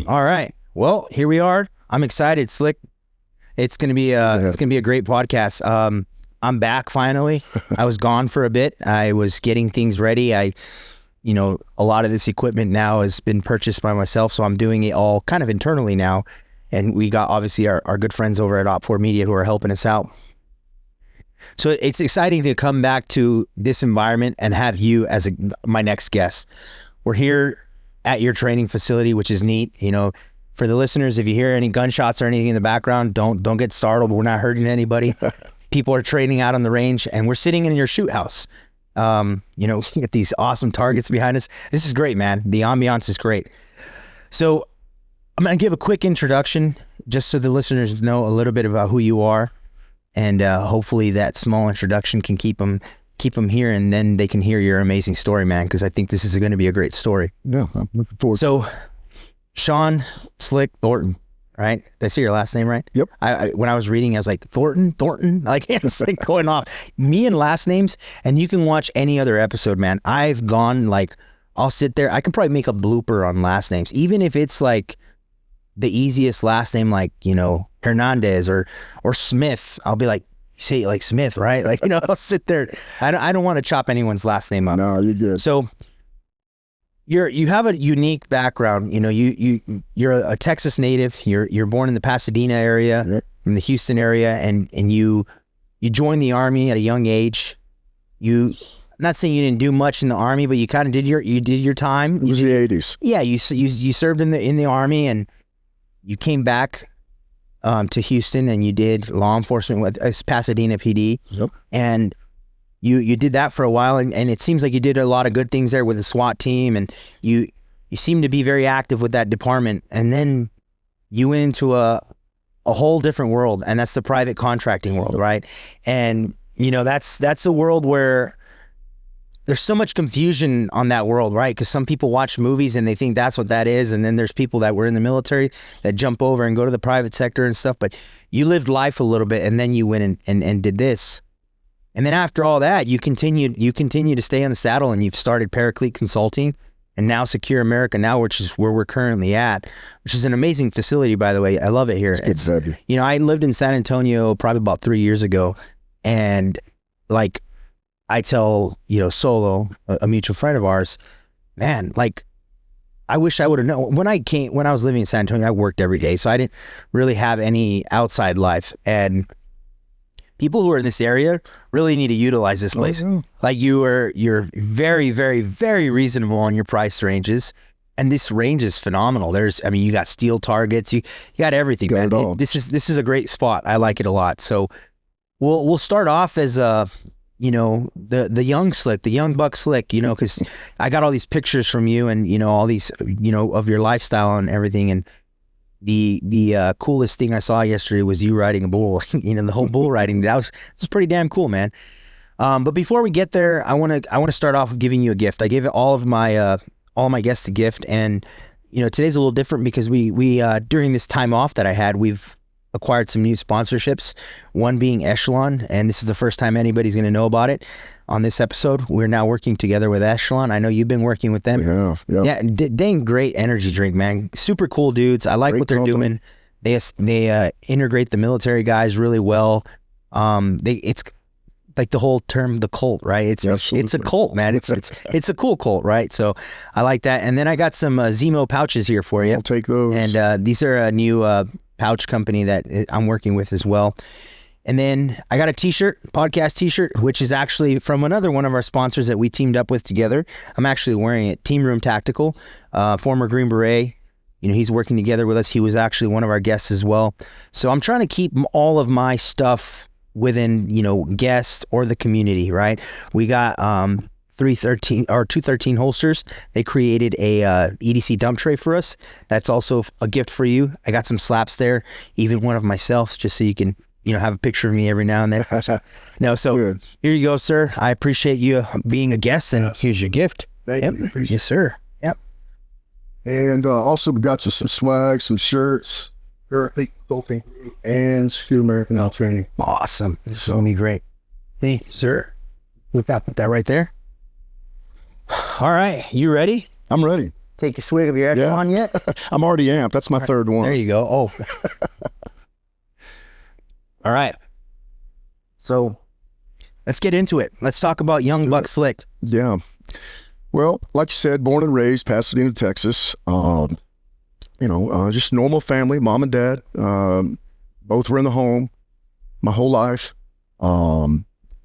All right. Well, here we are. I'm excited, Slick. It's gonna be a great podcast. I'm back finally. I was gone for a bit. I was getting things ready. A lot of this equipment now has been purchased by myself, so I'm doing it all kind of internally now. And we got obviously our good friends over at Op4 Media who are helping us out. So it's exciting to come back to this environment and have you as my next guest. We're here at your training facility, which is neat. For the listeners, if you hear any gunshots or anything in the background, don't get startled. We're not hurting anybody. People are training out on the range, and we're sitting in your shoot house. We get these awesome targets behind us. This is great, man. The ambiance is great. So I'm going to give a quick introduction just so the listeners know a little bit about who you are, and hopefully that small introduction can keep them here, and then they can hear your amazing story, man, because I think this is going to be a great story. Yeah, I'm looking forward. So, Shawn Slick Thornton, right? Did I say your last name right? Yep. When I was reading, I was like, Thornton, like it's like going off. Me and last names, and you can watch any other episode, man. I've gone like, I'll sit there. I can probably make a blooper on last names, even if it's like the easiest last name, like Hernandez or Smith. I'll be like, say it like Smith, right? Like, I'll sit there. I don't want to chop anyone's last name up. No, you're good. So you have a unique background. You're a Texas native. You're born in the Pasadena area, Yep. in the Houston area, and you joined the Army at a young age. I'm not saying you didn't do much in the Army, but you kind of did your time. It was the 80s. Yeah, you served in the Army, and you came back to Houston, and you did law enforcement with Pasadena PD. Yep. And you did that for a while, and it seems like you did a lot of good things there with the SWAT team, and you seem to be very active with that department. And then you went into a whole different world, and that's the private contracting world, right? And that's a world where there's so much confusion on that world, right? Because some people watch movies and they think that's what that is, and then there's people that were in the military that jump over and go to the private sector and stuff. But you lived life a little bit, and then you went and did this. And then after all that, you continue to stay on the saddle, and you've started Paraclete Consulting, and now Secure America now, which is where we're currently at, which is an amazing facility, by the way. I love it here. It's heavy. I lived in San Antonio probably about 3 years ago, and like I tell, Solo, a mutual friend of ours, man, like I wish I would have known when I was living in San Antonio. I worked every day, so I didn't really have any outside life, and people who are in this area really need to utilize this place. Oh, yeah. Like you're very, very, very reasonable on your price ranges. And this range is phenomenal. You got steel targets, you got everything, Got man. it all. This is a great spot. I like it a lot. So we'll start off as the young Slick, the young buck Slick, because I got all these pictures from you and, all these, of your lifestyle and everything. And the coolest thing I saw yesterday was you riding a bull, the whole bull riding. That was pretty damn cool, man. But before we get there, I want to start off with giving you a gift. I gave all my guests a gift, and today's a little different because we during this time off that I had, we've acquired some new sponsorships, one being Echelon, and this is the first time anybody's going to know about it on this episode. We're now working together with Echelon. I know you've been working with them. Yeah, dang great energy drink, man. Super cool dudes. I like Great what they're company. doing. They integrate the military guys really well. It's like the whole term, the cult, right? It's a cult, man. It's a cool cult, right? So I like that. And then I got some Zemo pouches here for you. I'll take those. And these are a new pouch company that I'm working with as well. And then I got a podcast t-shirt, which is actually from another one of our sponsors that we teamed up with together. I'm actually wearing it. Team Room Tactical, former Green Beret. He's working together with us. He was actually one of our guests as well. So I'm trying to keep all of my stuff within, guests or the community, right? We got 213 holsters. They created a EDC dump tray for us. That's also a gift for you. I got some slaps there, even one of myself, just so you can have a picture of me every now and then. No, so Good. Here you go, sir. I appreciate you being a guest, and here's your gift. Thank Yep. you. Appreciate Yes, sir. Yep. And also we got you some swag, some shirts, Paraclete Consulting, and Secure American Out Training. Awesome. This is going to be great. Thank you, sir. Put that right there. All right. You ready? I'm ready. take a swig of your Shawn yet? I'm already amped. That's my third one. There you go. Oh. All right. So let's get into it. Let's talk about young Buck Slick. Yeah. Well, like you said, born and raised Pasadena, Texas. Just normal family, mom and dad. Both were in the home my whole life.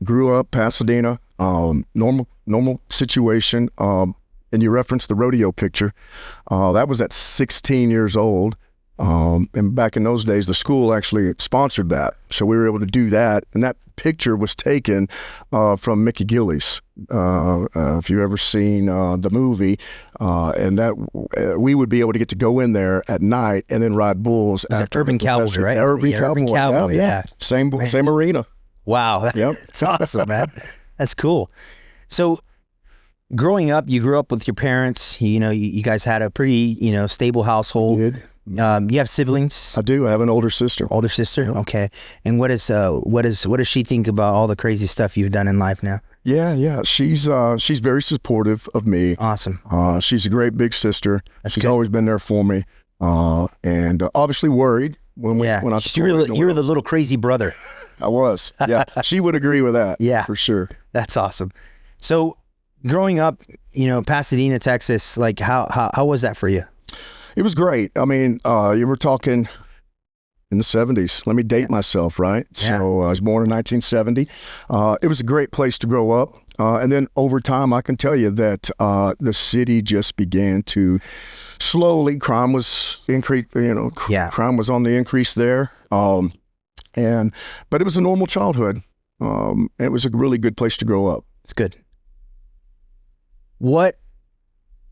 Grew up Pasadena. Normal situation. And you referenced the rodeo picture. That was at 16 years old. And back in those days, the school actually sponsored that. So we were able to do that. And that picture was taken from Mickey Gilley's. If you've ever seen the movie, and that we would be able to get to go in there at night and then ride bulls. After Urban Cowboy, right? Urban Cowboy, yeah. Same arena. Wow. That's awesome, man. That's cool. So growing up, you grew up with your parents. You guys had a pretty, stable household. Did. You have siblings? I do. I have an older sister. Older sister? Yep. Okay. And what does she think about all the crazy stuff you've done in life now? Yeah. She's very supportive of me. Awesome. She's a great big sister. She's good. always been there for me. And obviously worried when I you were the little crazy brother. I was. Yeah. She would agree with that. Yeah. For sure. That's awesome. So growing up, Pasadena, Texas, like how was that for you? It was great. I mean, you were talking in the 70s. Let me date myself, right? Yeah. So I was born in 1970. It was a great place to grow up. And then over time, I can tell you that the city just began to slowly, crime was increased, crime was on the increase there. But it was a normal childhood. It was a really good place to grow up. It's good. What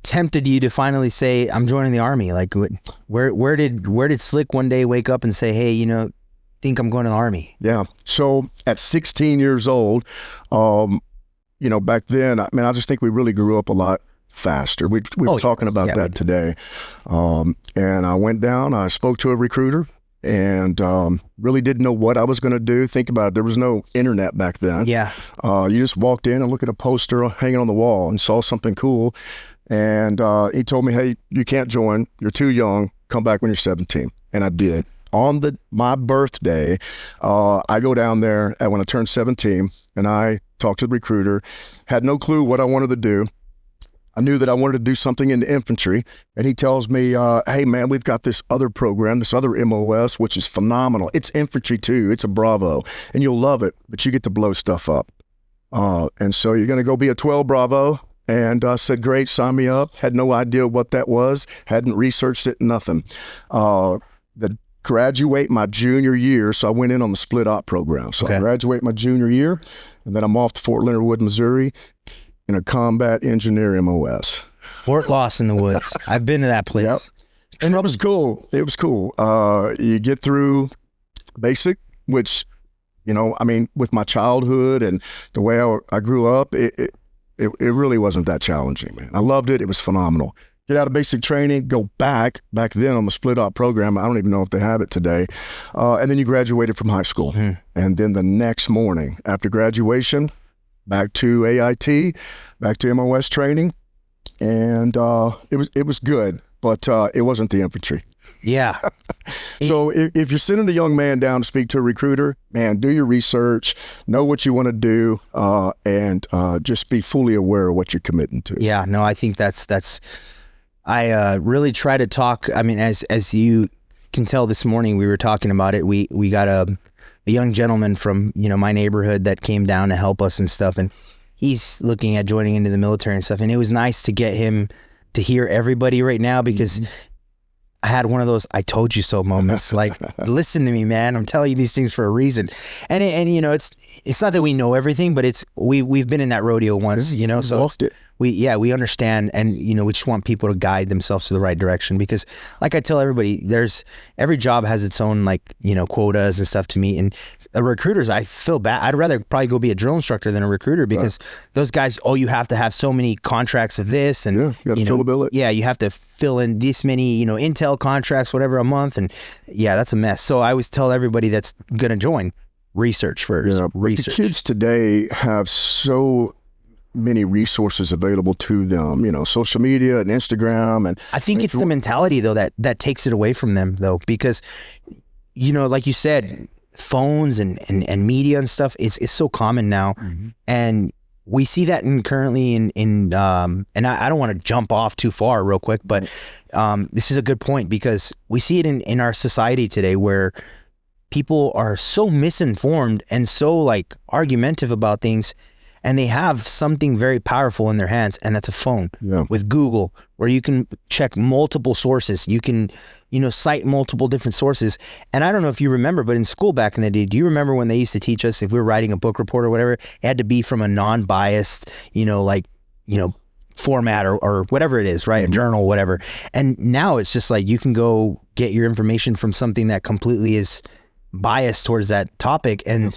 tempted you to finally say, I'm joining the Army? Like, where did Slick one day wake up and say, hey, think I'm going to the Army? Yeah. So at 16 years old, back then, I just think we really grew up a lot faster. We were talking about that today. And I went down, I spoke to a recruiter, and really didn't know what I was going to do. Think about it. There was no internet back then. Yeah. You just walked in and looked at a poster hanging on the wall and saw something cool. And he told me, hey, you can't join. You're too young. Come back when you're 17. And I did. On my birthday, I go down there when I turned 17, and I talked to the recruiter. Had no clue what I wanted to do. I knew that I wanted to do something in the infantry. And he tells me, hey, man, we've got this other program, this other MOS, which is phenomenal. It's infantry, too. It's a Bravo. And you'll love it, but you get to blow stuff up. And so you're going to go be a 12 Bravo. And I said, great, sign me up. Had no idea what that was. Hadn't researched it, nothing. Graduate my junior year, so I went in on the split op program. So I graduate my junior year, and then I'm off to Fort Leonard Wood, Missouri, in a combat engineer MOS. Fort Lost in the Woods. I've been to that place. Yep. And it was cool. It was cool. You get through basic, which, with my childhood and the way I grew up, it really wasn't that challenging, man. I loved it. It was phenomenal. Get out of basic training, go back then on the split op program. I don't even know if they have it today. And then you graduated from high school. And then the next morning after graduation, back to AIT, back to MOS training. And it was good, but it wasn't the infantry. Yeah. So if you're sending a young man down to speak to a recruiter, man, do your research, know what you want to do, and just be fully aware of what you're committing to. Yeah, no, I think that's I really try to talk. I mean, as you can tell, this morning we were talking about it. We got a young gentleman from my neighborhood that came down to help us and stuff, and he's looking at joining into the military and stuff. And it was nice to get him to hear everybody right now, because I had one of those "I told you so" moments. Like, listen to me, man. I'm telling you these things for a reason. And it's not that we know everything, but we've been in that rodeo once, so we understand, and we just want people to guide themselves to the right direction, because like I tell everybody, every job has its own quotas and stuff to meet, and recruiters, I feel bad. I'd rather probably go be a drill instructor than a recruiter, because those guys, you have to have so many contracts of this, and you got to fill the bill. Yeah, you have to fill in this many intel contracts, whatever, a month, and that's a mess. So I always tell everybody that's gonna join, research first. Research. The kids today have so many resources available to them, social media and Instagram. And I think it's the mentality though that takes it away from them though, because like you said, phones and media and stuff is so common now. And we see that currently in and I don't want to jump off too far real quick, but this is a good point, because we see it in our society today where people are so misinformed and so like argumentative about things, and they have something very powerful in their hands, and that's a phone with Google, where you can check multiple sources. You can, cite multiple different sources. And I don't know if you remember, but in school back in the day, do you remember when they used to teach us if we were writing a book report or whatever, it had to be from a non-biased, format or whatever it is, right? A journal, whatever. And now it's just like you can go get your information from something that completely is biased towards that topic. And,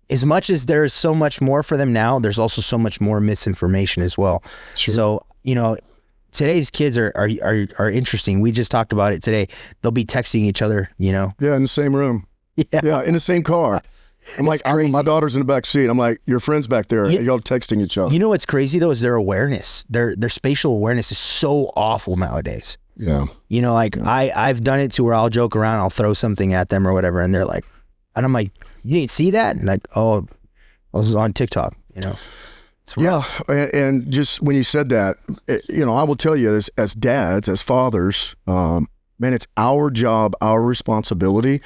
as much as there's so much more for them now, there's also so much more misinformation as well. Sure. So, today's kids are interesting. We just talked about it today. They'll be texting each other, Yeah, in the same room. Yeah, in the same car. I'm like, my daughter's in the back seat. I'm like, your friend's back there. And y'all texting each other. You know what's crazy though is their awareness. Their spatial awareness is so awful nowadays. Yeah. I've done it to where I'll joke around, I'll throw something at them or whatever, and they're like, and I'm like, you didn't see that? And like, oh, I was on TikTok, Yeah, and just when you said that, I will tell you as dads, as fathers, man, it's our job, our responsibility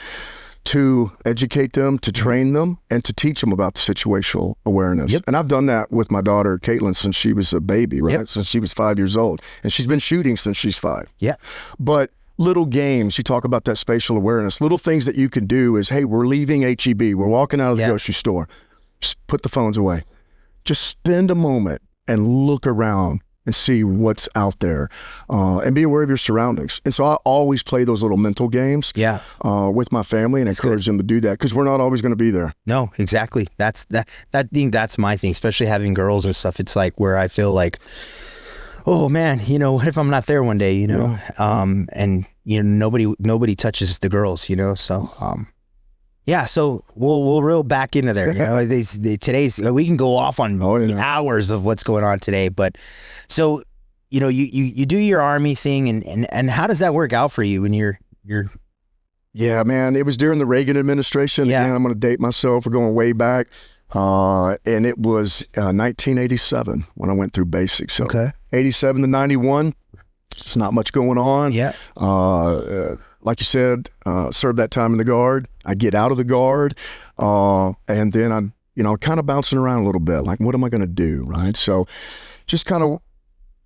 to educate them, to train them, and to teach them about the situational awareness. Yep. And I've done that with my daughter, Caitlin, since she was a baby, right? Yep. Since she was 5 years old. And she's been shooting since she's 5. Yeah. But little games, you talk about that spatial awareness, little things that you can do is, hey, we're leaving HEB, we're walking out of the grocery store, just put the phones away. Just spend a moment and look around and see what's out there, and be aware of your surroundings. And so I always play those little mental games with my family and encourage them to do that, because we're not always going to be there. No, exactly. That's my thing, especially having girls and stuff. It's like where I feel like, oh man, what if I'm not there one day, and nobody touches the girls, so, so we'll reel back into there. Today's, we can go off on hours of what's going on today, but so, you do your Army thing, and how does that work out for you when you're Yeah, man, it was during the Reagan administration. Yeah. Again, I'm going to date myself. We're going way back. And it was 1987 when I went through basics. So 87 to 91, there's not much going on. Yeah. Like you said, served that time in the Guard. I get out of the Guard, and then I'm, kind of bouncing around a little bit. Like, what am I going to do, right? So just kind of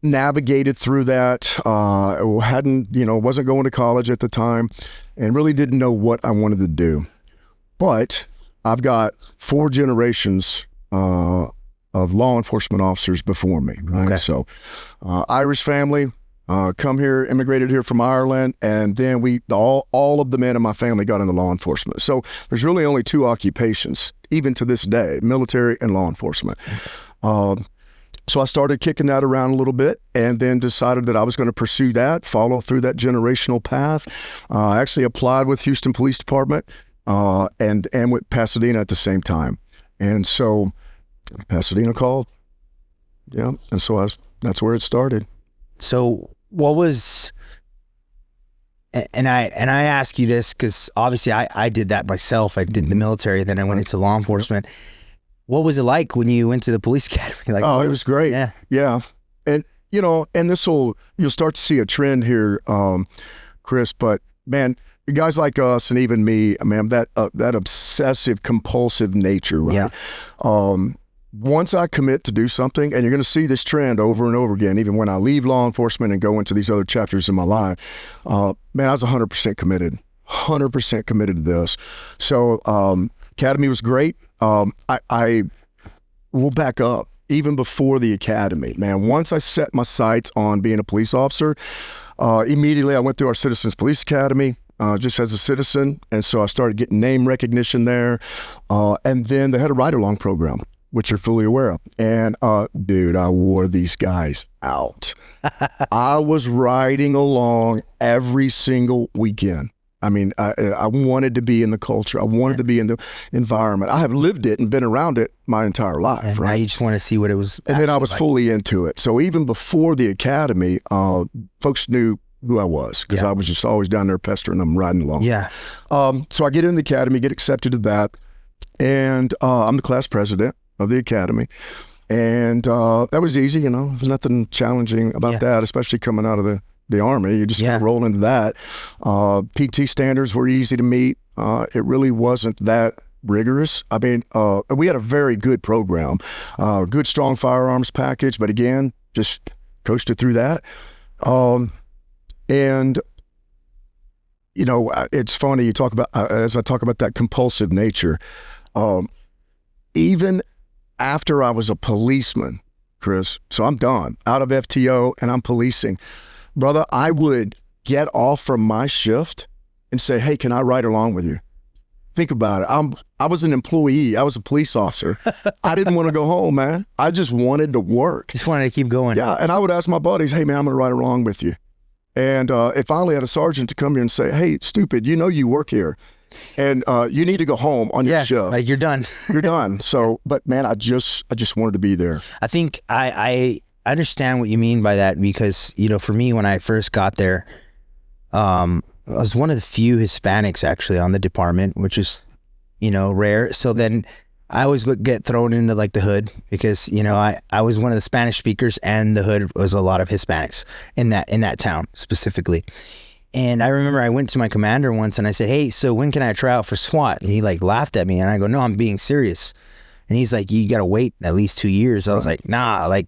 navigated through that. Wasn't going to college at the time, and really didn't know what I wanted to do. But I've got 4 generations of law enforcement officers before me, right? Okay. So Irish family, come here, immigrated here from Ireland, and then all of the men in my family got into law enforcement. So there's really only 2 occupations, even to this day, military and law enforcement. So I started kicking that around a little bit, and then decided that I was going to pursue that, follow through that generational path. I actually applied with Houston Police Department, and with Pasadena at the same time. And so Pasadena called. Yeah. And so that's where it started. So what was, and I ask you this because obviously I did that myself. I did the military, then I went into law enforcement. What was it like when you went to the police academy? Like, it was great. Yeah. Yeah. And, and you'll start to see a trend here, Chris, but man, guys like us and even me, man, that obsessive compulsive nature, right? Yeah. Once I commit to do something, and you're going to see this trend over and over again, even when I leave law enforcement and go into these other chapters in my life, man, I was 100% committed, 100% committed to this. So, academy was great. I will back up even before the academy, man. Once I set my sights on being a police officer, immediately I went through our Citizens Police Academy, just as a citizen. And so I started getting name recognition there. And then they had a ride-along program, which you're fully aware of. And dude, I wore these guys out. I was riding along every single weekend. I mean, I wanted to be in the culture. I wanted to be in the environment. I have lived it and been around it my entire life. And right? now you just want to see what it was. And then I was fully into it. So even before the academy, folks knew who I was because I was just always down there pestering them, riding along. Yeah. So I get in the academy, get accepted to that, and I'm the class president of the academy. And that was easy, you know. There's nothing challenging about that, especially coming out of the Army. You just kind of roll into that. PT standards were easy to meet. It really wasn't that rigorous. I mean, we had a very good program, good, strong firearms package, but again, just coasted through that. And, you know, it's funny, you talk about, as I talk about that compulsive nature, even after I was a policeman, Chris, so I'm done, out of FTO and I'm policing, brother, I would get off from my shift and say, hey, can I ride along with you? Think about it. I was an employee. I was a police officer. I didn't want to go home, man. I just wanted to work. Just wanted to keep going. Yeah, and I would ask my buddies, hey, man, I'm going to ride along with you. And it finally had a sergeant to come here and say, hey, stupid, you know you work here. And you need to go home on your shift. Like you're done. You're done. So, but man, I just wanted to be there. I think I understand what you mean by that because, you know, for me, when I first got there, I was one of the few Hispanics actually on the department, which is, you know, rare. So then I always would get thrown into like the hood because, you know, I was one of the Spanish speakers and the hood was a lot of Hispanics in that town specifically. And I remember I went to my commander once and I said, hey, so when can I try out for SWAT? And he like laughed at me and I go, no, I'm being serious. And he's like, you got to wait at least 2 years. I was like, nah, like,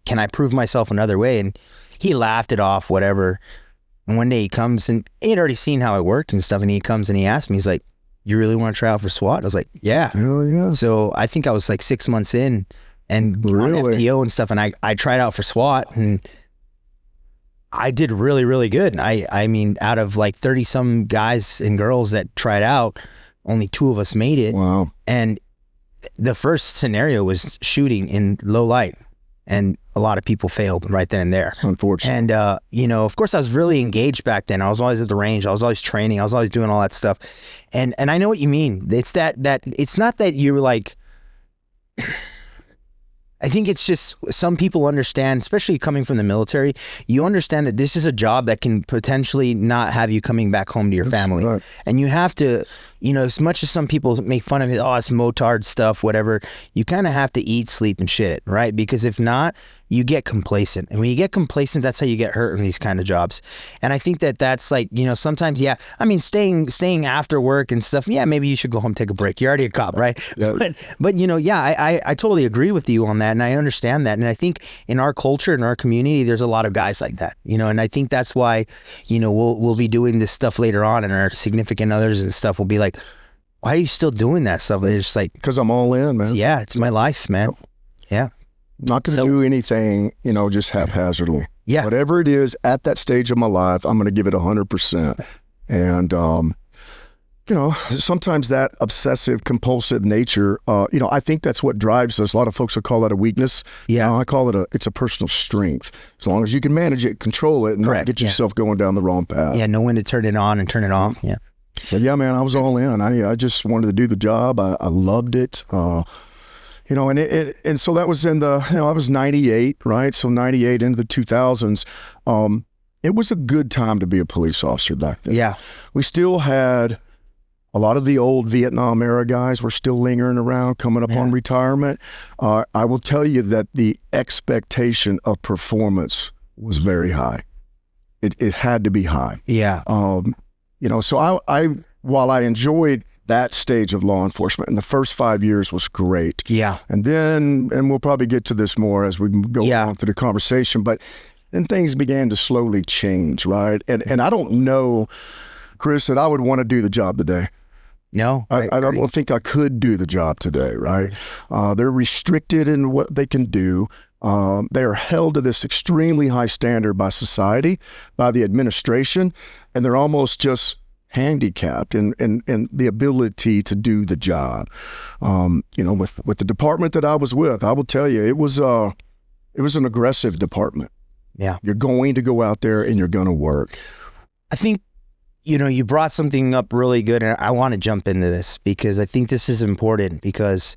can I prove myself another way? And he laughed it off, whatever. And one day he comes and he had already seen how it worked and stuff. And he comes and he asked me, he's like, you really want to try out for SWAT? I was like, yeah. Hell yeah. So I think I was like 6 months in and on FTO and stuff. And I tried out for SWAT and I did really, really good. I mean, out of like 30 some guys and girls that tried out, only 2 of us made it. Wow. And the first scenario was shooting in low light. And a lot of people failed right then and there. Unfortunately. And, you know, of course I was really engaged back then. I was always at the range. I was always training. I was always doing all that stuff. And I know what you mean. It's that it's not that you're like, I think it's just some people understand, especially coming from the military, you understand that this is a job that can potentially not have you coming back home to your family. Right. And you have to, you know, as much as some people make fun of it, oh, it's motard stuff, whatever, you kind of have to eat, sleep, and shit, right? Because if not, you get complacent. And when you get complacent, that's how you get hurt in these kind of jobs. And I think that that's like, you know, sometimes, yeah, I mean, staying after work and stuff, yeah, maybe you should go home, take a break. You're already a cop, right? Yeah. But you know, yeah, I totally agree with you on that. And I understand that. And I think in our culture, in our community, there's a lot of guys like that, you know, and I think that's why, you know, we'll be doing this stuff later on and our significant others and stuff will be like, why are you still doing that stuff? And it's like, because I'm all in, man. Yeah, it's my life, man. Yeah. Not going to do anything, you know, just haphazardly. Yeah. Whatever it is at that stage of my life, I'm going to give it 100%. And, you know, sometimes that obsessive compulsive nature, you know, I think that's what drives us. A lot of folks will call that a weakness. Yeah. I call it it's a personal strength. As long as you can manage it, control it, and not get yourself going down the wrong path. Yeah. Know when to turn it on and turn it off. Yeah. But yeah, man, I was all in. I just wanted to do the job. I loved it. You know, and so that was in the, you know, I was 98, right? So 98 into the 2000s. It was a good time to be a police officer back then. Yeah. We still had a lot of the old Vietnam era guys were still lingering around, coming up on retirement. I will tell you that the expectation of performance was very high. It had to be high. Yeah. You know, so I while I enjoyed that stage of law enforcement, and the first 5 years was great. Yeah. And then, and we'll probably get to this more as we go on through the conversation, but then things began to slowly change, right? And I don't know, Chris, that I would want to do the job today. No. I don't think I could do the job today, right? They're restricted in what they can do. They are held to this extremely high standard by society, by the administration, and they're almost just handicapped in the ability to do the job. You know, with the department that I was with, I will tell you, it was an aggressive department. Yeah. You're going to go out there and you're going to work. I think, you brought something up really good, and I want to jump into this because I think this is important, because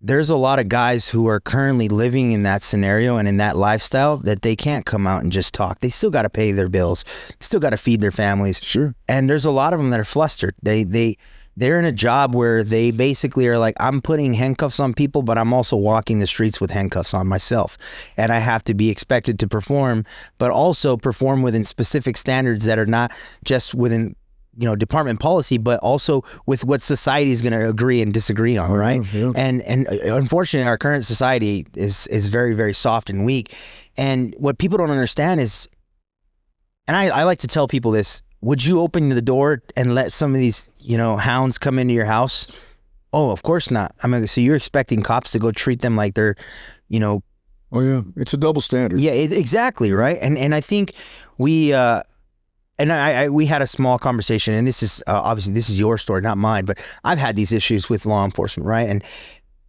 there's a lot of guys who are currently living in that scenario and in that lifestyle that they can't come out and just talk. They still got to pay their bills, still got to feed their families. Sure. And there's a lot of them that are flustered. They're in a job where they basically are like, I'm putting handcuffs on people, but I'm also walking the streets with handcuffs on myself. And I have to be expected to perform, but also perform within specific standards that are not just within, department policy, but also with what society is going to agree and disagree on, right? Yeah. And unfortunately, our current society is very, very soft and weak. And what people don't understand is, and I like to tell people this, would you open the door and let some of these, hounds come into your house? Oh, of course not. So you're expecting cops to go treat them like they're, Oh yeah, it's a double standard. Yeah, exactly, right. And I think we had a small conversation, and this is obviously this is your story, not mine, but I've had these issues with law enforcement, right? And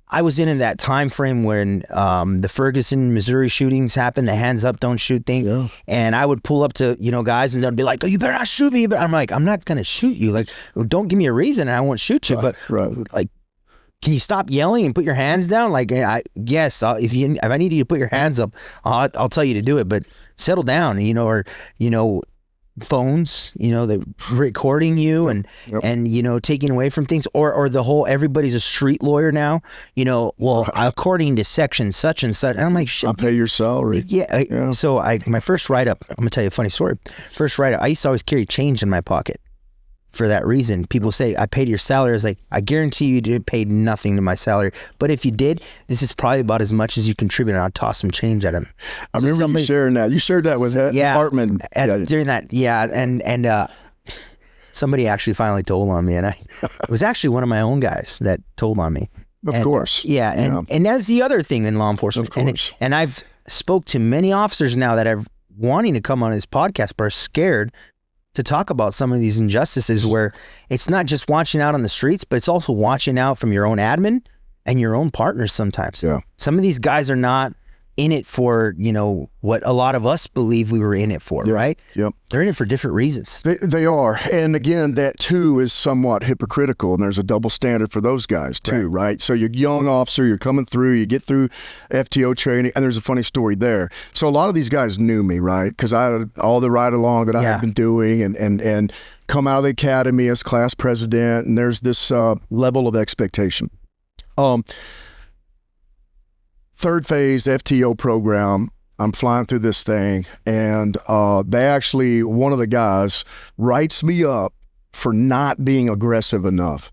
I was in that time frame when the Ferguson, Missouri shootings happened, the hands up, don't shoot thing. Yeah. And I would pull up to, guys, and they'd be like, oh, you better not shoot me. But I'm like, I'm not going to shoot you. Like, don't give me a reason and I won't shoot you. Right, but like, can you stop yelling and put your hands down? Like, yes, if I need you to put your hands up, I'll tell you to do it, but settle down, phones, they're recording you and taking away from things, or the whole, everybody's a street lawyer now, according to section such and such. And I'm like, shit. I'll pay your salary. Yeah. So my first write-up, I'm gonna tell you a funny story. First write-up, I used to always carry change in my pocket. For that reason, people say, I paid your salary. I was like, I guarantee you didn't pay nothing to my salary. But if you did, this is probably about as much as you contribute, and I'll toss some change at him. I remember you sharing that. You shared that with Hartman. During that, and somebody actually finally told on me, and it was actually one of my own guys that told on me. Of course. Yeah, and that's the other thing in law enforcement. Of course. And I've spoke to many officers now that are wanting to come on this podcast, but are scared to talk about some of these injustices, where it's not just watching out on the streets, but it's also watching out from your own admin and your own partners sometimes. Yeah. Some of these guys are not in it for, what a lot of us believe we were in it for, right? Yep. They're in it for different reasons. They are. And again, that too is somewhat hypocritical, and there's a double standard for those guys too, right? So you're a young officer, you're coming through, you get through FTO training, and there's a funny story there. So a lot of these guys knew me, right? Because I had all the ride along that I had been doing, and come out of the academy as class president, and there's this level of expectation. Third phase FTO program, I'm flying through this thing, and one of the guys writes me up for not being aggressive enough,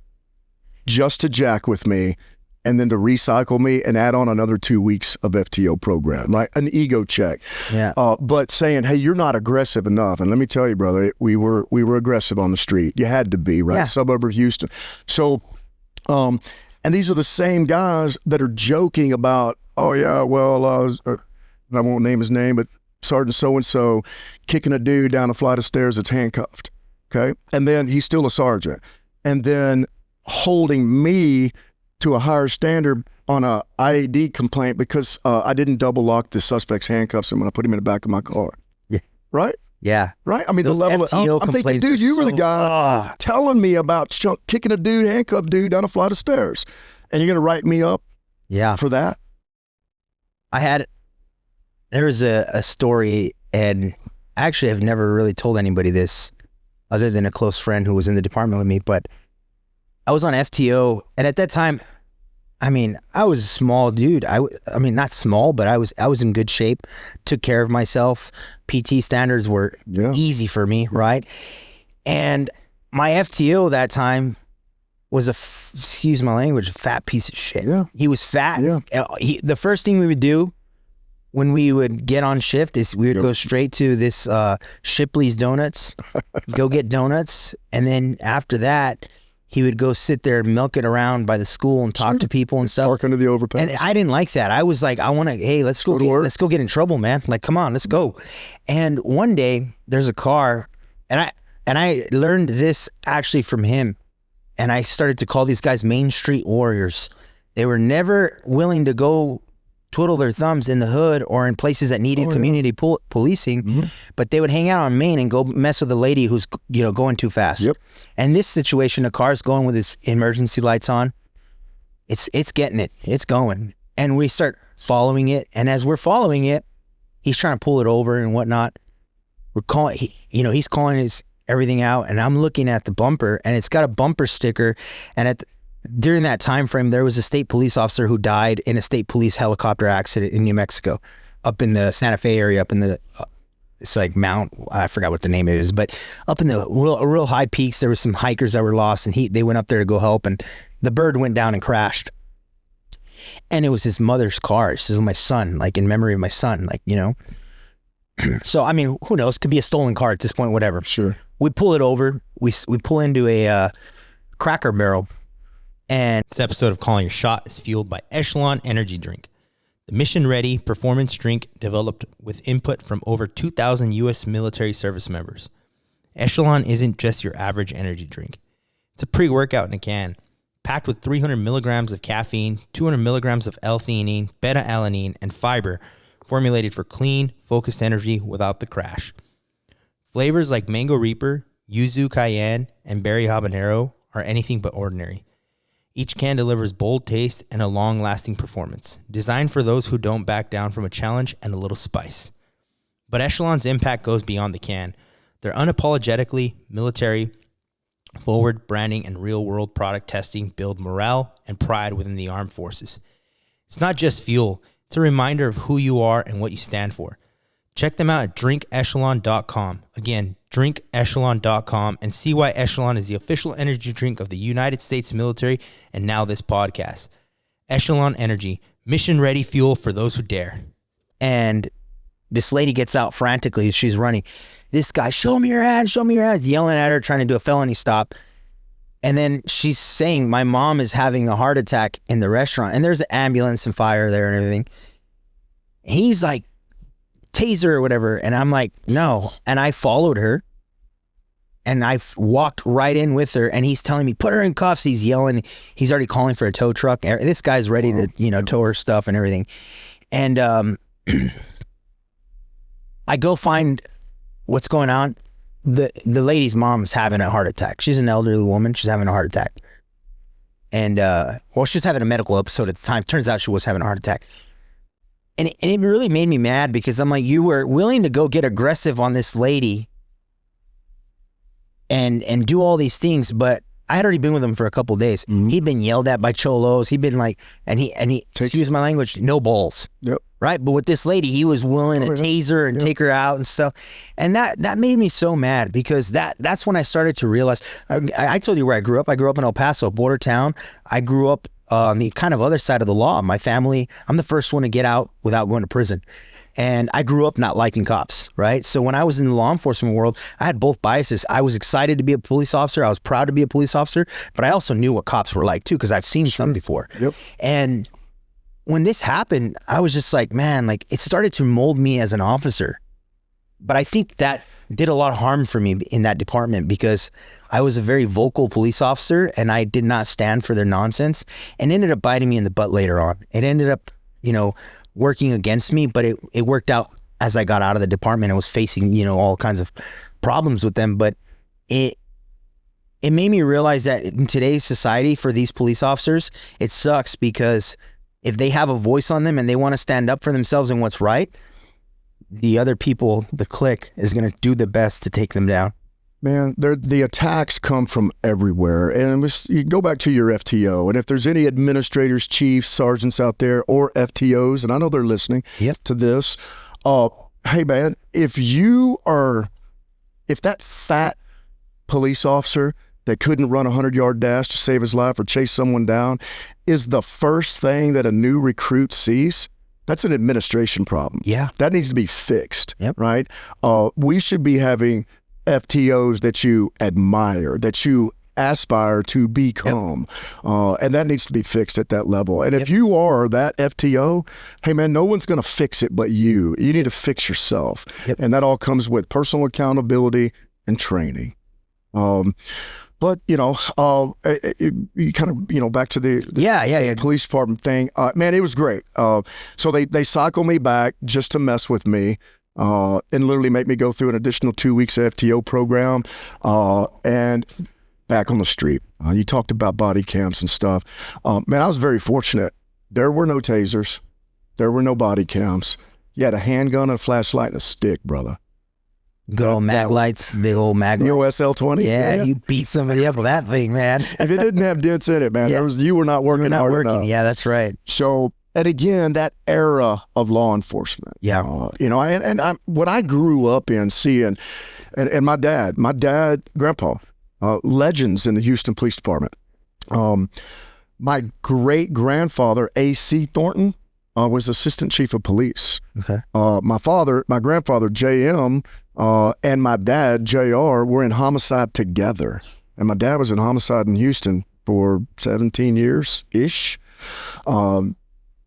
just to jack with me, and then to recycle me and add on another 2 weeks of FTO program, right? An ego check. Yeah. But saying, hey, you're not aggressive enough. And let me tell you, brother, we were aggressive on the street. You had to be, right? Yeah. Suburb of Houston. So, and these are the same guys that are joking about, oh yeah, well, I won't name his name, but Sergeant so-and-so kicking a dude down a flight of stairs that's handcuffed, okay? And then he's still a sergeant. And then holding me to a higher standard on a IAD complaint because I didn't double lock the suspect's handcuffs and when I put him in the back of my car. Yeah. Right? Yeah. Right? I mean, those the level FTO I'm thinking, dude, you were the guy telling me about kicking a dude, handcuffed dude down a flight of stairs. And you're going to write me up for that? There was a story, and actually I've never really told anybody this other than a close friend who was in the department with me, but I was on FTO, and at that time, I mean, I was a small dude. I mean, not small, but I was in good shape, took care of myself. PT standards were easy for me, right? And my FTO that time was excuse my language, a fat piece of shit. Yeah. He was fat. Yeah. The first thing we would do when we would get on shift is we would go straight to this Shipley's Donuts, go get donuts, and then after that, he would go sit there and milk it around by the school and talk to people and stuff. Park under the overpass. And I didn't like that. I was like, hey, let's go get in trouble, man. Like, come on, let's go. And one day there's a car, and I learned this actually from him. And I started to call these guys Main Street Warriors. They were never willing to go twiddle their thumbs in the hood or in places that needed community policing, but they would hang out on Main and go mess with a lady who's, you know, going too fast. Yep. And this situation, a car's going with its emergency lights on. It's getting it. It's going. And we start following it. And as we're following it, he's trying to pull it over and whatnot. We're calling, he's calling his everything out, and I'm looking at the bumper, and it's got a bumper sticker. And during that time frame, there was a state police officer who died in a state police helicopter accident in New Mexico, up in the Santa Fe area, up in the it's like Mount, I forgot what the name is, but up in the real high peaks. There were some hikers that were lost, and they went up there to go help, and the bird went down and crashed. And it was his mother's car. This is my son, like in memory of my son, like, you know. So, I mean, who knows? Could be a stolen car at this point, whatever. Sure. We pull it over. We pull into a Cracker Barrel. And this episode of Calling Your Shot is fueled by Echelon Energy Drink, the mission-ready performance drink developed with input from over 2,000 U.S. military service members. Echelon isn't just your average energy drink. It's a pre-workout in a can, packed with 300 milligrams of caffeine, 200 milligrams of L-theanine, beta-alanine, and fiber, formulated for clean, focused energy without the crash. Flavors like Mango Reaper, Yuzu Cayenne, and Berry Habanero are anything but ordinary. Each can delivers bold taste and a long-lasting performance, designed for those who don't back down from a challenge and a little spice. But Echelon's impact goes beyond the can. Their unapologetically military forward branding and real-world product testing build morale and pride within the armed forces. It's not just fuel. It's a reminder of who you are and what you stand for. Check them out at drinkechelon.com. Again, drinkechelon.com, and see why Echelon is the official energy drink of the United States military and now this podcast. Echelon Energy, mission-ready fuel for those who dare. And this lady gets out frantically as she's running. This guy, show me your hands, yelling at her, trying to do a felony stop. And then she's saying, my mom is having a heart attack in the restaurant. And there's an ambulance and fire there and everything. He's like, taser or whatever. And I'm like, no. And I followed her. And I walked right in with her. And he's telling me, put her in cuffs. He's yelling. He's already calling for a tow truck. This guy's ready to, tow her stuff and everything. And I go find what's going on. The lady's mom's having a heart attack. She's an elderly woman. She's having a heart attack. And, she's having a medical episode at the time. Turns out she was having a heart attack. And it really made me mad because I'm like, you were willing to go get aggressive on this lady and do all these things, but I had already been with him for a couple of days. Mm-hmm. He'd been yelled at by cholos. He'd been like, and he excuse my language, no balls. Yep. Right? But with this lady, he was willing to tase her and take her out and stuff. And that made me so mad because that's when I started to realize, I told you where I grew up. I grew up in El Paso, border town. I grew up on the kind of other side of the law. My family, I'm the first one to get out without going to prison. And I grew up not liking cops, right? So when I was in the law enforcement world, I had both biases. I was excited to be a police officer. I was proud to be a police officer, but I also knew what cops were like too, because I've seen some before. Yep. And when this happened, I was just like, man, like it started to mold me as an officer. But I think that did a lot of harm for me in that department because I was a very vocal police officer and I did not stand for their nonsense, and ended up biting me in the butt later on. It ended up, working against me, but it worked out as I got out of the department. I was facing, all kinds of problems with them, but it made me realize that in today's society for these police officers, it sucks because if they have a voice on them and they want to stand up for themselves and what's right, the other people, the clique, is going to do the best to take them down. Man, the attacks come from everywhere. And you go back to your FTO, and if there's any administrators, chiefs, sergeants out there, or FTOs, and I know they're listening to this, hey man, if that fat police officer that couldn't run a 100-yard dash to save his life or chase someone down is the first thing that a new recruit sees, that's an administration problem. Yeah. That needs to be fixed, right? We should be having FTOs that you admire, that you aspire to become. And that needs to be fixed at that level. And if you are that FTO, hey man, no one's going to fix it but you. You need to fix yourself. And that all comes with personal accountability and training. But, you know, you kind of, back to the police department thing. Man, it was great. So they cycle me back just to mess with me and literally make me go through an additional 2 weeks FTO program and back on the street. You talked about body cams and stuff. Man, I was very fortunate. There were no tasers. There were no body cams. You had a handgun, a flashlight, and a stick, brother. Good old mag lights, big old mag lights. The OSL-20? Yeah, you beat somebody up with that thing, man. If it didn't have dents in it, man, you were not working hard enough. Yeah, that's right. So, and again, that era of law enforcement. Yeah. What I grew up in seeing, and my dad, grandpa, legends in the Houston Police Department. My great-grandfather, A.C. Thornton, was assistant chief of police. Okay. My grandfather, J.M., and my dad, J.R., were in homicide together. And my dad was in homicide in Houston for 17 years-ish. Channel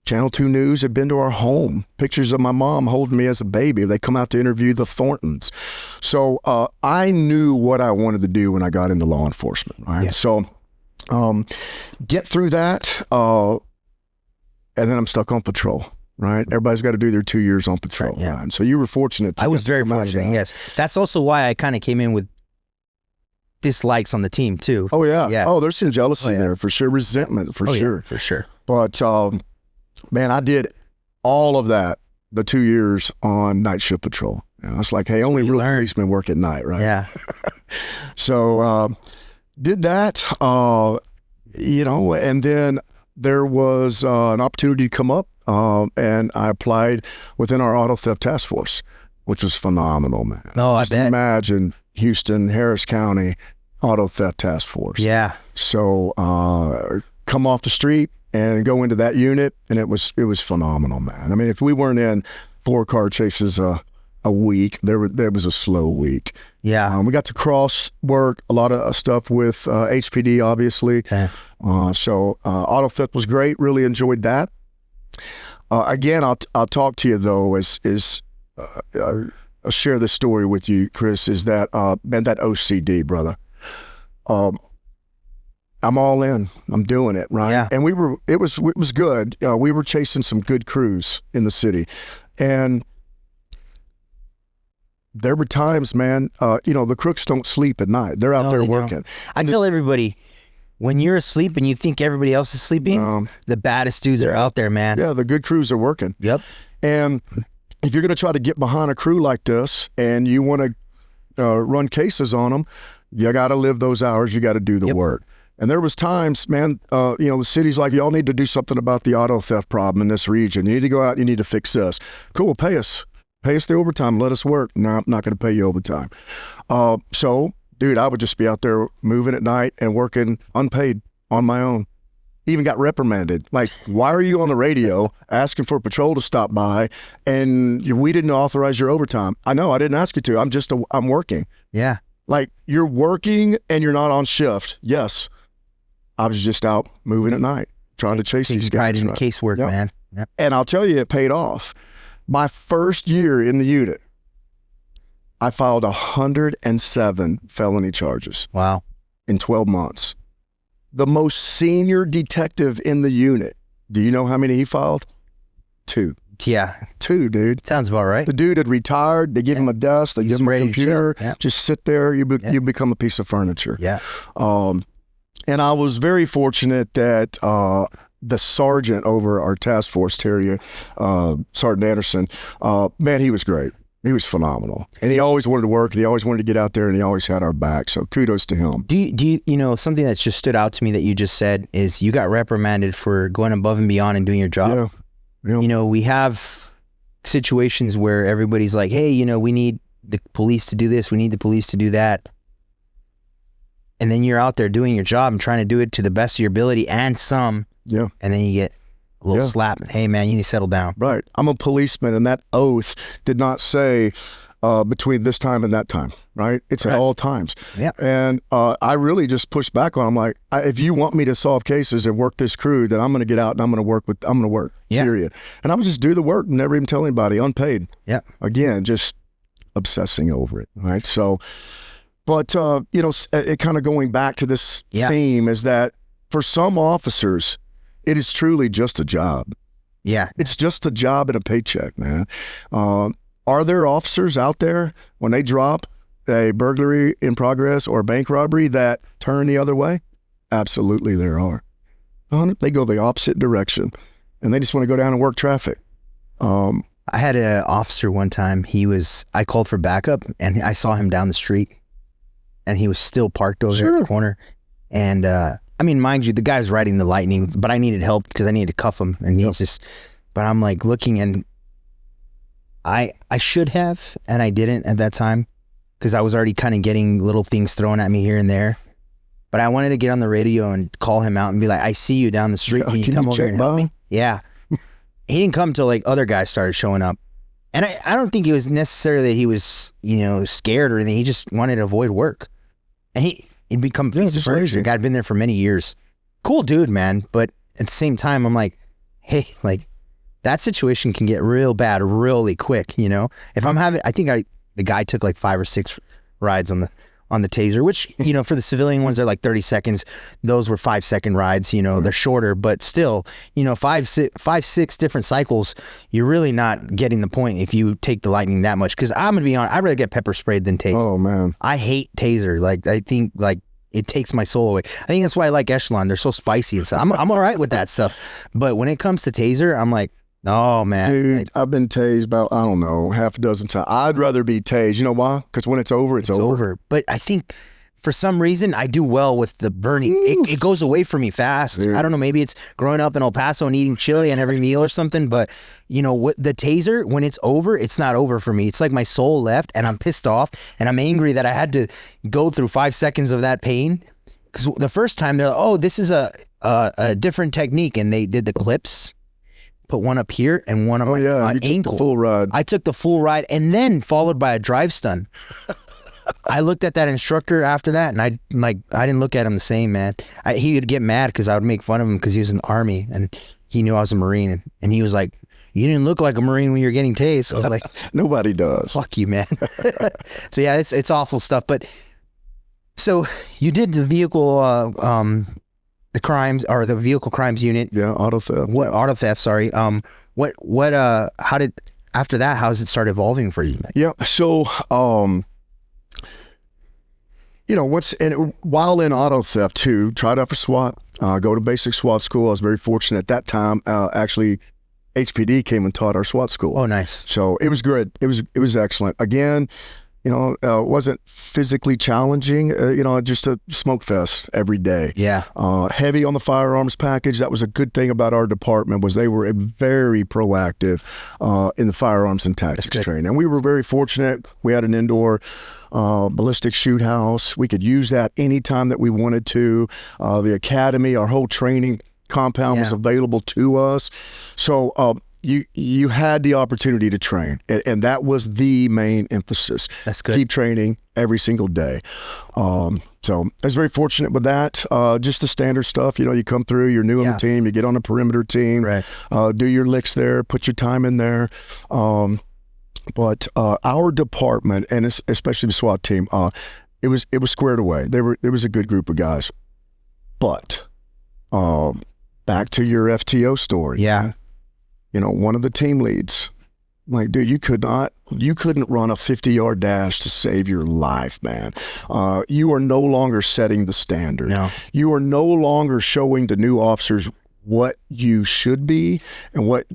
2 News had been to our home. Pictures of my mom holding me as a baby. They come out to interview the Thorntons. So I knew what I wanted to do when I got into law enforcement. Right. Yeah. So get through that, and then I'm stuck on patrol. Right, everybody's got to do their 2 years on patrol. Right, yeah. Right? So you were fortunate. I was very fortunate. Yes, that's also why I kind of came in with dislikes on the team too. Oh yeah. Oh, there's some jealousy there for sure, resentment for sure. Yeah, for sure. But man, I did all of that the 2 years on night shift patrol. And I was like, hey, only real policemen work at night, right? Yeah. So did that, and then there was an opportunity to come up. And I applied within our auto theft task force, which was phenomenal, man. Oh, I bet. Imagine Houston, Harris County auto theft task force. Yeah. So come off the street and go into that unit, and it was phenomenal, man. I mean, if we weren't in 4 car chases a week, there was a slow week. Yeah. We got to cross work a lot of stuff with HPD, obviously. Okay. So auto theft was great. Really enjoyed that. Again, I'll talk to you though. I'll share this story with you, Chris. Is that that OCD, brother? I'm all in. I'm doing it, right? Yeah. And it was good. We were chasing some good crews in the city, and there were times, man. The crooks don't sleep at night. They're out there working. I tell everybody, when you're asleep and you think everybody else is sleeping, the baddest dudes are out there, man. Yeah, the good crews are working. Yep. And if you're going to try to get behind a crew like this and you want to run cases on them, you got to live those hours. You got to do the work. And there was times, man, the city's like, y'all need to do something about the auto theft problem in this region. You need to go out, you need to fix this. Cool, pay us. Pay us the overtime. Let us work. No, I'm not going to pay you overtime. So, dude, I would just be out there moving at night and working unpaid on my own. Even got reprimanded. Like, why are you on the radio asking for patrol to stop by and we didn't authorize your overtime? I know, I didn't ask you to. I'm working. Yeah. Like, you're working and you're not on shift. Yes. I was just out moving at night, trying to chase these guys. Pride in the casework, man. Yep. And I'll tell you, it paid off. My first year in the unit, I filed 107 felony charges. Wow. In 12 months. The most senior detective in the unit, do you know how many he filed? 2. Yeah. 2, dude. Sounds about right. The dude had retired. They give him a desk. They give him a computer. Just sit there. You become a piece of furniture. Yeah. And I was very fortunate that the sergeant over our task force, Terry, Sergeant Anderson, man, he was great. He was phenomenal. And he always wanted to work, and he always wanted to get out there, and he always had our back. So kudos to him. Do you something that's just stood out to me that you just said is you got reprimanded for going above and beyond and doing your job. Yeah. We have situations where everybody's like, hey, we need the police to do this. We need the police to do that. And then you're out there doing your job and trying to do it to the best of your ability and some. Yeah. And then you get a little slap. Hey, man, you need to settle down. Right. I'm a policeman, and that oath did not say between this time and that time, right? It's at all times. Yeah. And I really just pushed back on him, like, if you want me to solve cases and work this crew, then I'm going to get out and I'm going to work, period. And I would just do the work and never even tell anybody, unpaid. Yeah. Again, just obsessing over it, right? So But, it kind of going back to this theme is that for some officers, it is truly just a job. Yeah. It's just a job and a paycheck, man. Are there officers out there when they drop a burglary in progress or a bank robbery that turn the other way? Absolutely there are. They go the opposite direction and they just want to go down and work traffic. I had an officer one time, I called for backup and I saw him down the street and he was still parked over there at the corner. And, mind you, the guy was riding the Lightning, but I needed help because I needed to cuff him. And but I'm like looking, and I should have, and I didn't at that time because I was already kind of getting little things thrown at me here and there. But I wanted to get on the radio and call him out and be like, I see you down the street. Can you come over here and help me? Yeah. He didn't come till like other guys started showing up. And I don't think it was necessarily that he was, scared or anything. He just wanted to avoid work. And he'd become just lazy. The guy had been there for many years. Cool dude, man. But at the same time, I'm like, hey, like that situation can get real bad really quick, If I'm having, the guy took like 5 or 6 rides on the taser, which, for the civilian ones, they're like 30 seconds. Those were 5-second rides, they're shorter, but still, 5, 6 different cycles, you're really not getting the point if you take the Lightning that much. Cause I'm going to be honest, I'd rather get pepper sprayed than tased. Oh man. I hate taser. Like, I think like it takes my soul away. I think that's why I like Echelon. They're so spicy and stuff. I'm all right with that stuff. But when it comes to taser, I'm like, oh man. Dude, I've been tased about, I don't know, half a dozen times. I'd rather be tased. You know why? Because when it's over, it's over. But I think for some reason I do well with the burning. It goes away from me fast. Dude. I don't know, maybe it's growing up in El Paso and eating chili on every meal or something, but what the taser, when it's over, it's not over for me. It's like my soul left and I'm pissed off and I'm angry that I had to go through 5 seconds of that pain. Because the first time they're like, oh, this is a different technique, and they did the clips. Put one up here and one on my ankle. Took the full ride. I took the full ride and then followed by a drive stun. I looked at that instructor after that and I didn't look at him the same, man. He would get mad because I would make fun of him because he was in the Army and he knew I was a Marine. And he was like, you didn't look like a Marine when you were getting tased. I was like, nobody does. Fuck you, man. So yeah, it's awful stuff. But so you did the vehicle, the crimes, or the vehicle crimes unit. Yeah, auto theft. Auto theft, sorry. How did, after that, how does it start evolving for you? Yeah, so, while in auto theft too, tried out for SWAT, go to basic SWAT school. I was very fortunate at that time. Actually, HPD came and taught our SWAT school. Oh, nice. So it was good. It was excellent. Again, it wasn't physically challenging, just a smoke fest every day. Yeah. Heavy on the firearms package. That was a good thing about our department, was they were very proactive in the firearms and tactics training. And we were very fortunate. We had an indoor ballistic shoot house. We could use that anytime that we wanted to. The academy, our whole training compound was available to us. So, you had the opportunity to train, and that was the main emphasis. That's good. Keep training every single day. So I was very fortunate with that. Just the standard stuff, you come through, you're new on the team, you get on a perimeter team, right. Do your licks there, put your time in there. But our department, and especially the SWAT team, it was squared away. There was a good group of guys. But back to your FTO story. Yeah. One of the team leads, like, dude, you couldn't run a 50-yard dash to save your life, man. You are no longer setting the standard. No. You are no longer showing the new officers what you should be and what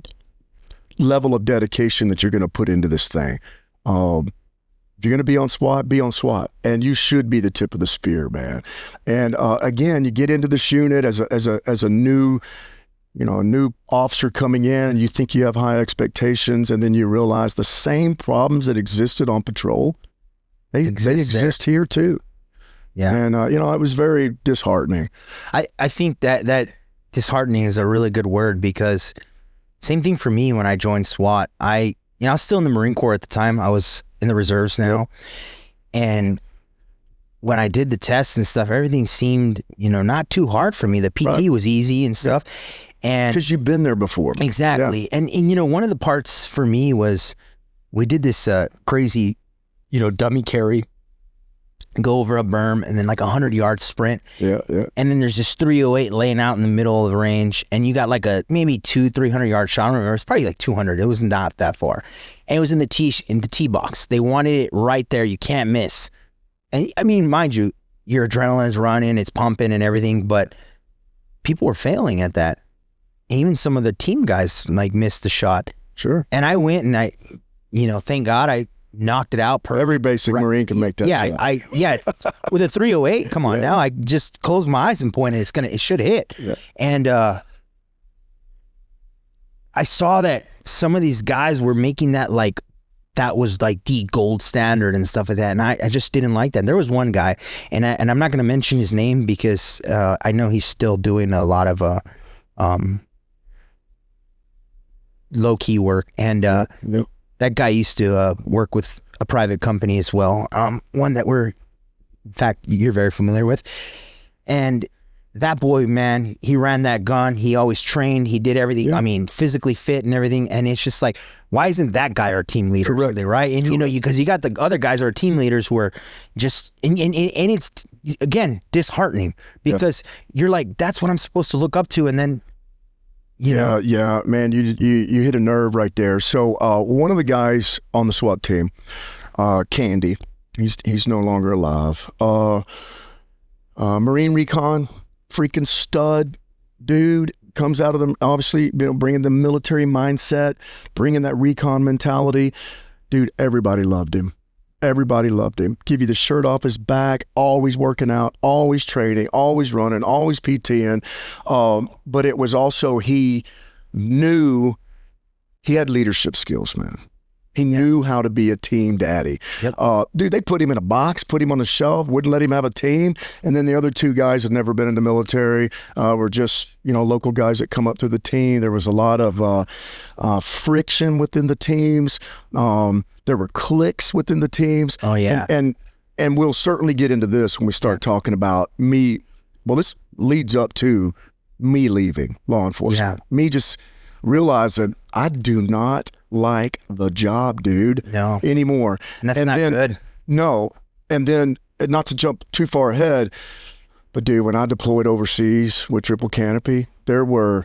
level of dedication that you're going to put into this thing. If you're going to be on SWAT, and you should be the tip of the spear, man. And again, you get into this unit as a new, a new officer coming in, and you think you have high expectations, and then you realize the same problems that existed on patrol, they exist here too. Yeah. And, it was very disheartening. I think that disheartening is a really good word, because same thing for me when I joined SWAT. I was still in the Marine Corps at the time. I was in the reserves now. Yep. And when I did the tests and stuff, everything seemed, not too hard for me. The PT was easy and stuff. And because you've been there before. Exactly. Yeah. And one of the parts for me was we did this crazy, dummy carry go over a berm, and then like 100-yard sprint. Yeah. And then there's this 308 laying out in the middle of the range, and you got like a maybe 200-300-yard shot. I don't remember. It's probably like 200. It was not that far, and it was in the tee box. They wanted it right there. You can't miss. And I mean, mind you, your adrenaline's running, it's pumping and everything, but people were failing at that. Even some of the team guys like missed the shot. Sure. And I went and I, thank God I knocked it out perfect. Every basic Marine can make that shot. With a 308, come on now. I just closed my eyes and pointed. It should hit. Yeah. And I saw that some of these guys were making that was like the gold standard and stuff like that. And I just didn't like that. There was one guy, and I'm not going to mention his name because I know he's still doing a lot of low-key work. And that guy used to work with a private company as well, one that in fact, you're very familiar with. And that boy, man, he ran that gun. He always trained. He did everything. Yeah. I mean, physically fit and everything. And it's just like, why isn't that guy our team leader? Correct. Right? And Correct. Because you got the other guys who are team leaders who are just, and it's, again, disheartening because you're like, that's what I'm supposed to look up to. And then, Yeah, man, you hit a nerve right there. So one of the guys on the SWAT team, Candy, he's no longer alive. Marine Recon, freaking stud dude, comes out of them, obviously, bringing the military mindset, bringing that recon mentality. Dude, everybody loved him. Everybody loved him. Give you the shirt off his back, always working out, always training, always running, always PTing. But it was also, he knew he had leadership skills, man. He knew how to be a team daddy. Yep. Dude, they put him in a box, put him on the shelf, wouldn't let him have a team. And then the other two guys had never been in the military, were just, local guys that come up to the team. There was a lot of friction within the teams. There were cliques within the teams. Oh, yeah. And we'll certainly get into this when we start talking about me. Well, this leads up to me leaving law enforcement. Yeah. Me just realizing I do not like the job, dude, anymore. And that's not good. No. And then, not to jump too far ahead, but dude, when I deployed overseas with Triple Canopy, there was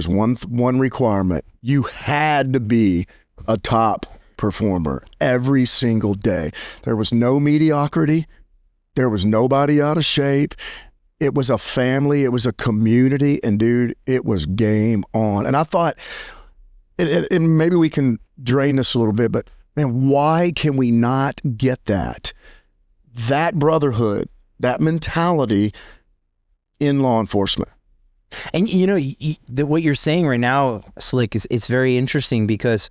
one requirement. You had to be a top performer every single day. There was no mediocrity. There was nobody out of shape. It was a family. It was a community. And dude, it was game on. And I thought, and maybe we can drain this a little bit, but man, why can we not get that brotherhood, that mentality in law enforcement? And what you're saying right now, Slick, it's very interesting because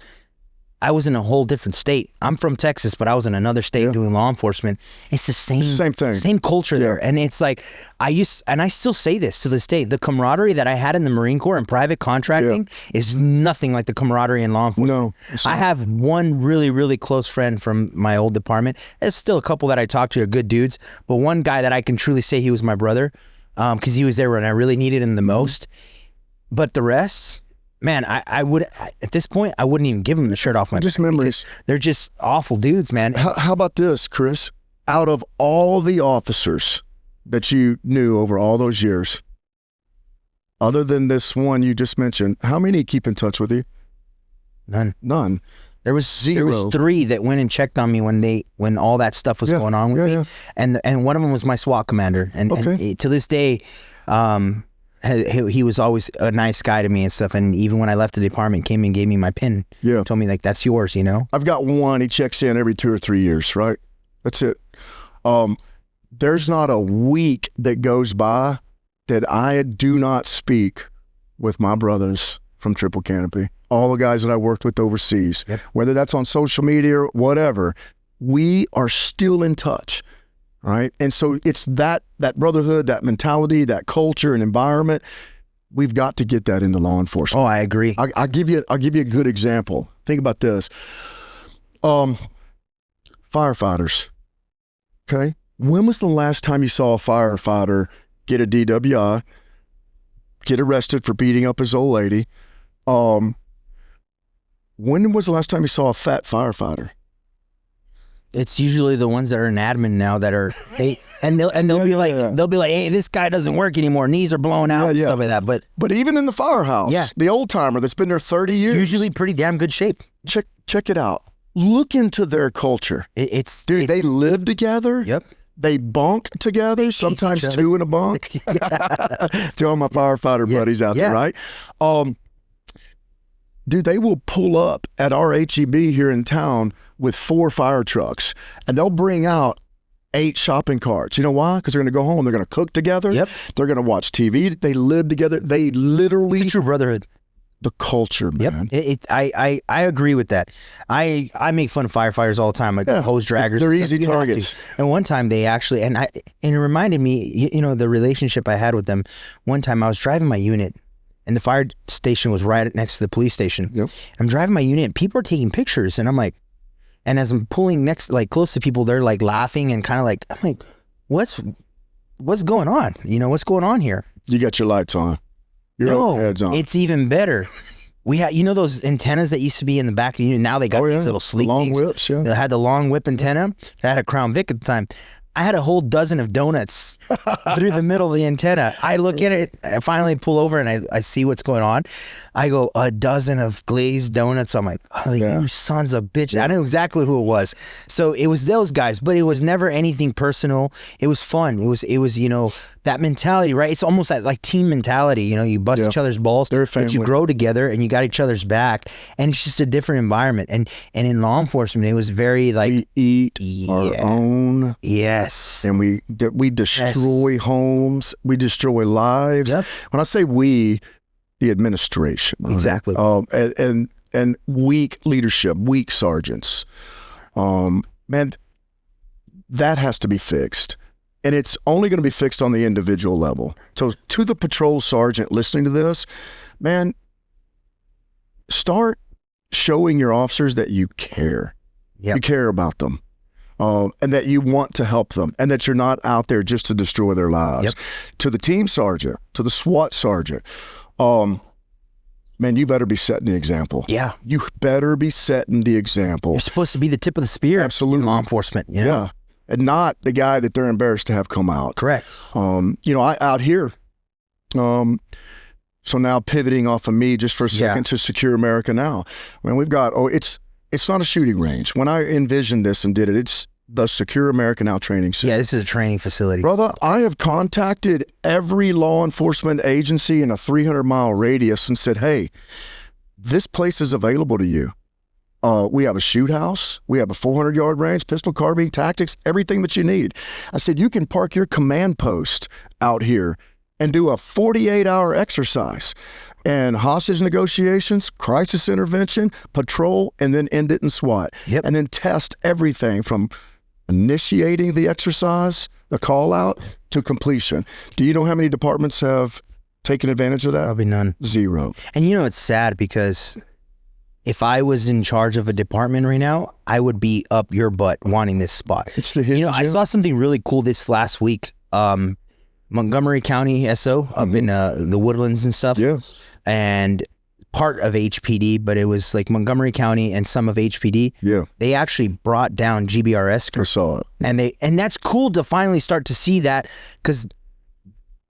I was in a whole different state. I'm from Texas, but I was in another state doing law enforcement. It's the same thing, same culture there. And it's like, and I still say this to this day, the camaraderie that I had in the Marine Corps and private contracting is nothing like the camaraderie in law enforcement. No, I have one really, really close friend from my old department. There's still a couple that I talk to are good dudes, but one guy that I can truly say he was my brother, because he was there when I really needed him the most. But the rest, man, I would, at this point, I wouldn't even give them the shirt off my just back memories. They're just awful dudes, man. How about this, Chris? Out of all the officers that you knew over all those years, other than this one you just mentioned, how many keep in touch with you? None. There was 0. There was 3 that went and checked on me when all that stuff was going on with me. And one of them was my SWAT commander. And to this day, he was always a nice guy to me and stuff. And even when I left the department, came and gave me my pin. Yeah. Told me like, that's yours, I've got one. He checks in every 2 or 3 years, right? That's it. There's not a week that goes by that I do not speak with my brothers from Triple Canopy. All the guys that I worked with overseas, whether that's on social media or whatever, we are still in touch. Right. And so it's that brotherhood, that mentality, that culture and environment. We've got to get that into law enforcement. Oh, I agree. I'll give you a good example. Think about this. Firefighters. Okay. When was the last time you saw a firefighter get a DWI, get arrested for beating up his old lady? When was the last time you saw a fat firefighter? It's usually the ones that are an admin now that are they'll be like hey, this guy doesn't work anymore, knees are blowing out and stuff like that. But even in the firehouse, the old timer that's been there 30 years, usually pretty damn good shape. Check it out. Look into their culture. They live together. Yep. They bunk together, sometimes two in a bunk. Two of my firefighter buddies out there, right? Dude, they will pull up at our HEB here in town with 4 fire trucks, and they'll bring out 8 shopping carts. You know why? Because they're going to go home. They're going to cook together. Yep. They're going to watch TV. They live together. They literally... It's a true brotherhood. The culture, man. Yep. I agree with that. I make fun of firefighters all the time, like hose draggers. They're easy targets. And one time they actually, and it reminded me, you know, the relationship I had with them. One time I was driving my unit, and the fire station was right next to the police station. Yep. I'm driving my unit, and people are taking pictures, and I'm like, and as I'm pulling next, like close to people, they're like laughing and kind of like, I'm like, what's going on? You know, what's going on here? You got your lights on. Your head's on. It's even better. We had, you know, those antennas that used to be in the back of the unit. Now they got these little sleek long things. whips. Yeah, they had the long whip antenna. I had a Crown Vic at the time. I had a whole dozen of donuts through the middle of the antenna. I look at it, I finally pull over, and I see what's going on. I go, a dozen of glazed donuts. I'm like, oh, you sons of bitches. I knew exactly who it was. So it was those guys, but it was never anything personal. It was fun. It was you know, that mentality, right? It's almost like team mentality. You know, you bust each other's balls, but you grow together and you got each other's back, and it's just a different environment. And in law enforcement, it was very like, we eat our own. Yes. And we destroy homes. We destroy lives. Yep. When I say we, the administration. Exactly. And weak leadership, weak sergeants. Man, that has to be fixed. And it's only going to be fixed on the individual level. So to the patrol sergeant listening to this, man, start showing your officers that you care. Yep. You care about them. And that you want to help them, and that you're not out there just to destroy their lives. Yep. To the team sergeant, to the SWAT sergeant, man, you better be setting the example. Yeah. You better be setting the example. You're supposed to be the tip of the spear. Absolutely. In law enforcement, you know? Yeah. And not the guy that they're embarrassed to have come out. Correct. You know, I out here, so now pivoting off of me just for a second to Secure America Now. I mean, we've got, it's not a shooting range. When I envisioned this and did it, it's the Secure America Now training center. Yeah, this is a training facility. Brother, I have contacted every law enforcement agency in a 300-mile radius and said, hey, this place is available to you. We have a shoot house. We have a 400-yard range, pistol, carbine, tactics, everything that you need. I said, you can park your command post out here and do a 48-hour exercise. And hostage negotiations, crisis intervention, patrol, and then end it in SWAT. Yep. And then test everything from initiating the exercise, the call out, to completion. Do you know how many departments have taken advantage of that? Probably none. 0. And you know, it's sad because if I was in charge of a department right now, I would be up your butt wanting this spot. It's the hidden You know, I saw something really cool this last week. Montgomery County SO up in the Woodlands and stuff. Yeah. And part of HPD, but it was like Montgomery County and some of HPD. Yeah. They actually brought down GBRS. I saw it. And that's cool to finally start to see that, because,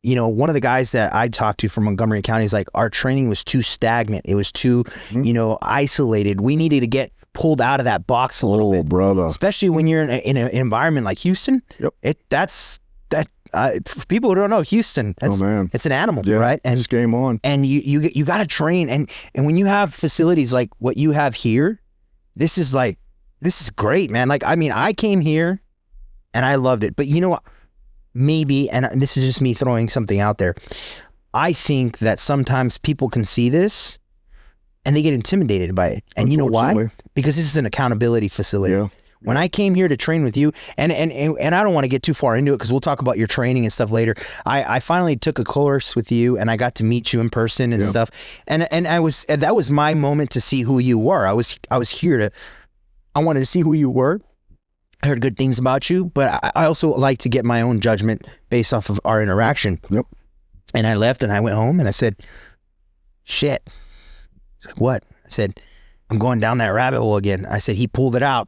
you know, one of the guys that I talked to from Montgomery County is like, our training was too stagnant. It was too, you know, isolated. We needed to get pulled out of that box a little bit. Brother. Especially when you're in an environment like Houston. Yep. For people who don't know, Houston, it's an animal, right? And it's game on. And you got to train, and when you have facilities like what you have here, this is great, man. Like, I mean, I came here and I loved it, but you know what? Maybe, and this is just me throwing something out there, I think that sometimes people can see this and they get intimidated by it. And you know why? Because this is an accountability facility. Yeah. When I came here to train with you, and I don't want to get too far into it because we'll talk about your training and stuff later. I finally took a course with you, and I got to meet you in person and stuff. And that was my moment to see who you were. I wanted to see who you were. I heard good things about you, but I also like to get my own judgment based off of our interaction. Yep. And I left and I went home and I said, shit. He's like, what? I said, I'm going down that rabbit hole again. I said, he pulled it out.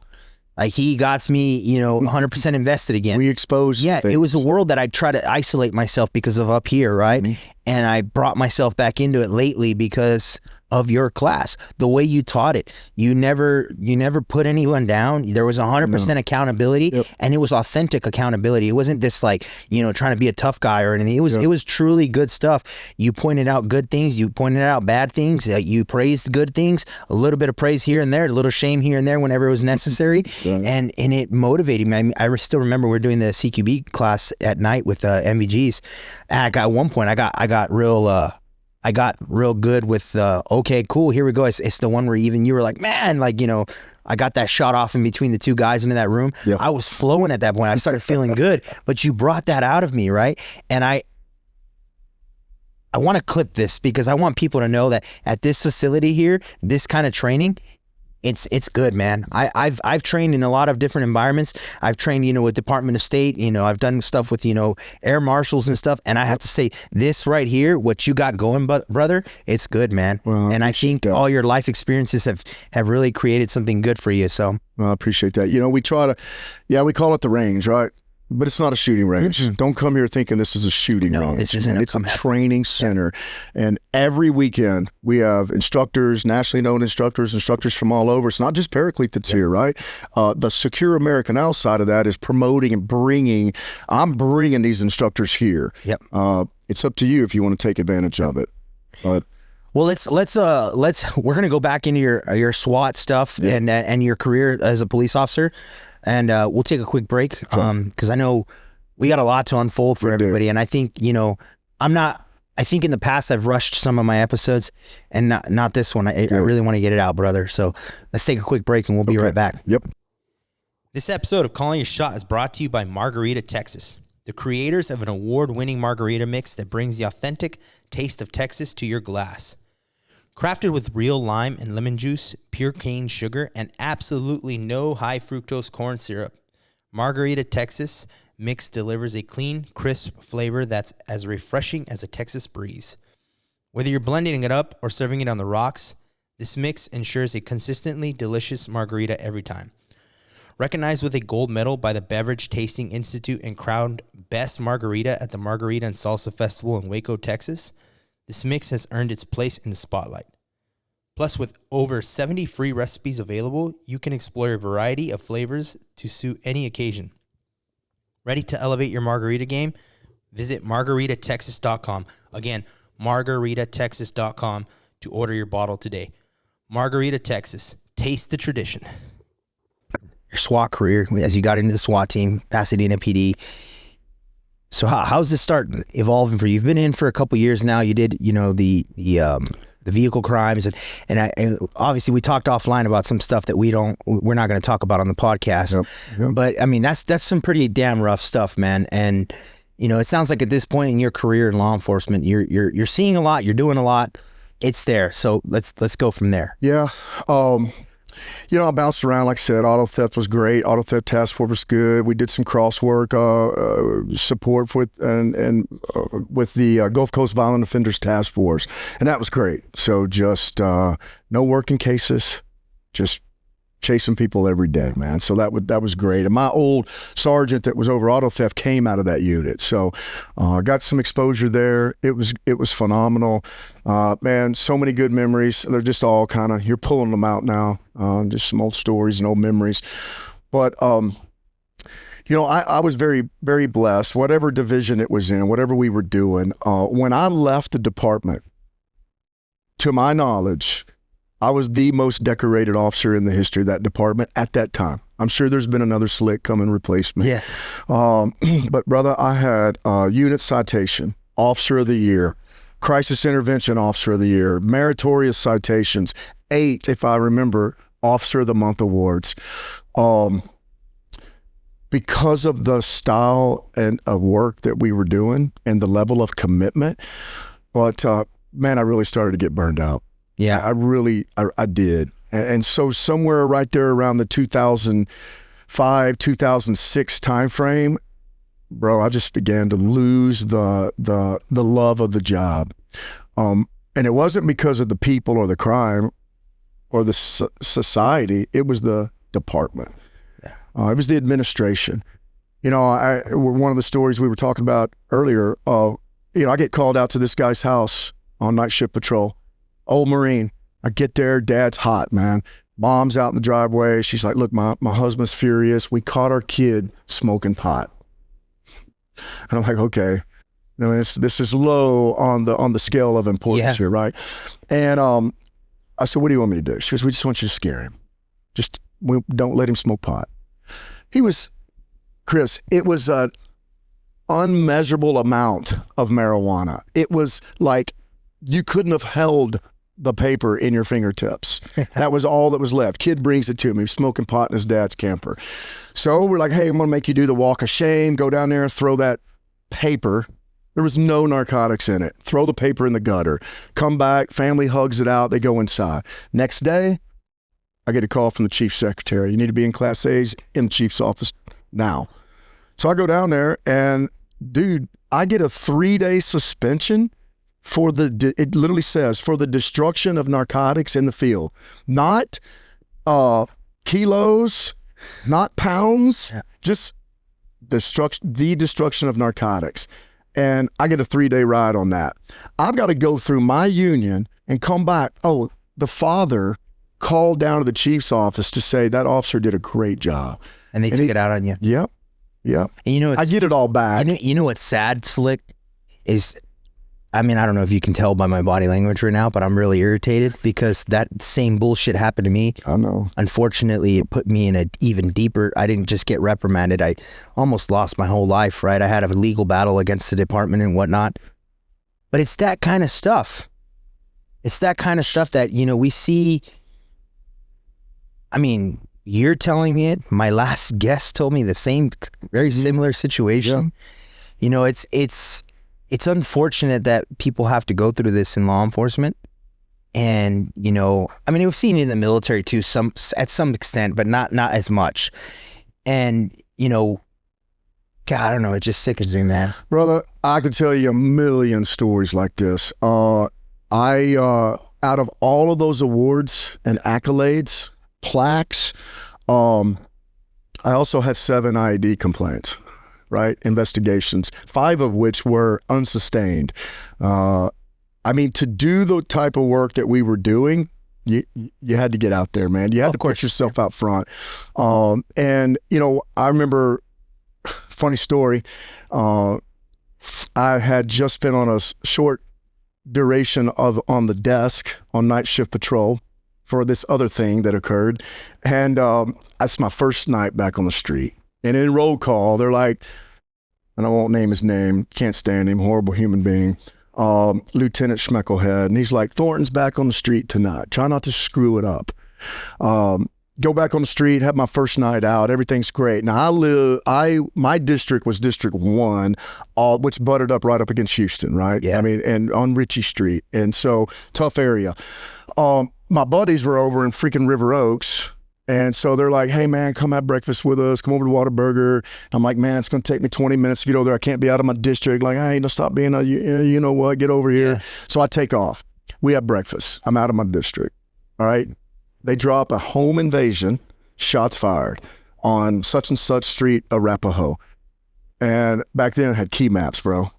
Like he got me, you know, 100% invested again. We exposed Yeah, things. it was a world that I try to isolate myself because of up here, right? And I brought myself back into it lately because of your class, the way you taught it. You never put anyone down. There was 100% accountability, and it was authentic accountability. It wasn't this like, you know, trying to be a tough guy or anything. It was truly good stuff. You pointed out good things. You pointed out bad things. You praised good things. A little bit of praise here and there, a little shame here and there whenever it was necessary, and it motivated me. I mean, I still remember we're doing the CQB class at night with MVGs, and at one point I got real good with okay, cool, here we go. It's the one where even you were like, man, like, you know, I got that shot off in between the two guys into that room. I was flowing at that point. I started feeling good, but you brought that out of me, right? And I want to clip this because I want people to know that at this facility here, this kind of training, it's good, man. I've trained in a lot of different environments. I've trained, you know, with Department of State, you know, I've done stuff with, you know, air marshals and stuff. And I have to say, this right here, what you got going, brother, it's good, man. Well, and I think all your life experiences have really created something good for you. So well, I appreciate that. You know, we try to, we call it the range, right? But it's not a shooting range. Don't come here thinking this is a shooting range. This isn't. It's a training center. And every weekend we have instructors, nationally known instructors from all over. It's not just Paraclete that's here, right? The Secure American outside of that is promoting and I'm bringing these instructors here. It's up to you if you want to take advantage of it. But well, let's we're gonna go back into your SWAT stuff and your career as a police officer. And we'll take a quick break because I know we got a lot to unfold for everybody. And I think, you know, I think in the past I've rushed some of my episodes and not this one. I really want to get it out, brother. So let's take a quick break and we'll be right back. This episode of Calling Your Shot is brought to you by Margarita, Texas, the creators of an award-winning margarita mix that brings the authentic taste of Texas to your glass. Crafted with real lime and lemon juice, pure cane sugar, and absolutely no high fructose corn syrup, Margarita Texas mix delivers a clean, crisp flavor that's as refreshing as a Texas breeze. Whether you're blending it up or serving it on the rocks, this mix ensures a consistently delicious margarita every time. Recognized with a gold medal by the Beverage Tasting Institute and crowned Best Margarita at the Margarita and Salsa Festival in Waco, Texas, this mix has earned its place in the spotlight. Plus, with over 70 free recipes available, you can explore a variety of flavors to suit any occasion. Ready to elevate your margarita game? Visit margaritatexas.com. Again, margaritatexas.com to order your bottle today. Margarita, Texas. Taste the tradition. Your SWAT career, as you got into the SWAT team, Pasadena PD. So how's this start evolving for you? You've been in for a couple years now. You did, you know, the vehicle crimes, and obviously we talked offline about some stuff that we're not going to talk about on the podcast. But I mean, that's some pretty damn rough stuff, man. And you know, it sounds like at this point in your career in law enforcement, you're seeing a lot, you're doing a lot. It's there. So let's go from there. Yeah. You know, I bounced around, like I said. Auto theft was great. Auto theft task force was good. We did some crosswork support with the Gulf Coast Violent Offenders Task Force, and that was great. So just no working cases, just chasing people every day, man. So that was great. And my old sergeant that was over auto theft came out of that unit, so I got some exposure there. It was phenomenal, man. So many good memories. They're just all kind of, you're pulling them out now. Just some old stories and old memories. But you know, I was very, very blessed. Whatever division it was in, whatever we were doing, when I left the department, to my knowledge, I was the most decorated officer in the history of that department at that time. I'm sure there's been another slick come and replace me. But brother, I had unit citation, officer of the year, crisis intervention officer of the year, meritorious citations, 8, if I remember, officer of the month awards. Because of the style and of work that we were doing and the level of commitment, but man, I really started to get burned out. Yeah, I did. And so somewhere right there around the 2005, 2006 timeframe, bro, I just began to lose the love of the job. And it wasn't because of the people or the crime or the society, it was the department. It was the administration. You know, one of the stories we were talking about earlier, you know, I get called out to this guy's house on night shift patrol, old Marine. I get there, dad's hot, man. Mom's out in the driveway. She's like, look, my husband's furious. We caught our kid smoking pot. And I'm like, okay. You know, this is low on the scale of importance here, right? And I said, what do you want me to do? She goes, we just want you to scare him. We don't let him smoke pot. Chris, it was an unmeasurable amount of marijuana. It was like you couldn't have held the paper in your fingertips. That was all that was left. Kid brings it to me, smoking pot in his dad's camper. So we're like, hey, I'm going to make you do the walk of shame. Go down there and throw that paper. There was no narcotics in it. Throw the paper in the gutter. Come back, family hugs it out. They go inside. Next day, I get a call from the chief secretary. You need to be in Class A's in the chief's office now. So I go down there and, dude, I get a 3-day suspension for it literally says, for the destruction of narcotics in the field. Not kilos, not pounds, just the destruction of narcotics. And I get a 3-day ride on that. I've got to go through my union and come back. Oh, the father called down to the chief's office to say that officer did a great job. And they took it out on you. Yep. And you know, I get it all back. You know what's sad, Slick, is, I mean, I don't know if you can tell by my body language right now, but I'm really irritated because that same bullshit happened to me. I know. Unfortunately, it put me in an even deeper, I didn't just get reprimanded. I almost lost my whole life, right? I had a legal battle against the department and whatnot. But it's that kind of stuff. It's that kind of stuff that, you know, we see. I mean, you're telling me it. My last guest told me the same, very similar situation. Yeah. You know, it's unfortunate that people have to go through this in law enforcement. And, you know, I mean, we've seen it in the military too, at some extent, but not as much. And, you know, God, I don't know, it just sickens me, man. Brother, I could tell you a million stories like this. Out of all of those awards and accolades, plaques, I also had 7 IED complaints, right? Investigations, 5 of which were unsustained. I mean, to do the type of work that we were doing, you had to get out there, man. You had to put yourself out front. And, you know, I remember, funny story, I had just been on a short duration on the desk on night shift patrol for this other thing that occurred. And that's my first night back on the street. And in roll call, they're like, and I won't name his name, can't stand him, horrible human being, Lieutenant Schmecklehead. And he's like, Thornton's back on the street tonight. Try not to screw it up. Go back on the street, have my first night out. Everything's great. Now my district was District 1, which butted up right up against Houston, right? Yeah. I mean, and on Ritchie Street. And so tough area. My buddies were over in freaking River Oaks. And so they're like, hey man, come have breakfast with us. Come over to Whataburger. I'm like, man, it's going to take me 20 minutes to get over there. I can't be out of my district. Like, hey, don't stop being you know what, get over here. Yeah. So I take off. We have breakfast. I'm out of my district. All right. They drop a home invasion, shots fired on such and such street, Arapahoe. And back then it had key maps, bro.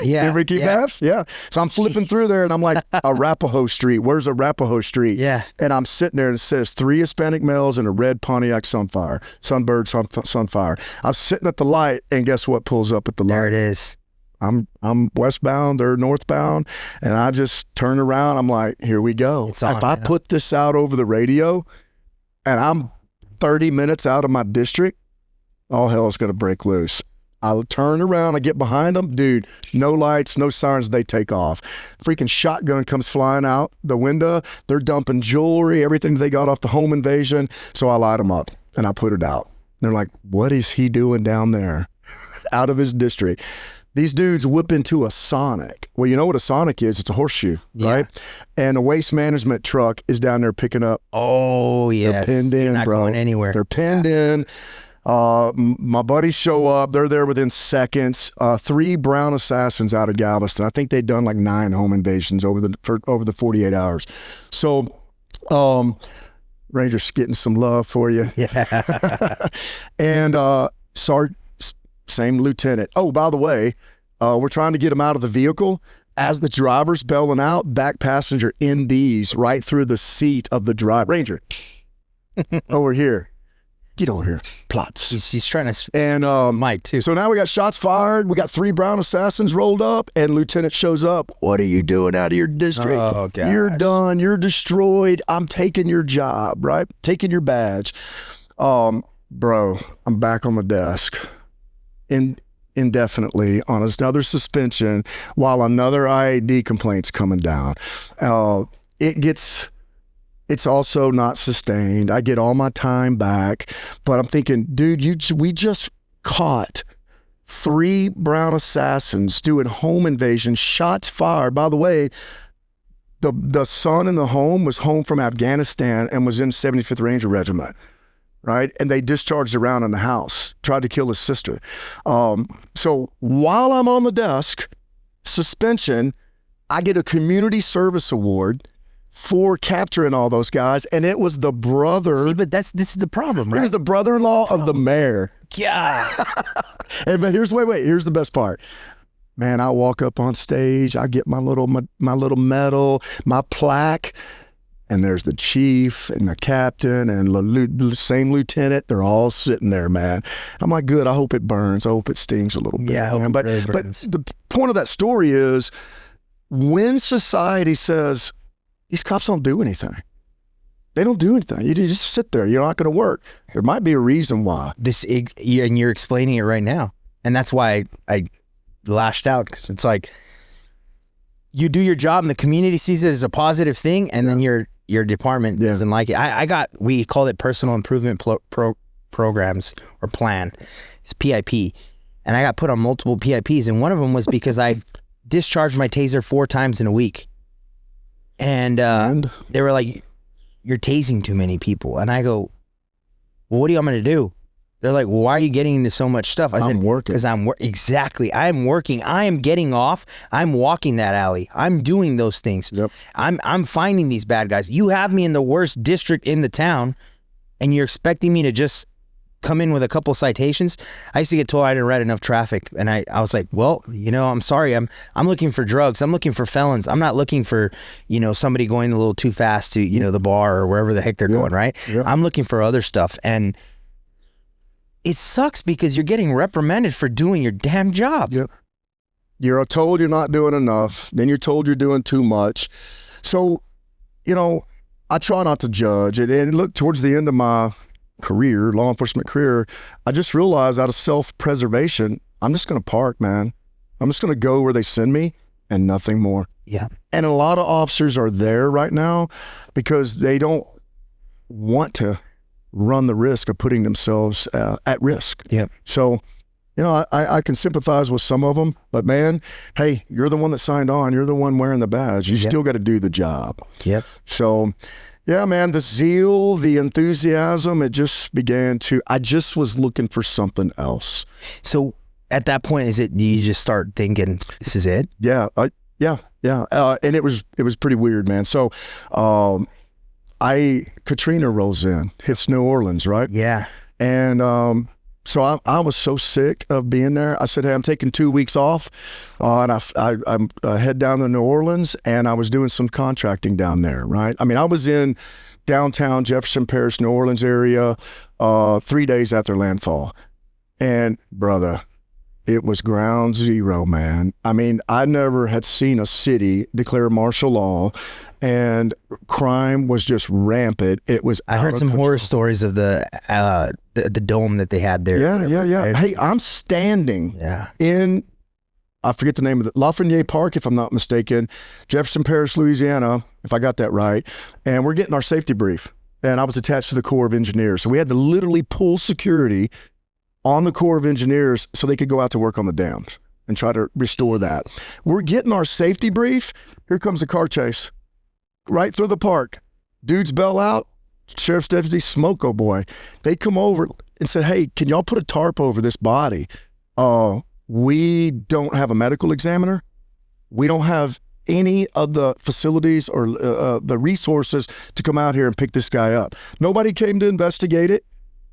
Yeah. Remember key maps? Yeah. So I'm flipping through there and I'm like, Arapahoe Street. Where's Arapahoe Street? Yeah. And I'm sitting there and it says 3 Hispanic males in a red Pontiac Sunfire. I'm sitting at the light and guess what pulls up at the light? There it is. I'm westbound, they're northbound, and I just turn around. I'm like, here we go. If I put this out over the radio and I'm 30 minutes out of my district, all hell is going to break loose. I'll turn around, I get behind them, dude, no lights, no sirens, they take off. Freaking shotgun comes flying out the window. They're dumping jewelry, everything they got off the home invasion. So I light them up and I put it out. And they're like, what is he doing down there out of his district? These dudes whip into a Sonic. Well, you know what a Sonic is? It's a horseshoe, right? And a waste management truck is down there picking up. Oh, yes. They're pinned in, not bro. Going anywhere. They're pinned in. My buddies show up. They're there within seconds. 3 brown assassins out of Galveston. I think they'd done like 9 home invasions over the 48 hours. So Ranger's getting some love for you. Yeah. And same lieutenant. Oh, by the way, we're trying to get him out of the vehicle. As the driver's bailing out, back passenger NDs right through the seat of the driver. Ranger, over here. Get over here. Plots. He's trying to... And Mike, too. so now we got shots fired. We got 3 brown assassins rolled up, and lieutenant shows up. What are you doing out of your district? Oh, God. You're done. You're destroyed. I'm taking your job, right? Taking your badge. Bro, I'm back on the desk. Indefinitely on another suspension while another IAD complaint's coming down. It's also not sustained. I get all my time back, but I'm thinking, dude, we just caught 3 brown assassins doing home invasion, shots fired. By the way, the son in the home was home from Afghanistan and was in 75th Ranger Regiment, right? And they discharged around in the house, tried to kill his sister. So while I'm on the desk, suspension, I get a community service award for capturing all those guys, and it was the brother. See, but this is the problem, right? It was the brother-in-law of the mayor. Yeah. But here's the best part. Man, I walk up on stage, I get my little medal, my plaque, and there's the chief and the captain and the same lieutenant. They're all sitting there, man. I'm like, good. I hope it burns. I hope it stings a little bit. Yeah, man. But the point of that story is, when society says these cops don't do anything, they don't do anything. You just sit there. You're not going to work. There might be a reason why. And you're explaining it right now, and that's why I lashed out, because it's like, you do your job and the community sees it as a positive thing, and then your department doesn't like it. We call it personal improvement programs or plan. It's PIP, and I got put on multiple PIPs, and one of them was because I discharged my taser 4 times in a week. And they were like, you're tasing too many people. And I go, well, what do you want me to do? They're like, well, why are you getting into so much stuff? I said, working. Because exactly. I'm working. I am getting off. I'm walking that alley. I'm doing those things. Yep. I'm finding these bad guys. You have me in the worst district in the town, and you're expecting me to just come in with a couple citations. I used to get told I didn't write enough traffic, and I was like, well, I'm sorry. I'm looking for drugs. I'm looking for felons. I'm not looking for, somebody going a little too fast to, the bar or wherever the heck they're going, right? Yeah. I'm looking for other stuff. And it sucks because you're getting reprimanded for doing your damn job. Yep. You're told you're not doing enough. Then you're told you're doing too much. So, I try not to judge. And look, towards the end of my career, law enforcement career, I just realized, out of self-preservation, I'm just going to park, man. I'm just going to go where they send me and nothing more. Yeah. And a lot of officers are there right now because they don't want to run the risk of putting themselves at risk. Yeah. So, I can sympathize with some of them, but man, hey, you're the one that signed on. You're the one wearing the badge. You still got to do the job. Yep. So, yeah, man, the zeal, the enthusiasm, it just began to, I just was looking for something else. So at that point, do you just start thinking, this is it? Yeah. And it was pretty weird, man. So, Katrina rolls in, hits New Orleans, right? Yeah. And, so I was so sick of being there. I said, hey, I'm taking 2 weeks off, and I head down to New Orleans, and I was doing some contracting down there, right? I mean, I was in downtown Jefferson Parish, New Orleans area 3 days after landfall. And brother, it was ground zero, man. I mean, I never had seen a city declare martial law, and crime was just rampant. It was. I heard some horror stories of the dome that they had there. Yeah. Hey, I'm standing in, I forget the name of it, Lafreniere Park, if I'm not mistaken, Jefferson Parish, Louisiana, if I got that right. And we're getting our safety brief. And I was attached to the Corps of Engineers. So we had to literally pull security on the Corps of Engineers so they could go out to work on the dams and try to restore that. We're getting our safety brief. Here comes a car chase right through the park. Dudes bail out. Sheriff's deputy, smoke, oh boy. They come over and said, hey, can y'all put a tarp over this body? We don't have a medical examiner. We don't have any of the facilities or the resources to come out here and pick this guy up. Nobody came to investigate it.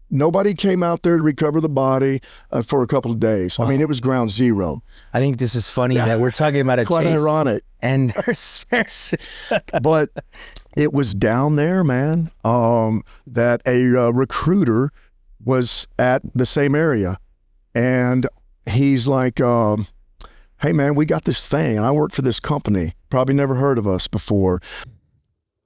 Nobody came out there to recover the body for a couple of days. Wow. I mean, it was ground zero. I think this is funny that we're talking about a quite chase, ironic. And but it was down there, man, that a recruiter was at the same area. And he's like, hey, man, we got this thing, and I work for this company. Probably never heard of us before.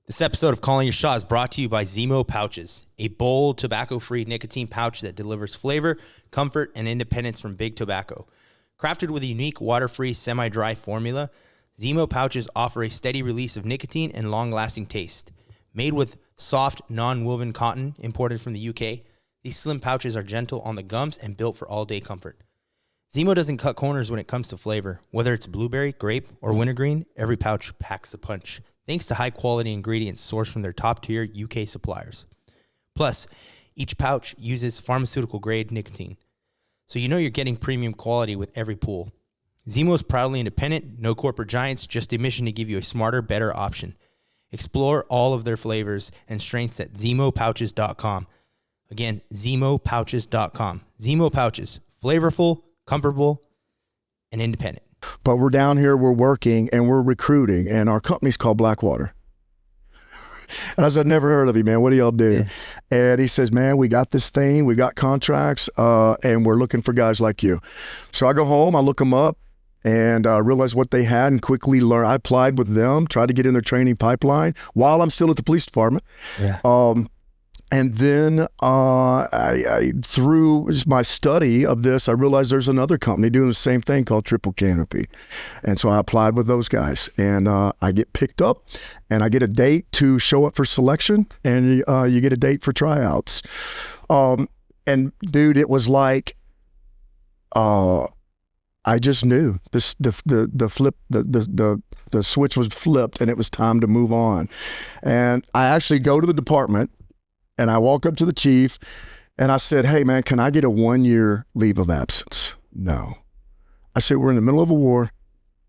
This episode of Calling Your Shot is brought to you by Zemo Pouches, a bold, tobacco-free nicotine pouch that delivers flavor, comfort, and independence from big tobacco. Crafted with a unique water-free, semi-dry formula, Zemo Pouches offer a steady release of nicotine and long-lasting taste. Made with soft, non-woven cotton imported from the UK, these slim pouches are gentle on the gums and built for all-day comfort. Zemo doesn't cut corners when it comes to flavor. Whether it's blueberry, grape, or wintergreen, every pouch packs a punch, thanks to high-quality ingredients sourced from their top-tier UK suppliers. Plus, each pouch uses pharmaceutical-grade nicotine, so you know you're getting premium quality with every pull. Zemo is proudly independent, no corporate giants, just a mission to give you a smarter, better option. Explore all of their flavors and strengths at ZemoPouches.com. Again, ZemoPouches.com. Zemo Pouches, flavorful, comfortable, and independent. But we're down here, we're working, and we're recruiting, and our company's called Blackwater. And I said, never heard of you, man. What do y'all do? Yeah. And he says, man, we got this thing, we got contracts, and we're looking for guys like you. So I go home, I look them up, and realize what they had and quickly learn. I applied with them, tried to get in their training pipeline while I'm still at the police department. Yeah. And then I through my study of this, I realized there's another company doing the same thing called Triple Canopy. And so I applied with those guys, and I get picked up, and I get a date to show up for selection, and you get a date for tryouts. And dude, it was like, I just knew this, the switch was flipped, and it was time to move on. And I actually go to the department, and I walk up to the chief, and I said, hey, man, can I get a 1-year leave of absence? No. I said, we're in the middle of a war,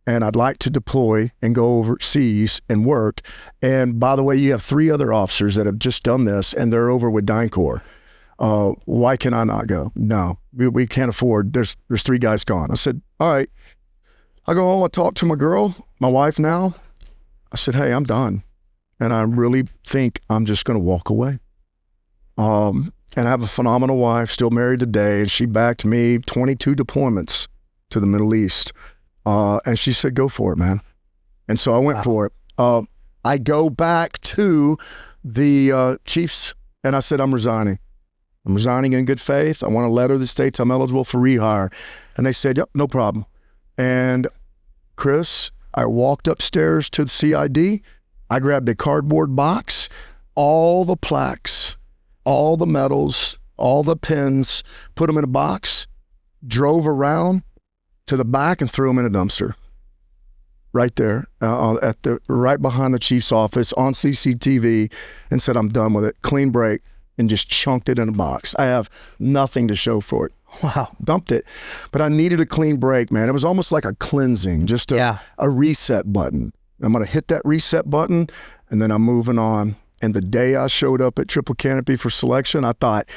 and I'd like to deploy and go overseas and work. And by the way, you have 3 other officers that have just done this, and they're over with DynCorp. Why can I not go? No, we can't afford. There's 3 guys gone. I said, all right. I go home, I talk to my girl, my wife now. I said, hey, I'm done. And I really think I'm just going to walk away. And I have a phenomenal wife, still married today, and she backed me 22 deployments to the Middle East. And she said, go for it, man. And so I went for it. I go back to the chiefs, and I said, I'm resigning. I'm resigning in good faith. I want a letter that states I'm eligible for rehire. And they said, yep, no problem. And Chris, I walked upstairs to the CID. I grabbed a cardboard box, all the plaques, all the medals, all the pins, put them in a box, drove around to the back and threw them in a dumpster. Right there, right behind the chief's office on CCTV, and said, I'm done with it. Clean break, and just chunked it in a box. I have nothing to show for it. Wow. Dumped it. But I needed a clean break, man. It was almost like a cleansing, just a reset button. I'm going to hit that reset button, and then I'm moving on. And the day I showed up at Triple Canopy for selection, I thought,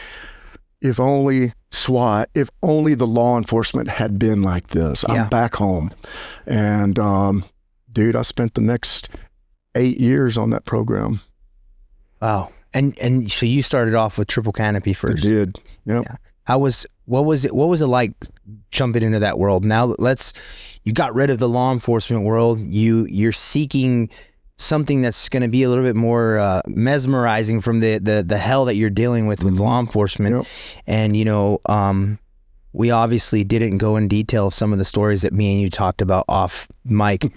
if only SWAT, if only the law enforcement had been like this. I'm back home. And dude, I spent the next 8 years on that program. Wow. And so you started off with Triple Canopy first. I did. Yep. Yeah. What was it like jumping into that world? Now you got rid of the law enforcement world. You're seeking something that's going to be a little bit more mesmerizing from the hell that you're dealing with law enforcement. Yep. And we obviously didn't go in detail of some of the stories that me and you talked about off mic,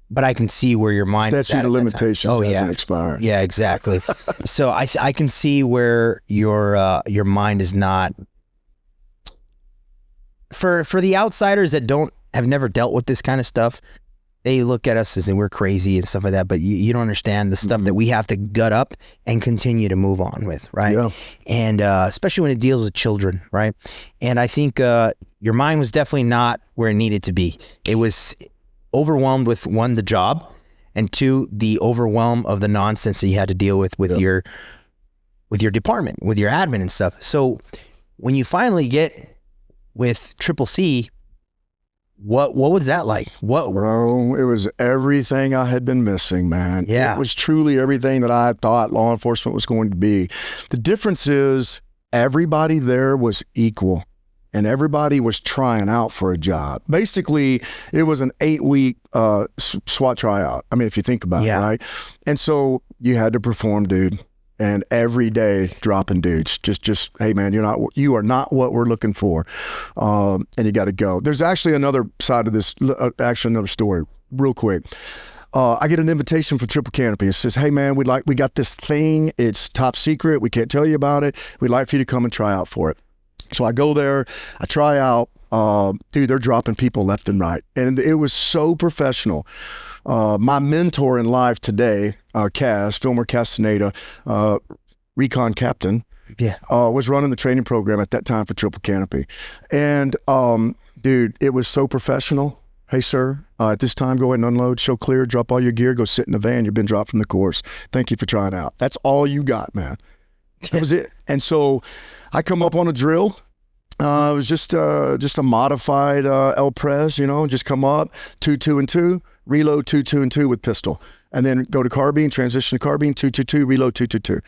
but I can see where your mind is at. Statute of limitations hasn't expired. Yeah, exactly. So I can see where your mind is not. For the outsiders that have never dealt with this kind of stuff, they look at us as we're crazy and stuff like that, but you don't understand the stuff that we have to gut up and continue to move on with, right? Yeah. And especially when it deals with children, right? And I think your mind was definitely not where it needed to be. It was overwhelmed with, one, the job, and two, the overwhelm of the nonsense that you had to deal with your department, with your admin and stuff. So when you finally get with Triple C, what was that like? Bro, it was everything I had been missing, man. Yeah. It was truly everything that I thought law enforcement was going to be. The difference is everybody there was equal and everybody was trying out for a job. Basically, it was an 8-week SWAT tryout. I mean, if you think about it, right? And so you had to perform, dude. And every day dropping dudes, just hey man, you are not what we're looking for, and you got to go. There's actually another side of this, actually another story, real quick. I get an invitation from Triple Canopy. It says, hey man, we got this thing. It's top secret. We can't tell you about it. We'd like for you to come and try out for it. So I go there, I try out. Dude, they're dropping people left and right, and it was so professional. My mentor in life today, Filmer Castaneda, recon captain, was running the training program at that time for Triple Canopy. And dude, it was so professional. Hey, sir, at this time, go ahead and unload, show clear, drop all your gear, go sit in the van. You've been dropped from the course. Thank you for trying out. That's all you got, man. That was it. And so I come up on a drill. It was just a modified L-Pres, just come up, 2, 2, and 2. Reload 2, 2, and 2 with pistol, and then go to carbine, transition to carbine, 2, 2, 2, reload 2, 2, 2.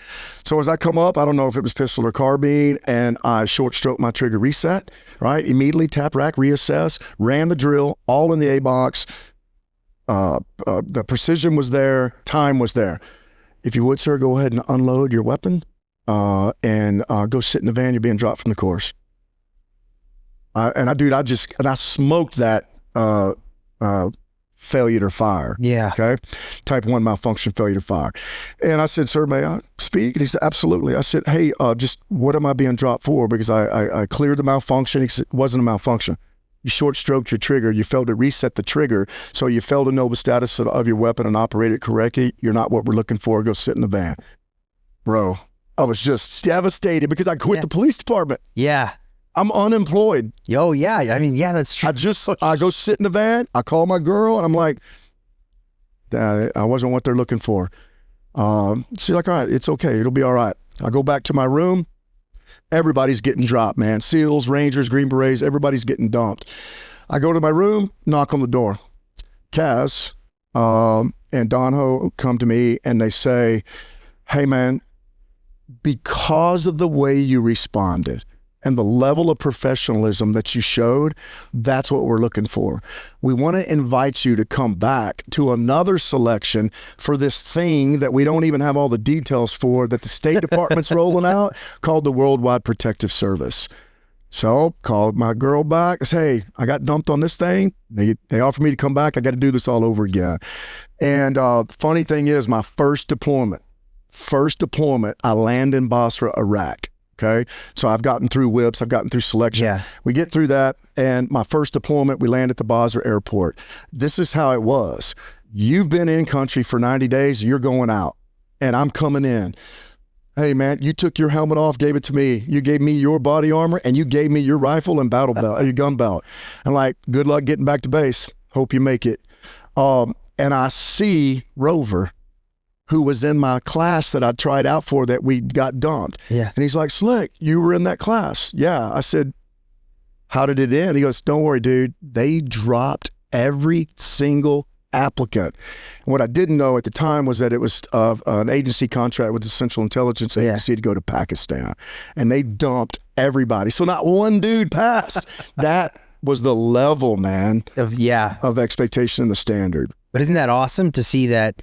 So as I come up, I don't know if it was pistol or carbine, and I short stroke my trigger reset, right? Immediately tap rack, reassess, ran the drill, all in the A box. The precision was there, time was there. If you would, sir, go ahead and unload your weapon, and go sit in the van. You're being dropped from the course. I smoked that. Failure to fire. Yeah. Okay. Type 1 malfunction, failure to fire. And I said, sir, may I speak? And he said, absolutely. I said, hey, just what am I being dropped for? Because I cleared the malfunction. He said, it wasn't a malfunction. You short stroked your trigger. You failed to reset the trigger. So you failed to know the status of your weapon and operate it correctly. You're not what we're looking for. Go sit in the van. Bro, I was just devastated because I quit the police department. Yeah. I'm unemployed. Yo, yeah. I mean, yeah, that's true. I go sit in the van. I call my girl and I'm like, I wasn't what they're looking for. She's like, all right, it's okay. It'll be all right. I go back to my room. Everybody's getting dropped, man. SEALs, Rangers, Green Berets, everybody's getting dumped. I go to my room, knock on the door. Kaz and Don Ho come to me and they say, hey man, because of the way you responded and the level of professionalism that you showed, that's what we're looking for. We want to invite you to come back to another selection for this thing that we don't even have all the details for, that the State Department's rolling out, called the Worldwide Protective Service. So called my girl back. I said, hey, I got dumped on this thing. They offered me to come back. I got to do this all over again. And funny thing is, my first deployment, I land in Basra, Iraq. Okay. So I've gotten through whips. I've gotten through selection. Yeah. We get through that. And my first deployment, we land at the Basra airport. This is how it was. You've been in country for 90 days. You're going out and I'm coming in. Hey man, you took your helmet off, gave it to me. You gave me your body armor and you gave me your rifle and battle belt, your gun belt. And like, good luck getting back to base. Hope you make it. And I see Rover, who was in my class that I tried out for that we got dumped. Yeah. And he's like, Slick, you were in that class. Yeah. I said, how did it end? He goes, don't worry, dude. They dropped every single applicant. And what I didn't know at the time was that it was an agency contract with the Central Intelligence Agency to go to Pakistan. And they dumped everybody. So not one dude passed. That was the level, man, of expectation and the standard. But isn't that awesome to see that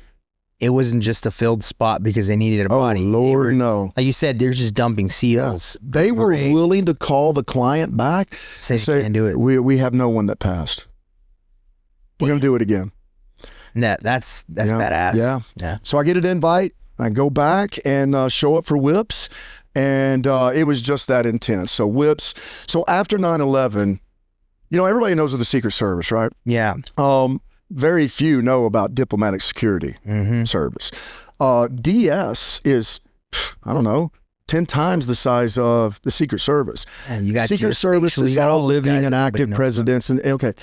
it wasn't just a filled spot because they needed a body? Oh, Lord, no. Like you said, they're just dumping SEALs. Yeah. They were willing to call the client back. Say they can't do it. We have no one that passed. We're going to do it again. That's badass. Yeah. So I get an invite. I go back and show up for whips. And it was just that intense. So whips. So after 9/11, everybody knows of the Secret Service, right? Yeah. Very few know about diplomatic security service. DS is, 10 times the size of the Secret Service. And you got Secret Service is all living and active presidents. And okay,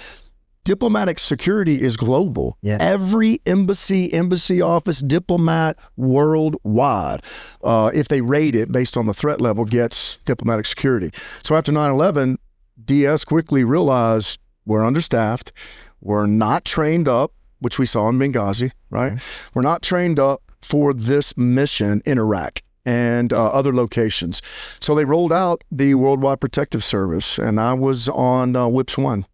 diplomatic security is global. Yeah. Every embassy office, diplomat worldwide, if they rate it based on the threat level, gets diplomatic security. So after 9/11, DS quickly realized we're understaffed. We're not trained up, which we saw in Benghazi, right? We're not trained up for this mission in Iraq and other locations. So they rolled out the Worldwide Protective Service, and I was on WIPS 1.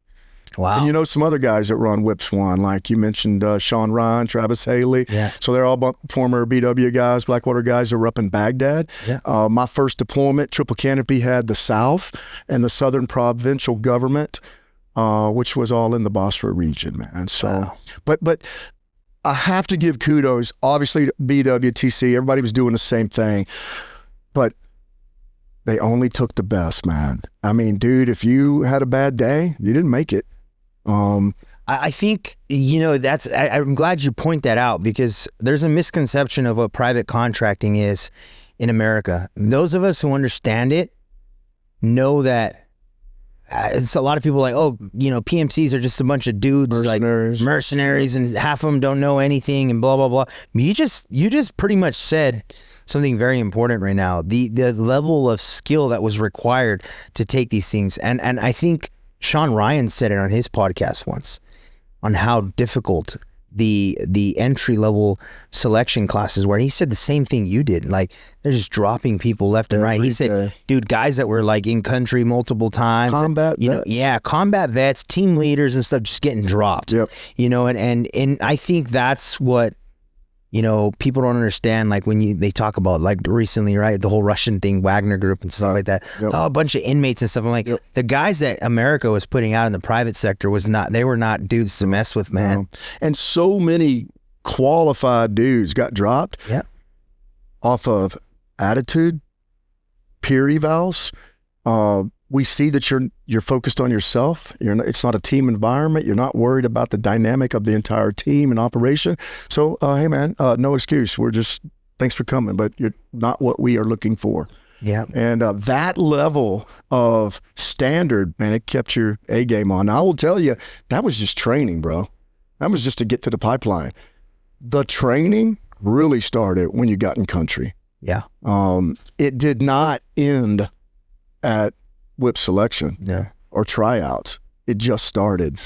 Wow. And you know some other guys that were on WIPS 1, like you mentioned Shawn, Ryan, Travis Haley. Yeah. So they're all former BW guys, Blackwater guys that were up in Baghdad. Yeah. My first deployment, Triple Canopy had the South and the Southern Provincial Government, which was all in the Basra region, man. So, Wow. but I have to give kudos, obviously, to BWTC. Everybody was doing the same thing, but they only took the best, man. I mean, dude, if you had a bad day, you didn't make it. I think, you know, I'm glad you point that out, because there's a misconception of what private contracting is in America. Those of us who understand it know that it's a lot of people like, oh, you know, PMCs are just a bunch of dudes, mercenaries, and half of them don't know anything and blah, blah, blah. You just pretty much said something very important right now. The level of skill that was required to take these things. And I think Shawn Ryan said it on his podcast once, on how difficult the entry level selection classes were. And he said the same thing you did. Like, they're just dropping people left and right. He said, dude, guys that were like in country multiple times, combat vets, team leaders and stuff, just getting dropped. Yep. You know, and I think that's what, you know, people don't understand. Like when they talk about, like recently, right, the whole Russian thing, Wagner Group and stuff like that. Yep. Oh, a bunch of inmates and stuff. I'm like, the guys that America was putting out in the private sector they were not dudes to mess with, man. And so many qualified dudes got dropped off of attitude, peer evals. We see that you're focused on yourself. It's not a team environment. You're not worried about the dynamic of the entire team and operation. So, hey man, no excuse. Thanks for coming, but you're not what we are looking for. Yeah. And that level of standard, man, it kept your A game on. Now, I will tell you, that was just training, bro. That was just to get to the pipeline. The training really started when you got in country. Yeah. It did not end at whip selection or tryouts. It just started.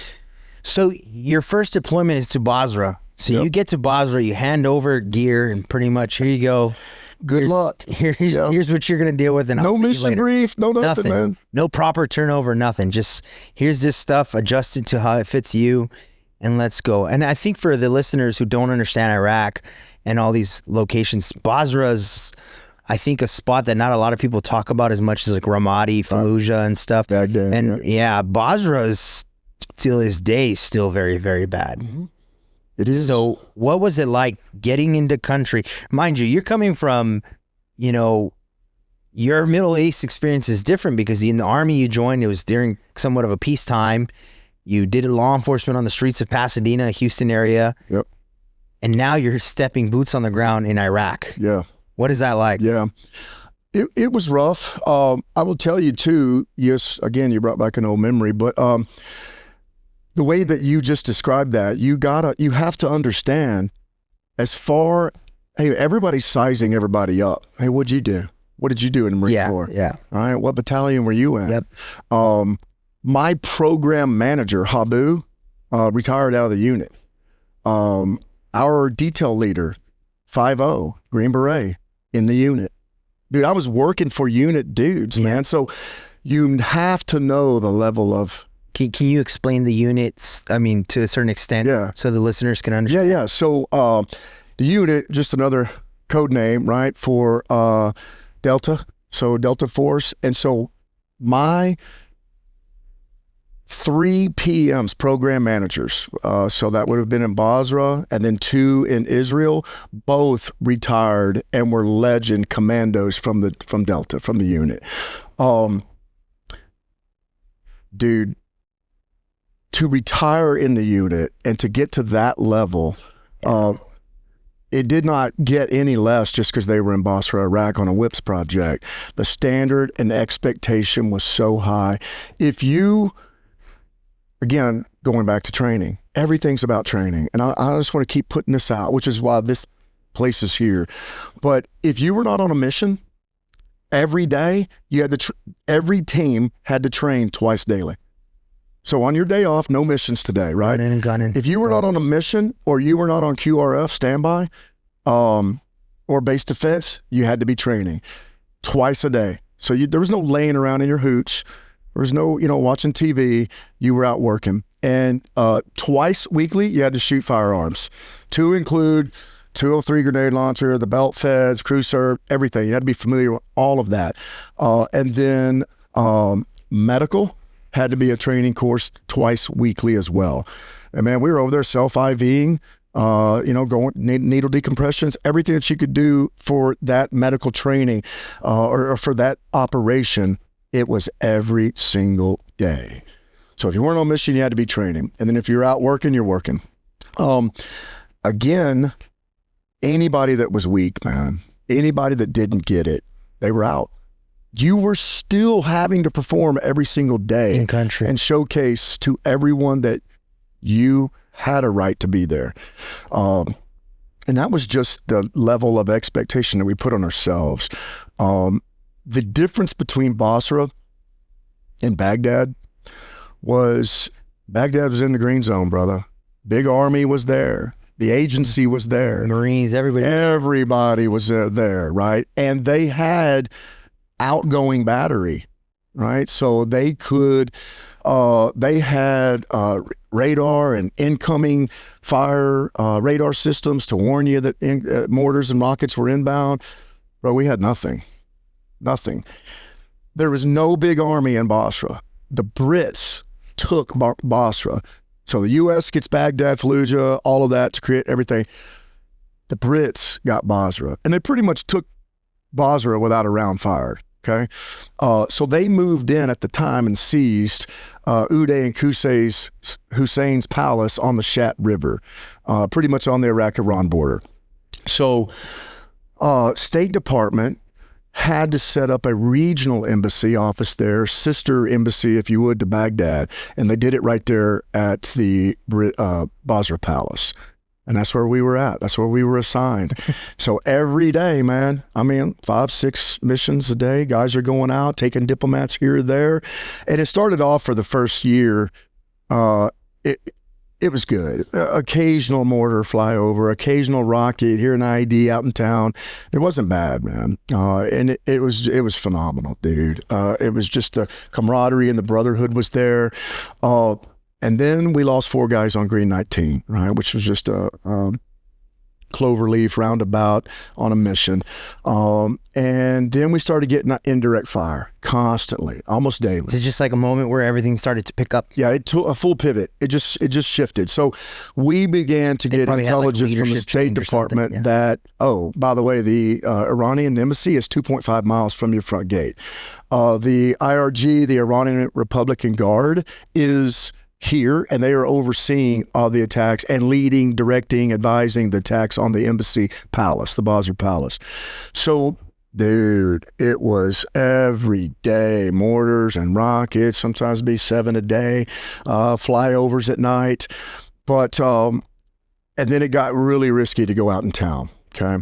So your first deployment is to Basra. So you get to Basra, you hand over gear, and pretty much, here you go. Good luck. Here's what you're going to deal with. And no mission brief, no nothing, man. No proper turnover, nothing. Just here's this stuff adjusted to how it fits you, and let's go. And I think for the listeners who don't understand Iraq and all these locations, Basra's, I think, a spot that not a lot of people talk about as much as like Ramadi, Fallujah and stuff. Baghdad, and Basra is till this day still very, very bad. Mm-hmm. It is. So what was it like getting into country? Mind you, you're coming from, you know, your Middle East experience is different, because in the Army you joined, it was during somewhat of a peacetime. You did law enforcement on the streets of Pasadena, Houston area. Yep. And now you're stepping boots on the ground in Iraq. Yeah. What is that like? Yeah, it was rough. I will tell you too, yes, again, you brought back an old memory, but the way that you just described that, you have to understand, hey, everybody's sizing everybody up. Hey, what'd you do? What did you do in the Marine Corps? Yeah. All right, what battalion were you in? Yep. My program manager, Habu, retired out of the unit. Our detail leader, 5-0, Green Beret, in the unit. Dude, I was working for unit dudes, man. So you have to know the level of... Can you explain the units, I mean, to a certain extent, so the listeners can understand? Yeah. So the unit, just another code name, right, for Delta, so Delta Force. And so my 3 PMs, program managers, so that would have been in Basra, and then 2 in Israel, both retired and were legend commandos from Delta, from the unit. Dude, to retire in the unit and to get to that level, it did not get any less just because they were in Basra, Iraq on a WIPS project. The standard and expectation was so high. again, going back to training, everything's about training. And I just want to keep putting this out, which is why this place is here. But if you were not on a mission every day, you had to, every team had to train twice daily. So on your day off, no missions today, right? Gunning. If you were not on a mission or you were not on QRF standby or base defense, you had to be training twice a day. So there was no laying around in your hooch. There was no, watching TV. You were out working. And twice weekly, you had to shoot firearms. To include 203 grenade launcher, the belt feds, crew serve, everything. You had to be familiar with all of that. And then medical had to be a training course twice weekly as well. And man, we were over there self-IVing, going needle decompressions, everything that you could do for that medical training or for that operation. It was every single day. So if you weren't on mission, you had to be training. And then if you're out working, you're working. Again, anybody that was weak, man, anybody that didn't get it, they were out. You were still having to perform every single day in country and showcase to everyone that you had a right to be there. And that was just the level of expectation that we put on ourselves. The difference between Basra and Baghdad was in the green zone, brother. Big army was there. The agency was there. Marines, everybody was there, right? And they had outgoing battery, right? So they could, they had radar and incoming fire radar systems to warn you that mortars and rockets were inbound. Bro, we had nothing. There was no big army in Basra. The Brits took Basra. So the U.S. gets Baghdad, Fallujah, all of that to create everything. The Brits got Basra, and they pretty much took Basra without a round fired. Okay, so they moved in at the time and seized Uday and Hussein's palace on the Shat River, pretty much on the Iraq-Iran border. So State Department had to set up a regional embassy office there, sister embassy, if you would, to Baghdad. And they did it right there at the Basra Palace. And that's where we were at. That's where we were assigned. So every day, man, 5-6 missions a day. Guys are going out, taking diplomats here or there. And it started off for the first year. It was good. Occasional mortar flyover, occasional rocket here in IED out in town. It wasn't bad, man. And it was phenomenal, dude. It was just the camaraderie and the brotherhood was there. And then we lost 4 guys on Green 19, right? Which was just a cloverleaf roundabout on a mission. And then we started getting indirect fire constantly, almost daily. It's just like a moment where everything started to pick up. Yeah, it took a full pivot. It just shifted. So we began to get intelligence from the State Department that, by the way, the Iranian embassy is 2.5 miles from your front gate. The IRG, the Iranian Republican Guard, is here, and they are overseeing all the attacks and leading, directing, advising the attacks on the embassy palace, the Basra Palace. So, dude, it was every day, mortars and rockets, sometimes it'd be 7 a day, flyovers at night. But, and then it got really risky to go out in town, okay?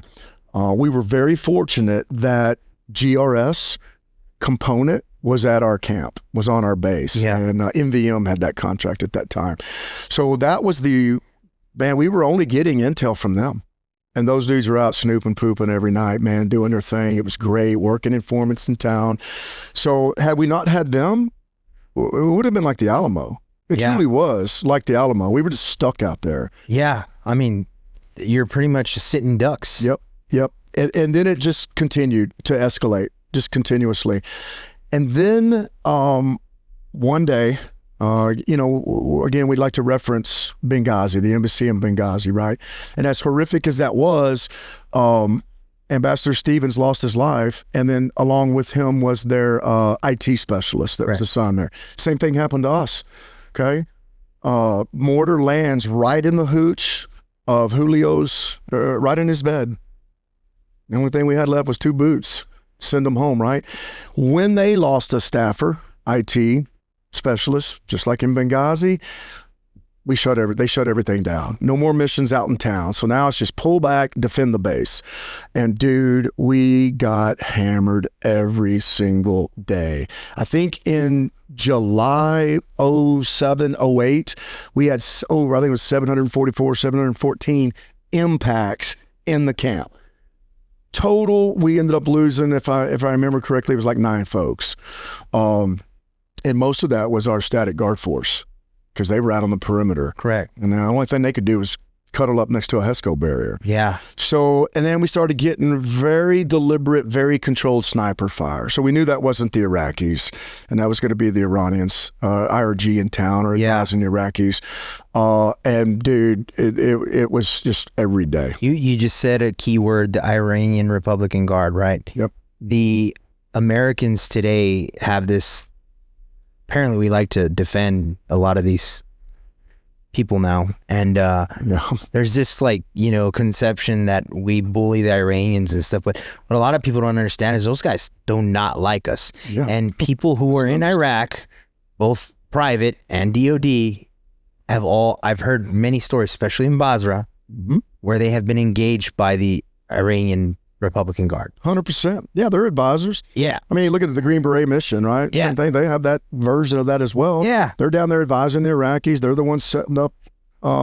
We were very fortunate that GRS component was at our camp, was on our base. Yeah. And MVM had that contract at that time. So that was we were only getting intel from them. And those dudes were out snooping, pooping every night, man, doing their thing. It was great, working informants in town. So had we not had them, it would have been like the Alamo. It truly was like the Alamo. We were just stuck out there. Yeah. You're pretty much just sitting ducks. Yep. And then it just continued to escalate, just continuously. And then one day, again, we'd like to reference Benghazi, the embassy in Benghazi, right? And as horrific as that was, Ambassador Stevens lost his life, and then along with him was their IT specialist that was assigned there. Same thing happened to us, okay? Mortar lands right in the hooch of Julio's, right in his bed. The only thing we had left was 2 boots. Send them home, right? When they lost a staffer, IT, specialists, just like in Benghazi. They shut everything down. No more missions out in town. So now it's just pull back, defend the base. And dude, we got hammered every single day. I think in July 07, 08, we had I think it was 744, 714 impacts in the camp. Total, we ended up losing, if I remember correctly, it was like 9 folks. And most of that was our static guard force, because they were out on the perimeter. Correct. And the only thing they could do was cuddle up next to a HESCO barrier. Yeah. So, and then we started getting very deliberate, very controlled sniper fire. So we knew that wasn't the Iraqis, and that was going to be the Iranians, IRG in town, or advising the Iraqis. And dude, it was just every day. You just said a key word, the Iranian Republican Guard, right? Yep. The Americans today have this, apparently we like to defend a lot of these people now, and there's this like, you know, conception that we bully the Iranians and stuff, but what a lot of people don't understand is those guys do not like us. And people who are in Iraq, both private and DOD, I've heard many stories, especially in Basra, where they have been engaged by the Iranian Republican Guard. 100%. Yeah, they're advisors. Yeah. I mean, look at the Green Beret mission, right? Yeah. Same thing. They have that version of that as well. Yeah. They're down there advising the Iraqis. They're the ones setting up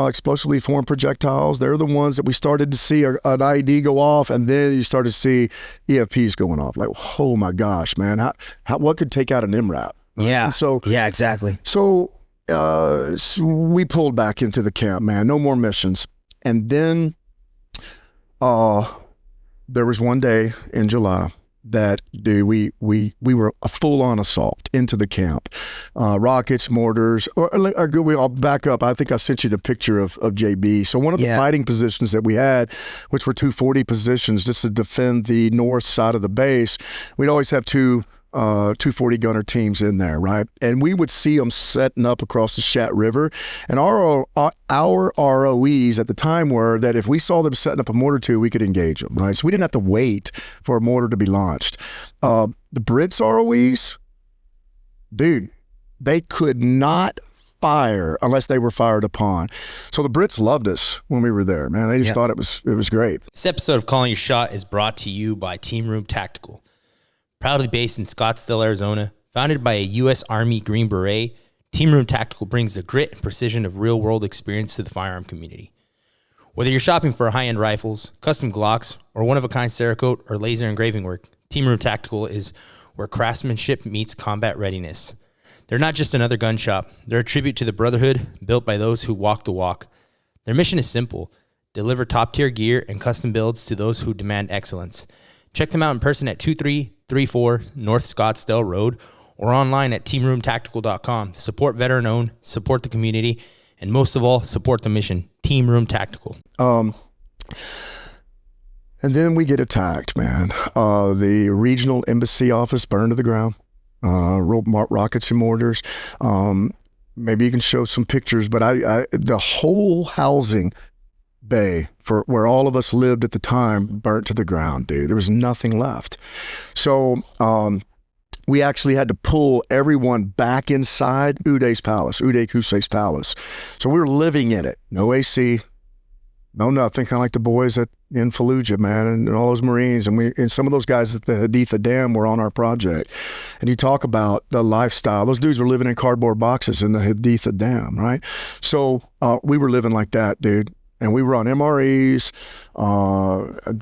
explosively formed projectiles. They're the ones that we started to see an IED go off, and then you start to see EFPs going off. Like, oh my gosh, man. What could take out an MRAP? Yeah. And so, yeah, exactly. So we pulled back into the camp, man. No more missions. And then there was one day in July that, dude, we were a full-on assault into the camp. Rockets, mortars. I'll back up. I think I sent you the picture of JB. So one of the fighting positions that we had, which were 240 positions just to defend the north side of the base, we'd always have two 240 gunner teams in there, right? And we would see them setting up across the Shat River. And our ROEs at the time were that if we saw them setting up a mortar tube, we could engage them, right? So we didn't have to wait for a mortar to be launched. The Brits' ROEs, dude, they could not fire unless they were fired upon. So the Brits loved us when we were there, man. They just thought it was great. This episode of Calling Your Shot is brought to you by Team Room Tactical. Proudly based in Scottsdale, Arizona, founded by a U.S. Army Green Beret, Team Room Tactical brings the grit and precision of real-world experience to the firearm community. Whether you're shopping for high-end rifles, custom Glocks, or one-of-a-kind Cerakote or laser engraving work, Team Room Tactical is where craftsmanship meets combat readiness. They're not just another gun shop. They're a tribute to the brotherhood built by those who walk the walk. Their mission is simple: deliver top-tier gear and custom builds to those who demand excellence. Check them out in person at 2334 North Scottsdale Road or online at teamroomtactical.com. Support veteran-owned, support the community, and most of all, support the mission. Team Room Tactical. And then we get attacked, man. The regional embassy office burned to the ground. Rockets and mortars. Maybe you can show some pictures, but the whole housing bay for where all of us lived at the time burnt to the ground, dude. There was nothing left. So we actually had to pull everyone back inside Uday Qusay's palace. So we were living in it. No AC, no nothing, kind of like the boys in Fallujah, man, and all those Marines. And some of those guys at the Haditha Dam were on our project. And you talk about the lifestyle. Those dudes were living in cardboard boxes in the Haditha Dam, right? So we were living like that, dude. And we were on MREs,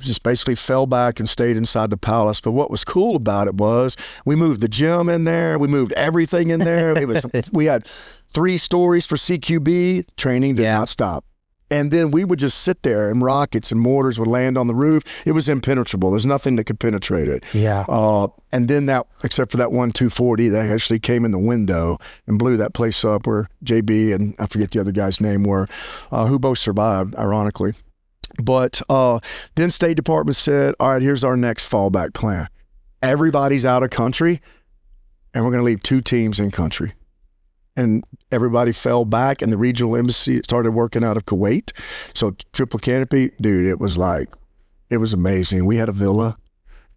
just basically fell back and stayed inside the palace. But what was cool about it was we moved the gym in there. We moved everything in there. We had 3 stories for CQB. Training did not stop. And then we would just sit there and rockets and mortars would land on the roof. It was impenetrable. There's nothing that could penetrate it. Yeah. And then except for that one 240, that actually came in the window and blew that place up where JB and I forget the other guy's name were, who both survived, ironically. But then State Department said, all right, here's our next fallback plan. Everybody's out of country and we're going to leave 2 teams in country. And everybody fell back, and the regional embassy started working out of Kuwait. So triple canopy, dude, it was amazing. We had a villa,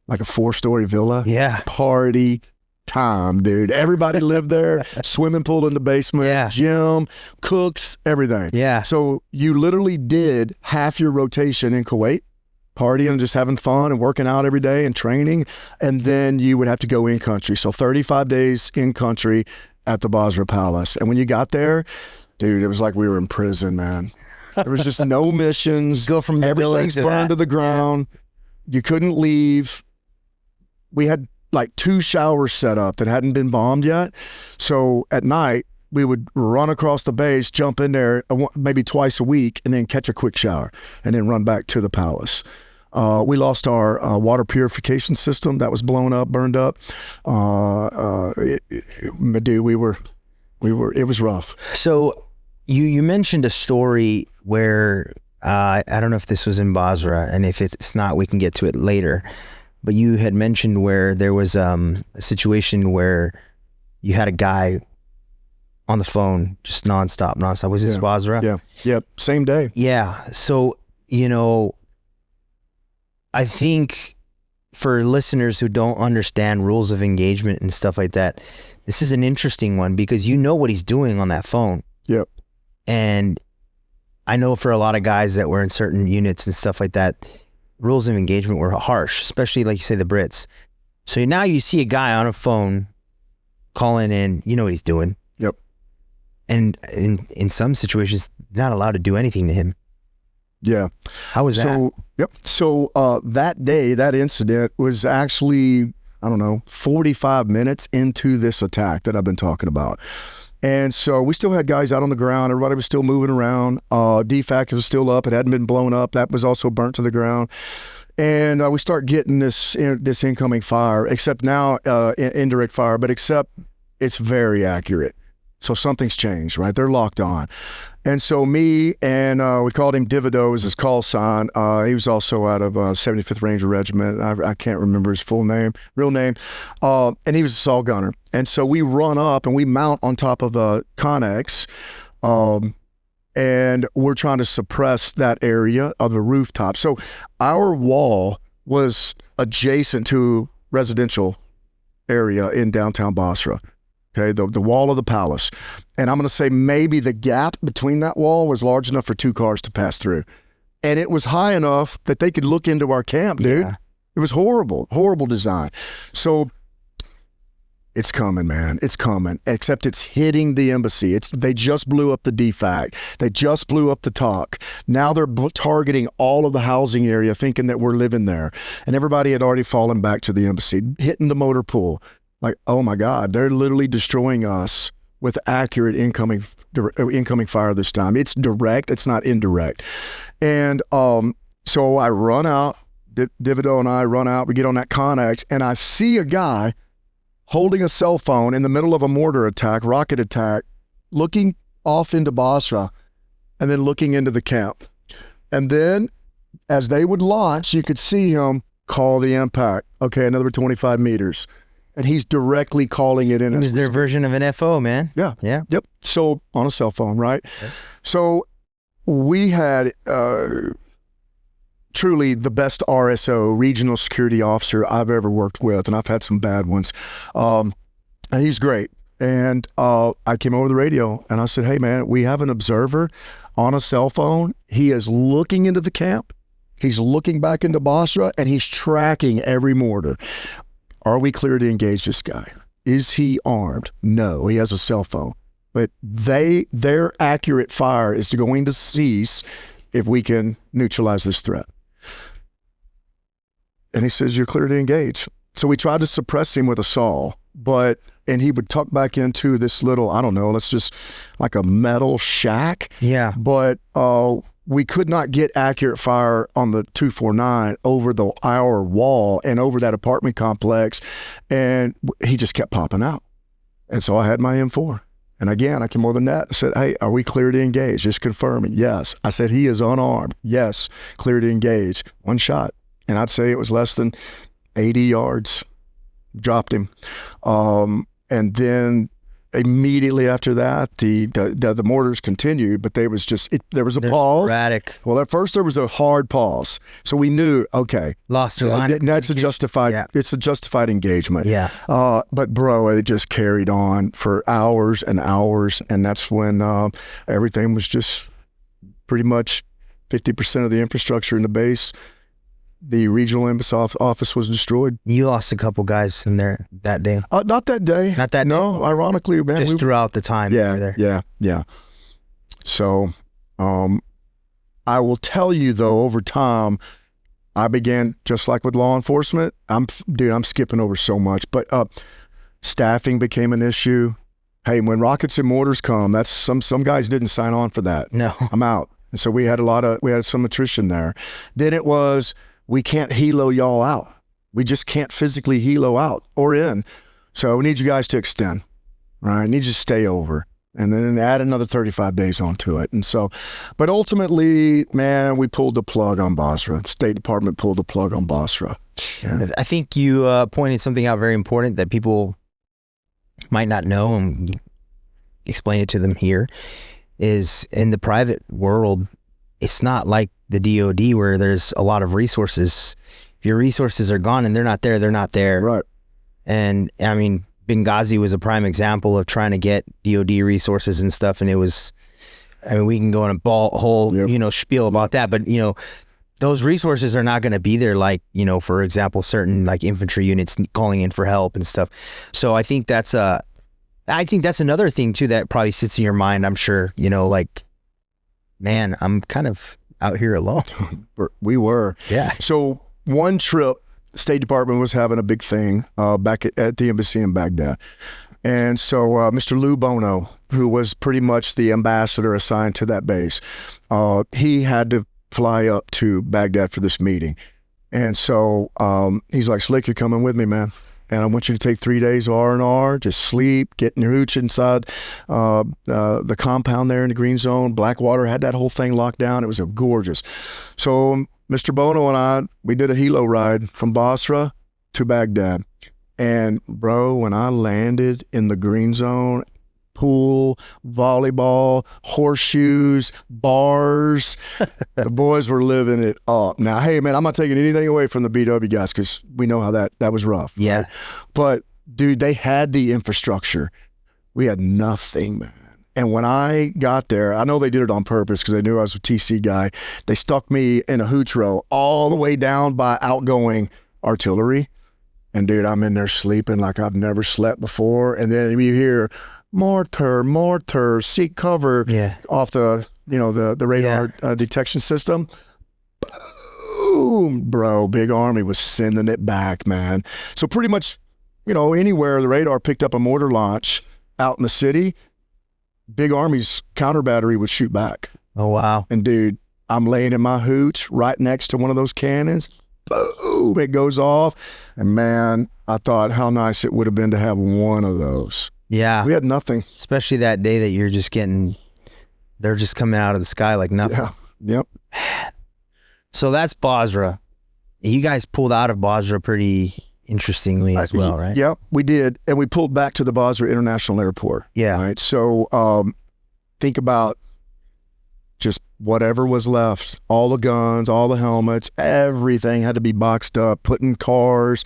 like a 4-story villa. Yeah. Party, time, dude. Everybody lived there, swimming pool in the basement, Yeah. gym, cooks, everything. Yeah. So you literally did half your rotation in Kuwait, partying and just having fun and working out every day and training. And then you would have to go in country. So 35 days in country at the Basra Palace. And when you got there, dude, it was like we were in prison, man. There was just no missions. Go from the village everything's to burned that. to the ground. You couldn't leave. We had like 2 showers set up that hadn't been bombed yet. So at night, we would run across the base, jump in there maybe twice a week, and then catch a quick shower and then run back to the palace. We lost our water purification system that was blown up, burned up. Dude, it was rough. So you mentioned a story where I don't know if this was in Basra, and if it's not, we can get to it later. But you had mentioned where there was a situation where you had a guy on the phone just nonstop. Was this Basra? Yeah. Yep. Same day. Yeah. So, I think for listeners who don't understand rules of engagement and stuff like that, this is an interesting one because you know what he's doing on that phone. Yep. And I know for a lot of guys that were in certain units and stuff like that, rules of engagement were harsh, especially like you say, the Brits. So now you see a guy on a phone calling in, you know what he's doing. Yep. And in some situations, not allowed to do anything to him. Yeah. How was that? Yep. So that day, that incident was actually, 45 minutes into this attack that I've been talking about. And so we still had guys out on the ground. Everybody was still moving around. DFAC was still up. It hadn't been blown up. That was also burnt to the ground. And we start getting this incoming fire, except now indirect fire, but except it's very accurate. So something's changed, right? They're locked on. And so me and we called him Divido as his call sign. He was also out of 75th Ranger Regiment. I can't remember his real name. And he was a saw gunner. And so we run up and we mount on top of a Connex. And we're trying to suppress that area of the rooftop. So our wall was adjacent to residential area in downtown Basra. Okay, the wall of the palace. And I'm going to say maybe the gap between that wall was large enough for 2 cars to pass through. And it was high enough that they could look into our camp, dude. Yeah. It was horrible design. So it's coming, man. It's coming. Except it's hitting the embassy. They just blew up the DFAC. They just blew up the TOC. Now they're targeting all of the housing area, thinking that we're living there. And everybody had already fallen back to the embassy, hitting the motor pool. Like, oh my God, they're literally destroying us with accurate incoming fire this time. It's direct, it's not indirect. And so I run out, Divido and I run out, we get on that Connex, and I see a guy holding a cell phone in the middle of a mortar attack, rocket attack, looking off into Basra, and then looking into the camp. And then as they would launch, you could see him call the impact. Okay, another 25 meters. And he's directly calling it in. It was their version of an FO, man. Yeah. Yeah. Yep. So on a cell phone, right? Okay. So we had truly the best RSO, regional security officer I've ever worked with, and I've had some bad ones. And he's great. And I came over the radio and I said, hey, man, we have an observer on a cell phone. He is looking into the camp. He's looking back into Basra, and he's tracking every mortar. Are we clear to engage this guy? Is he armed? No, he has a cell phone. But their accurate fire is going to cease if we can neutralize this threat. And he says, you're clear to engage. So we tried to suppress him with a saw, and he would tuck back into this little, let's just like a metal shack. Yeah. But we could not get accurate fire on the 249 over our wall and over that apartment complex. And he just kept popping out. And so I had my M4. And again, I came over the net and said, hey, are we clear to engage? Just confirming. Yes. I said, he is unarmed. Yes. Clear to engage. One shot. And I'd say it was less than 80 yards. Dropped him. And then immediately after that, the mortars continued, but there was a pause. Sporadic. Well, at first there was a hard pause, so we knew, okay, Lost their line. that's a justified. Yeah. It's a justified engagement. Yeah. But bro, it just carried on for hours and hours, and that's when everything was just pretty much 50% of the infrastructure in the base. The regional embassy office was destroyed. You lost a couple guys in there that day. Not that day. Not that No, day? ironically, man. Just throughout the time. Yeah, you were there. yeah. So, I will tell you though, over time, I began, just like with law enforcement, I'm skipping over so much, but staffing became an issue. Hey, when rockets and mortars come, that's some guys didn't sign on for that. No. I'm out. And so we had some attrition there. Then it was, we can't helo y'all out. We just can't physically helo out or in. So we need you guys to extend, right? I need you to stay over and then add another 35 days onto it. And so, but ultimately, man, we pulled the plug on Basra. State Department pulled the plug on Basra. Yeah. I think you pointed something out very important that people might not know, and explain it to them here, is in the private world, it's not like the DOD where there's a lot of resources. If your resources are gone and they're not there, they're not there. Right. And I mean, Benghazi was a prime example of trying to get DOD resources and stuff. And it was, I mean, we can go in a whole, Yep. Spiel about that, but those resources are not going to be there. Like, for example, certain like infantry units calling in for help and stuff. So I think that's another thing too, that probably sits in your mind. I'm sure, like, man, I'm kind of out here alone. We were. Yeah. So one trip, State Department was having a big thing back at the embassy in Baghdad. And so Mr. Lou Bono, who was pretty much the ambassador assigned to that base, he had to fly up to Baghdad for this meeting. And so he's like, Slick, you're coming with me, man. And I want you to take 3 days R&R, just sleep, get in your hooch inside the compound there in the green zone. Blackwater had that whole thing locked down. It was gorgeous. So Mr. Bono and I, we did a helo ride from Basra to Baghdad. And bro, when I landed in the green zone, pool, volleyball, horseshoes, bars, the boys were living it up. Now, hey man, I'm not taking anything away from the BW guys, because we know how that was rough. Yeah. Right? But dude, they had the infrastructure. We had nothing, man. And when I got there, I know they did it on purpose because they knew I was a TC guy. They stuck me in a hooch row all the way down by outgoing artillery. And dude, I'm in there sleeping like I've never slept before. And then you hear mortar, seek cover off the radar detection system. Boom, bro, Big Army was sending it back, man. So pretty much, anywhere the radar picked up a mortar launch out in the city, Big Army's counter battery would shoot back. Oh, wow. And dude, I'm laying in my hooch right next to one of those cannons. Boom, it goes off. And man, I thought how nice it would have been to have one of those. Yeah. We had nothing. Especially that day that you're just they're just coming out of the sky like nothing. Yeah. Yep. So that's Basra. You guys pulled out of Basra pretty interestingly as well, right? Yep, we did. And we pulled back to the Basra International Airport. Yeah. Right. So think about just whatever was left, all the guns, all the helmets, everything had to be boxed up, put in cars,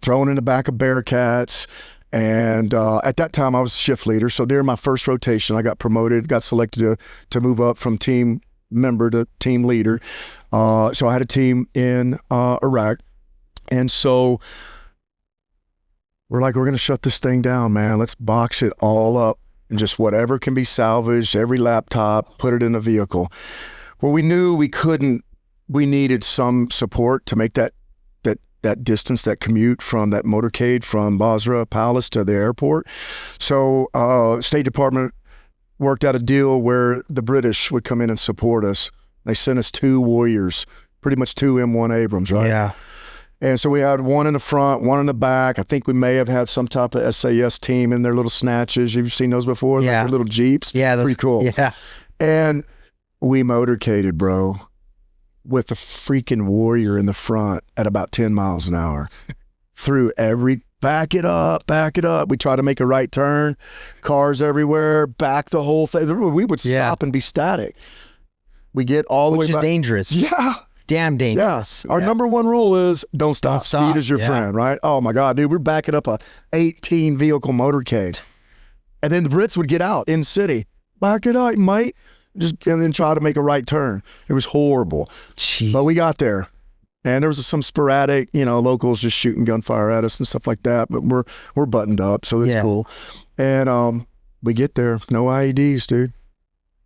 thrown in the back of Bearcats. And at that time, I was shift leader. So during my first rotation, I got promoted, got selected to move up from team member to team leader. So I had a team in Iraq. And so we're like, we're going to shut this thing down, man. Let's box it all up and just whatever can be salvaged, every laptop, put it in a vehicle. Well, we knew we couldn't, we needed some support to make that distance, that commute from that motorcade from Basra Palace to the airport. So State Department worked out a deal where the British would come in and support us. They sent us 2 Warriors, pretty much 2 M1 Abrams, right? Yeah. And so we had one in the front, one in the back. I think we may have had some type of SAS team in their little snatches. You've seen those before? Yeah. Like their little Jeeps? Yeah. Pretty cool. Yeah. And we motorcaded, bro, with a freaking Warrior in the front at about 10 miles an hour through every back it up, back it up. We try to make a right turn, cars everywhere, back the whole thing. We would stop and be static. We get all the way back. Which is dangerous. Yeah. Damn dangerous. Yes. Our number one rule is don't stop. Speed is your friend, right? Oh my God, dude, we're backing up a 18 vehicle motorcade. And then the Brits would get out in the city. Back it up, mate. And then try to make a right turn. It was horrible. Jeez. But we got there. And there was some sporadic, locals just shooting gunfire at us and stuff like that. But we're buttoned up, so it's cool. And we get there, no IEDs, dude.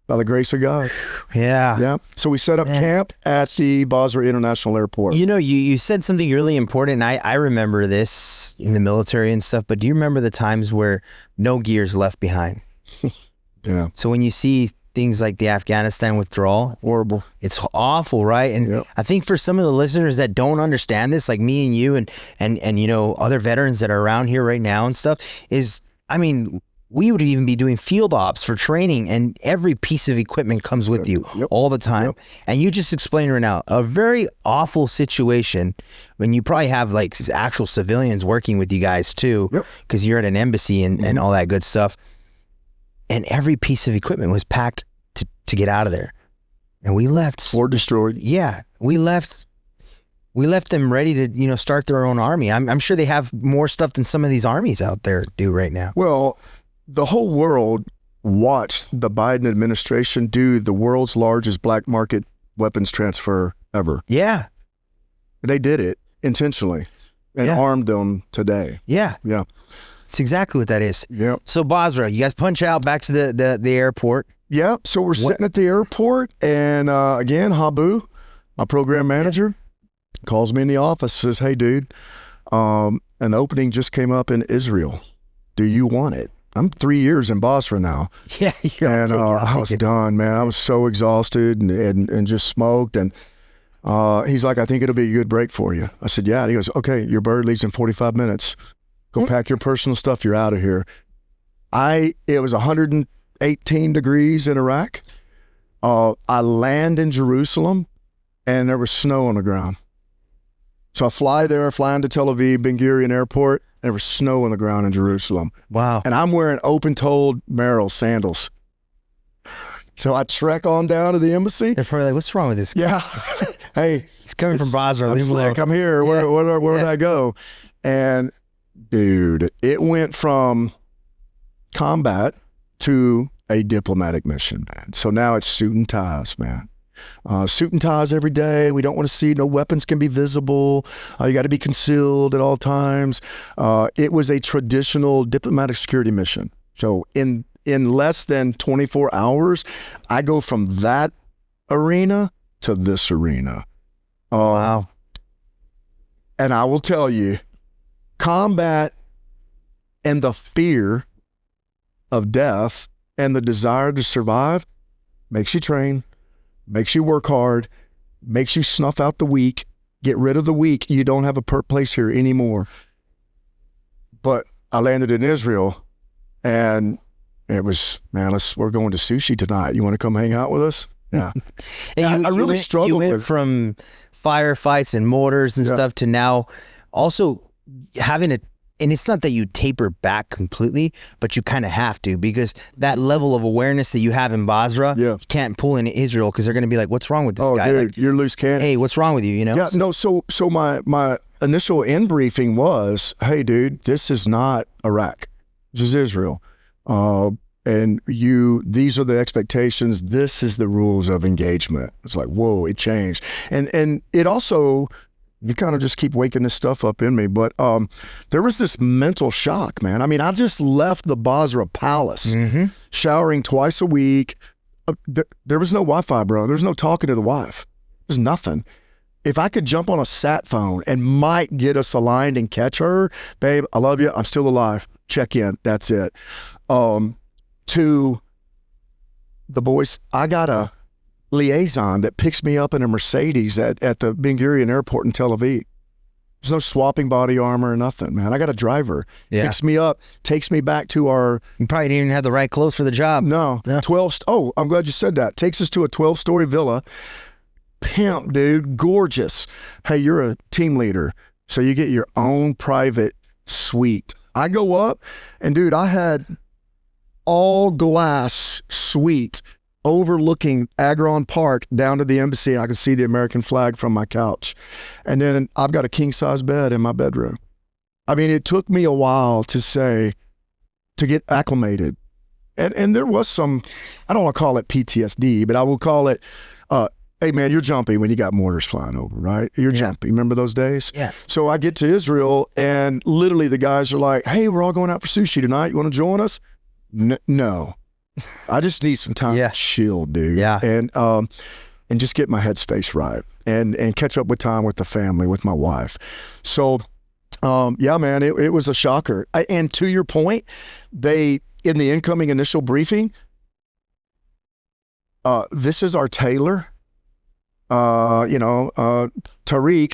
By the grace of God. Yeah. Yeah. So we set up camp at the Basra International Airport. You said something really important. I remember this in the military and stuff, but do you remember the times where no gear's left behind? Yeah. So when you see things like the Afghanistan withdrawal, horrible. It's awful, right? And I think for some of the listeners that don't understand this, like me and you and other veterans that are around here right now and stuff, we would even be doing field ops for training, and every piece of equipment comes with you all the time. And you just explained right now a very awful situation when you probably have like actual civilians working with you guys too, because you're at an embassy and all that good stuff. And every piece of equipment was packed to get out of there. And we left. Or destroyed. Yeah. We left them ready to, start their own army. I'm sure they have more stuff than some of these armies out there do right now. Well, the whole world watched the Biden administration do the world's largest black market weapons transfer ever. Yeah. They did it intentionally and armed them today. Yeah. Yeah. It's exactly what that is. Yeah. So Basra, you guys punch out back to the airport. Yeah. So we're sitting at the airport, and again, Habu, my program manager, calls me in the office, says, "Hey, dude, an opening just came up in Israel. Do you want it?" I'm 3 years in Basra now. Yeah. And I was done, man. I was so exhausted and just smoked. And he's like, "I think it'll be a good break for you." I said, "Yeah." And he goes, "Okay, your bird leaves in 45 minutes. Go pack your personal stuff. You're out of here." It was 118 degrees in Iraq. I land in Jerusalem, and there was snow on the ground. So I fly into Tel Aviv, Ben Gurion Airport. There was snow on the ground in Jerusalem. Wow. And I'm wearing open-toed Merrell sandals. So I trek on down to the embassy. They're probably like, "What's wrong with this guy?" Yeah. Hey. He's coming from Basra. I'm slick. I'm here. Where did I go? And dude, it went from combat to a diplomatic mission, man. So now it's suit and ties, man. Suit and ties every day. We don't want to see, no weapons can be visible. You got to be concealed at all times. It was a traditional diplomatic security mission. So in less than 24 hours, I go from that arena to this arena. Wow. And I will tell you, combat and the fear of death and the desire to survive makes you train, makes you work hard, makes you snuff out the weak, get rid of the weak. You don't have a place here anymore. But I landed in Israel, and it was, man, we're going to sushi tonight. You want to come hang out with us? Yeah. I really struggled you went with from firefights and mortars and stuff to now also having and it's not that you taper back completely, but you kind of have to, because that level of awareness that you have in Basra, you can't pull into Israel, because they're going to be like, "What's wrong with this guy? Dude, like, you're loose cannon. Hey, what's wrong with you?" Yeah, no, so my initial end briefing was, "Hey, dude, this is not Iraq. This is Israel. And these are the expectations. This is the rules of engagement." It's like, whoa, it changed. And it also, you kind of just keep waking this stuff up in me. But there was this mental shock, man. I mean, I just left the Basra Palace, showering twice a week. There was no Wi-Fi, bro. There's no talking to the wife. There's nothing. If I could jump on a sat phone and might get us aligned and catch her, "Babe, I love you. I'm still alive. Check in." That's it. To the boys, I got a liaison that picks me up in a Mercedes at the Ben Gurion Airport in Tel Aviv. There's no swapping body armor or nothing, man. I got a driver. Picks me up, takes me back to our... You probably didn't even have the right clothes for the job. No. 12... Oh, I'm glad you said that. Takes us to a 12-story villa. Pimp, dude. Gorgeous. Hey, you're a team leader, so you get your own private suite. I go up, and dude, I had all glass suite overlooking Agron Park down to the embassy, and I could see the American flag from my couch. And then I've got a king-size bed in my bedroom. I mean, it took me a while to get acclimated. And there was some, I don't want to call it PTSD, but I will call it, hey man, you're jumpy when you got mortars flying over, right? You're jumpy. Remember those days? Yeah. So I get to Israel, and literally the guys are like, hey, we're all going out for sushi tonight. You want to join us? No. I just need some time to chill, dude. Yeah. And just get my headspace right and catch up with time with the family, with my wife. So, yeah, man, it was a shocker. And to your point, in the incoming initial briefing, this is our tailor. Tariq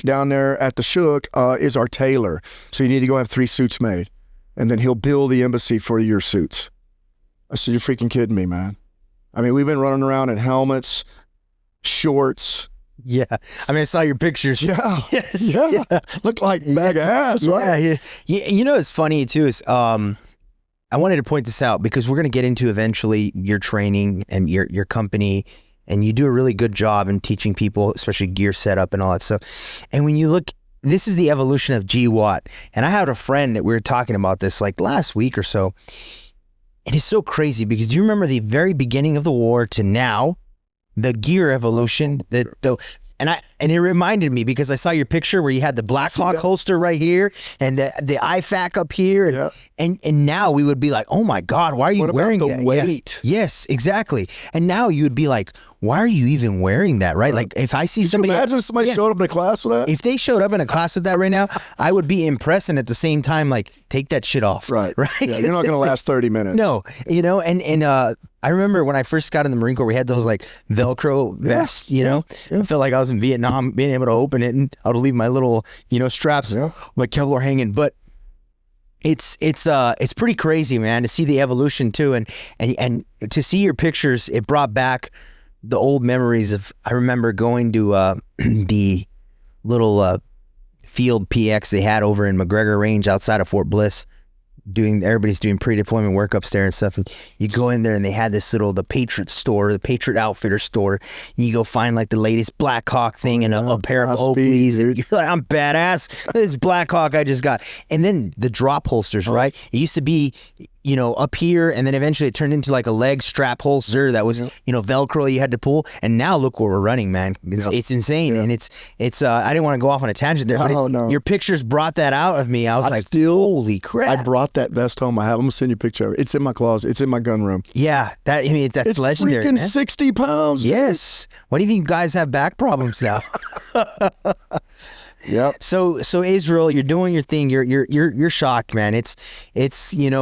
down there at the Shook is our tailor. So you need to go have 3 suits made, and then he'll bill the embassy for your suits. I said, you're freaking kidding me, man. I mean, we've been running around in helmets, shorts. Yeah. I mean, I saw your pictures. Yeah. Yes. Yeah. Look like bag of ass, right? Yeah. You know, it's funny too is, I wanted to point this out because we're going to get into eventually your training and your company, and you do a really good job in teaching people, especially gear setup and all that stuff. And when you look, this is the evolution of GWAT. And I had a friend that we were talking about this like last week or so. And it's so crazy because do you remember the very beginning of the war to now, the gear evolution, and it reminded me because I saw your picture where you had the Black Hawk holster right here and the IFAC up here. And now we would be like, oh my God, why are you wearing that? What about the weight? Yeah. Yes, exactly. And now you would be like, why are you even wearing that, right? Like if I see somebody... Imagine if somebody showed up in a class with that? If they showed up in a class with that right now, I would be impressed and at the same time, like, take that shit off. Right. Right? Yeah, you're not going to last 30 minutes. No, and I remember when I first got in the Marine Corps, we had those like Velcro vests, I felt like I was in Vietnam, being able to open it and I would leave my little, straps, like Kevlar hanging. But it's pretty crazy, man, to see the evolution too. And to see your pictures, it brought back the old memories of, I remember going to the little field PX they had over in McGregor Range outside of Fort Bliss. Everybody's doing pre-deployment work upstairs and stuff, and you go in there and they had this the Patriot store, the Patriot Outfitter store. You go find like the latest Black Hawk thing and a pair of Oakleys, and you're like, I'm badass. This Black Hawk I just got. And then the drop holsters, right? It used to be, up here, and then eventually it turned into like a leg strap holster that was, Velcro you had to pull. And now look where we're running, man. It's insane, and it's. I didn't want to go off on a tangent there, but your pictures brought that out of me. I was like, holy crap! I brought that vest home. I'm gonna send you a picture of it. It's in my closet. It's in my gun room. Yeah, that's it's legendary. Freaking man. 60 pounds. Yes. What do you think you guys have back problems now? Yep. So Israel, you're doing your thing. You're shocked, man. It's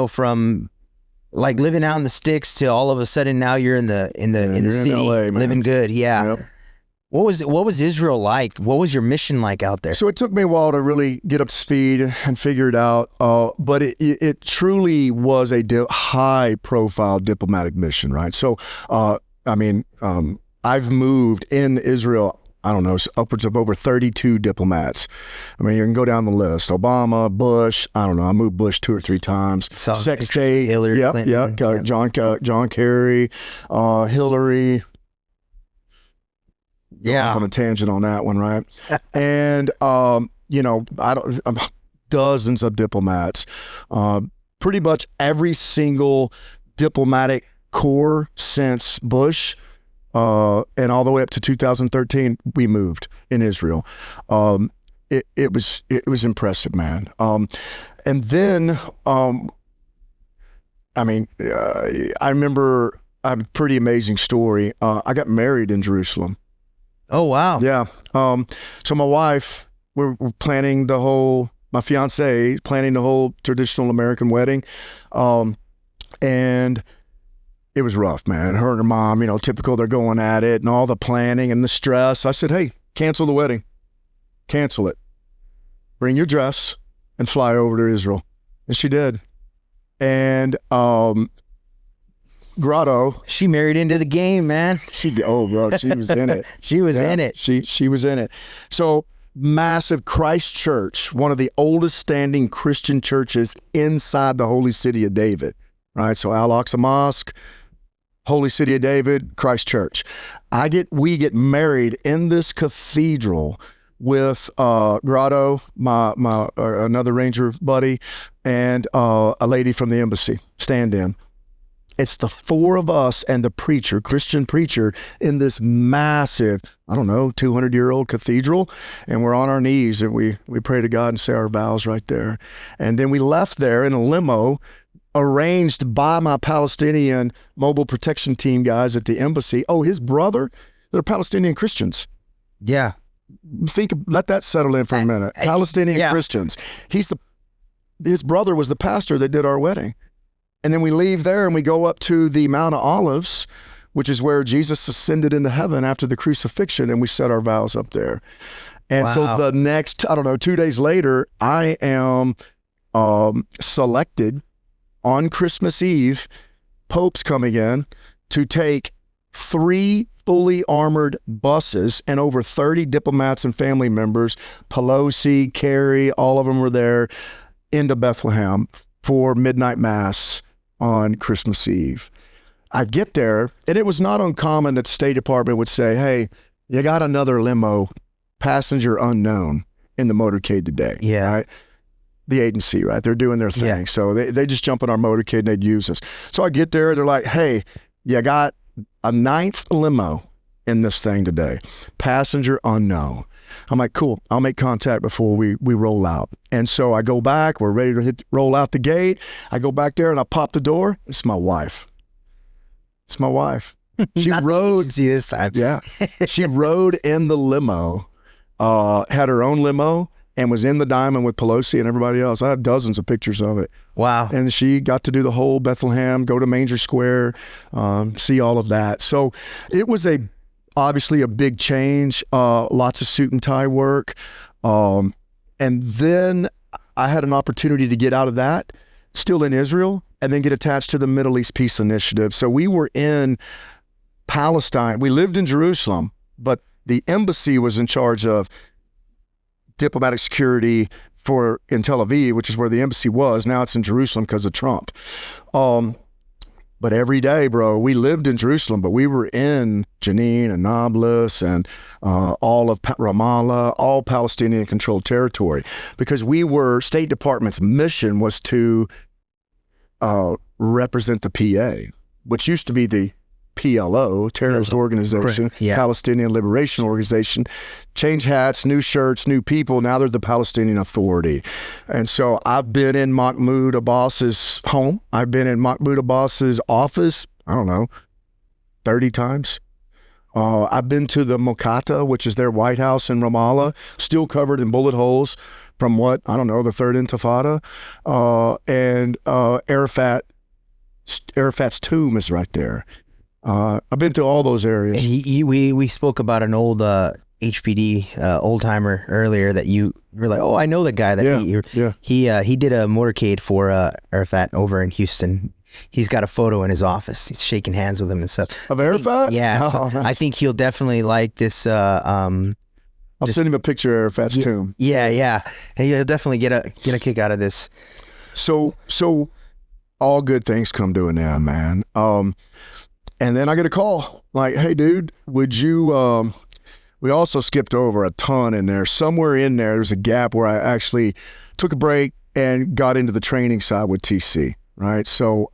from like living out in the sticks to all of a sudden now you're in the city, in LA, living good. Yeah. Yep. What was Israel like? What was your mission like out there? So it took me a while to really get up to speed and figure it out. But it truly was a high profile diplomatic mission, right? So, I've moved in Israel, I don't know, upwards of over 32 diplomats. I mean, you can go down the list. Obama, Bush, I don't know. I moved Bush 2 or 3 times. Sextate, Hillary Clinton. John Kerry, Hillary. Yeah. I'm on a tangent on that one, right? And, dozens of diplomats, pretty much every single diplomatic corps since Bush, and all the way up to 2013, we moved in Israel. It was impressive, man. And then, I remember a pretty amazing story. I got married in Jerusalem. Oh, wow. Yeah. So my wife, we're planning my fiance planning the whole traditional American wedding. And it was rough, man. Her and her mom, typical, they're going at it and all the planning and the stress. I said, hey, cancel the wedding. Cancel it. Bring your dress and fly over to Israel. And she did. And Grotto. She married into the game, man. She was in it. She was in it. She was in it. So massive Christ Church, one of the oldest standing Christian churches inside the holy city of David, right? So Al-Aqsa Mosque, Holy City of David, Christ Church. We get married in this cathedral with Grotto, my another Ranger buddy, and a lady from the embassy, stand-in. It's the four of us and the preacher, Christian preacher, in this massive, 200-year-old cathedral, and we're on our knees and we pray to God and say our vows right there. And then we left there in a limo, arranged by my Palestinian mobile protection team guys at the embassy. Oh, his brother, they're Palestinian Christians. Yeah. Let that settle in for a minute. Palestinian Christians. His brother was the pastor that did our wedding. And then we leave there and we go up to the Mount of Olives, which is where Jesus ascended into heaven after the crucifixion, and we said our vows up there. And so the next, 2 days later, I am selected on Christmas Eve, Pope's coming in, to take 3 fully armored buses and over 30 diplomats and family members, Pelosi, Kerry, all of them were there, into Bethlehem for midnight mass on Christmas Eve. I get there, and it was not uncommon that the State Department would say, hey, you got another limo, passenger unknown, in the motorcade today. Yeah. Right? The agency, right? They're doing their thing. Yeah. So they just jump in our motorcade and they'd use us. So I get there, they're like, hey, you got a 9th limo in this thing today. Passenger unknown. I'm like, cool, I'll make contact before we roll out. And so I go back, we're ready to roll out the gate. I go back there and I pop the door. It's my wife. It's my wife. She rode. See this time. Yeah. She rode in the limo, had her own limo, and was in the Diamond with Pelosi and everybody else. I have dozens of pictures of it. Wow. And she got to do the whole Bethlehem, go to Manger Square, see all of that. So it was obviously a big change, lots of suit and tie work. And then I had an opportunity to get out of that, still in Israel, and then get attached to the Middle East Peace Initiative. So we were in Palestine. We lived in Jerusalem, but the embassy was in charge of diplomatic security in Tel Aviv, which is where the embassy was. Now it's in Jerusalem because of Trump. But every day, bro, we lived in Jerusalem, but we were in Jenin and Nablus and all of Ramallah, all Palestinian-controlled territory, because State Department's mission was to represent the PA, which used to be the PLO, terrorist organization, Palestinian Liberation Organization, change hats, new shirts, new people. Now they're the Palestinian Authority. And so I've been in Mahmoud Abbas's home. I've been in Mahmoud Abbas's office, 30 times. I've been to the Mokata, which is their White House in Ramallah, still covered in bullet holes from the Third Intifada. And Arafat's tomb is right there. I've been to all those areas. We spoke about an old HPD old timer earlier that you were like, oh, I know the guy that he did a motorcade for Arafat over in Houston. He's got a photo in his office. He's shaking hands with him and stuff. Of Arafat? Yeah. Oh, so nice. I think he'll definitely like this. I'll send him a picture of Arafat's tomb. Yeah. And he'll definitely get a kick out of this. So all good things come to an end, man. And then I get a call like, hey, dude, would you, we also skipped over a ton in there. Somewhere in there's a gap where I actually took a break and got into the training side with TC, right? So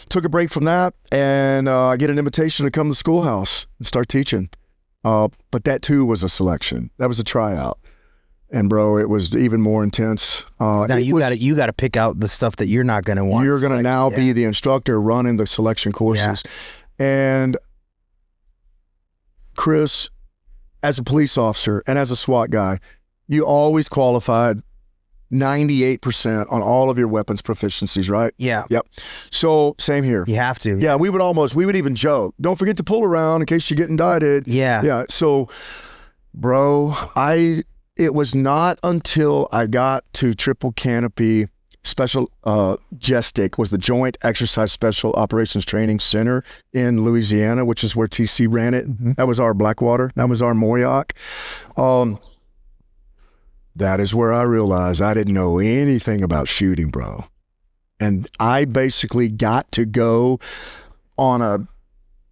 took a break from that, and I get an invitation to come to the schoolhouse and start teaching. But that too was a selection. That was a tryout. And bro, it was even more intense. Now you got to pick out the stuff that you're not going to want. You're going to now be the instructor running the selection courses. Yeah. And Chris, as a police officer and as a SWAT guy, you always qualified 98% on all of your weapons proficiencies, right? Yeah. Yep. So same here. You have to. Yeah. We would even joke, don't forget to pull around in case you get indicted. Yeah. Yeah. So bro, it was not until I got to Triple Canopy Special JESTIC, was the Joint Exercise Special Operations Training Center in Louisiana, which is where TC ran it. Mm-hmm. That was our Blackwater. That was our Moyock. that is where I realized I didn't know anything about shooting, bro. And I basically got to go on a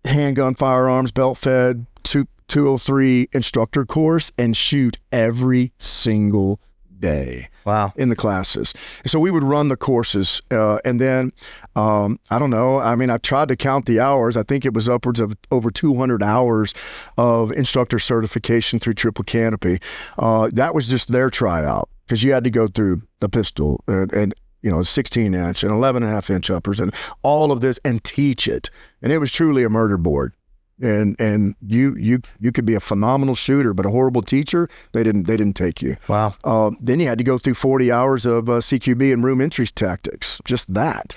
handgun, firearms, belt-fed 203 instructor course and shoot every single day. Wow. In the classes. So we would run the courses. And then, I don't know. I mean, I tried to count the hours. I think it was upwards of over 200 hours of instructor certification through Triple Canopy. That was just their tryout, because you had to go through the pistol and 16-inch and 11.5-inch uppers and all of this and teach it. And it was truly a murder board. And you could be a phenomenal shooter, but a horrible teacher, they didn't take you. Wow. Then you had to go through 40 hours of CQB and room entry tactics. Just that.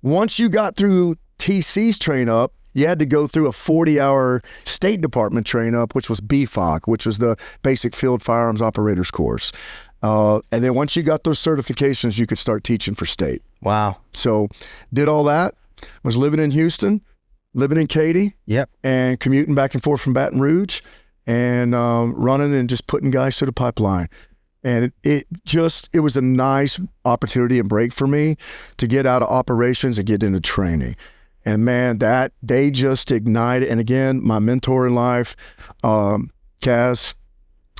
Once you got through TC's train up, you had to go through a 40-hour State Department train up, which was BFOC, which was the Basic Field Firearms Operators course. And then once you got those certifications, you could start teaching for state. Wow. So did all that, was living in Houston, living in Katy, yep, and commuting back and forth from Baton Rouge, and running and just putting guys through the pipeline. And it was a nice opportunity and break for me to get out of operations and get into training. And man, that they just ignited. And again, my mentor in life, Kaz,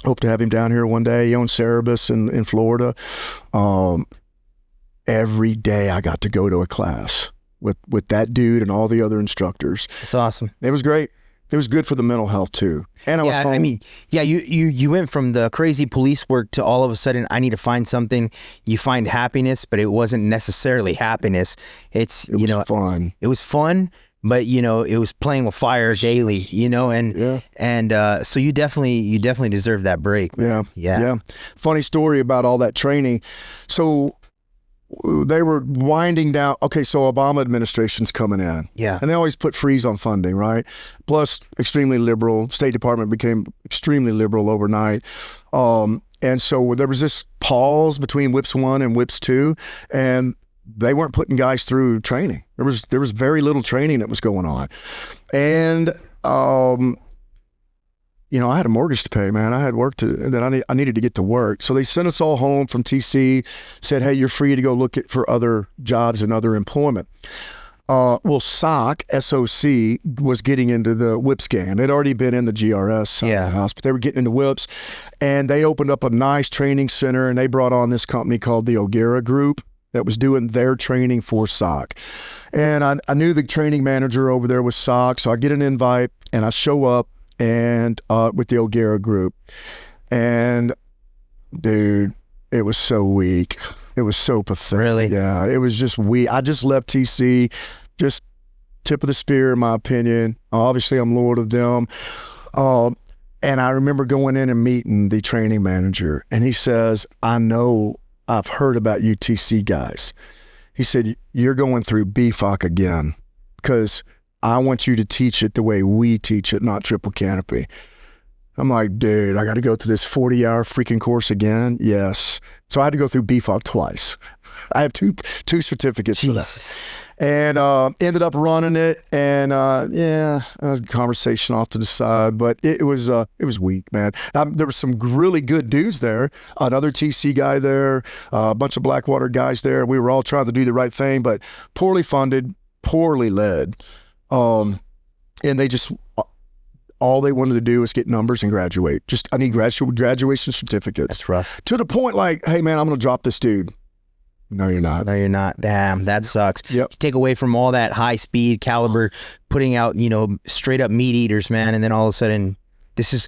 hope to have him down here one day. He owns Cerebus in Florida. Every day I got to go to a class with that dude and all the other instructors. It's awesome. It was great. It was good for the mental health too. And I was home. I mean, yeah, you went from the crazy police work to all of a sudden, I need to find something. You find happiness, but it wasn't necessarily happiness. It was fun. It was fun, but it was playing with fire daily, so you definitely deserve that break. Yeah. Funny story about all that training. So they were winding down. Okay, so Obama administration's coming in. Yeah. And they always put freeze on funding, right? Plus extremely liberal. State Department became extremely liberal overnight. And so there was this pause between WIPS 1 and WIPS 2, and they weren't putting guys through training. There was very little training that was going on. And I had a mortgage to pay, man. I had work that I needed to get to work. So they sent us all home from TC, said, hey, you're free to go look for other jobs and other employment. SOC was getting into the WIPS game. They'd already been in the GRS side of the house, but they were getting into WIPS. And they opened up a nice training center, and they brought on this company called the O'Gara Group that was doing their training for SOC. And I knew the training manager over there was SOC, so I get an invite, and I show up and with the O'Gara Group. And dude, it was so weak. It was so pathetic. Really? Yeah, it was just weak. I just left TC, just tip of the spear in my opinion. Obviously I'm loyal to them. And I remember going in and meeting the training manager, and he says, I know I've heard about you TC guys. He said, you're going through BFOC again, because I want you to teach it the way we teach it, not Triple Canopy. I'm like, dude, I got to go through this 40-hour freaking course again? Yes. So I had to go through BFOC twice. I have two certificates for that. And ended up running it, and conversation off to the side, but it was weak, man. There were some really good dudes there, another TC guy there, a bunch of Blackwater guys there. We were all trying to do the right thing, but poorly funded, poorly led. And they just, all they wanted to do was get numbers and graduate. I need graduation certificates. That's rough. To the point like, hey man, I'm going to drop this dude. No, you're not. No, you're not. Damn, that sucks. Yep. You take away from all that high speed caliber, putting out, straight up meat eaters, man. And then all of a sudden, this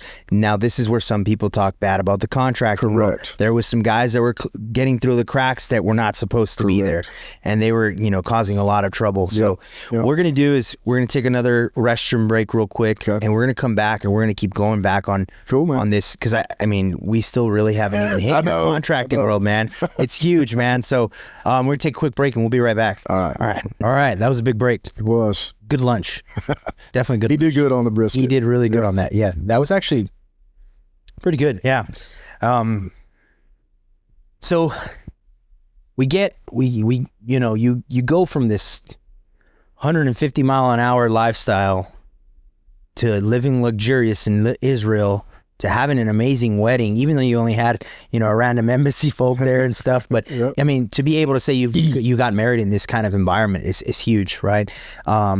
is where some people talk bad about the contracting. Correct. There was some guys that were getting through the cracks that were not supposed to be there, and they were, causing a lot of trouble. So what we're going to do is we're going to take another restroom break real quick, and we're going to come back, and we're going to keep going back on this, because I mean, we still really haven't even hit the contracting world, man. It's huge, man. So we're going to take a quick break, and we'll be right back. All right. That was a big break. It was. Good lunch. Definitely good. He did good on the brisket. He did really good on that. Yeah. That was actually pretty good. Yeah. So we go from this 150 mile an hour lifestyle to living luxurious in Israel to having an amazing wedding, even though you only had, you know, a random embassy folk there and stuff. But I mean, to be able to say you got married in this kind of environment is huge, right?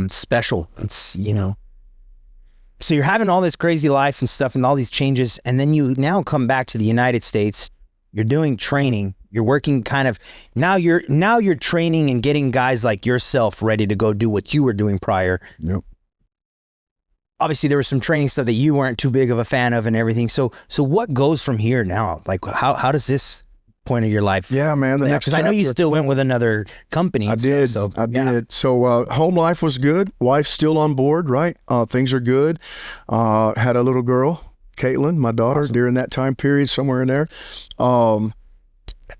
Special. It's, you know, so you're having all this crazy life and stuff and all these changes. And then you now come back to the United States, you're doing training, you're working kind of, now you're training and getting guys like yourself ready to go do what you were doing prior. Yep. Obviously, there was some training stuff that you weren't too big of a fan of and everything. So what goes from here now? Like, how does this point of your life? Yeah, man. The next, because I know you still went with another company. I did. So home life was good. Wife's still on board, right? Things are good. Had a little girl, Caitlin, my daughter, during that time period, somewhere in there.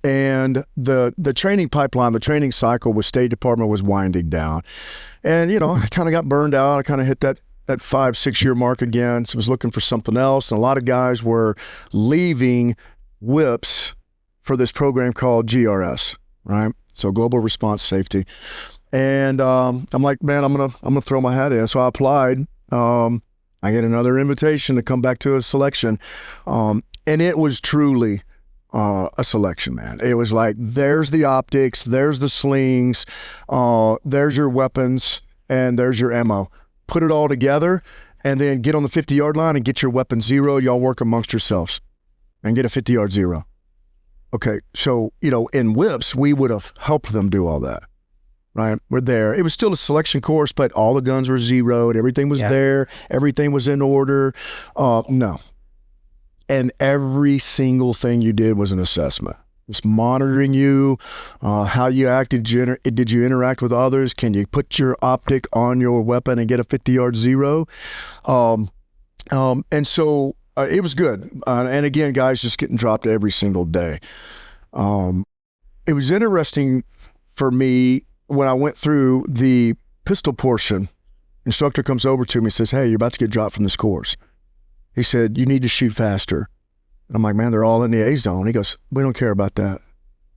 And the training pipeline, the training cycle with State Department was winding down. And, you know, I kind of got burned out. I kind of hit that 5-6 year mark again. So I was looking for something else. And a lot of guys were leaving WIPS for this program called GRS, right? So Global Response Safety. And I'm like, man, I'm gonna throw my hat in. So I applied. I get another invitation to come back to a selection. And it was truly a selection, man. It was like, there's the optics, there's the slings, there's your weapons, and there's your ammo. Put it all together, and then get on the 50-yard line and get your weapon zero. Y'all work amongst yourselves and get a 50-yard zero. Okay, so, you know, in WIPS, we would have helped them do all that, right? We're there. It was still a selection course, but all the guns were zeroed. Everything was there. Everything was in order. No. And every single thing you did was an assessment. It's monitoring you, how you acted. Did you interact with others? Can you put your optic on your weapon and get a 50-yard zero? And so it was good. And again, guys just getting dropped every single day. It was interesting for me when I went through the pistol portion. Instructor comes over to me and says, hey, you're about to get dropped from this course. He said, you need to shoot faster. And I'm like, man, they're all in the A zone. He goes, we don't care about that.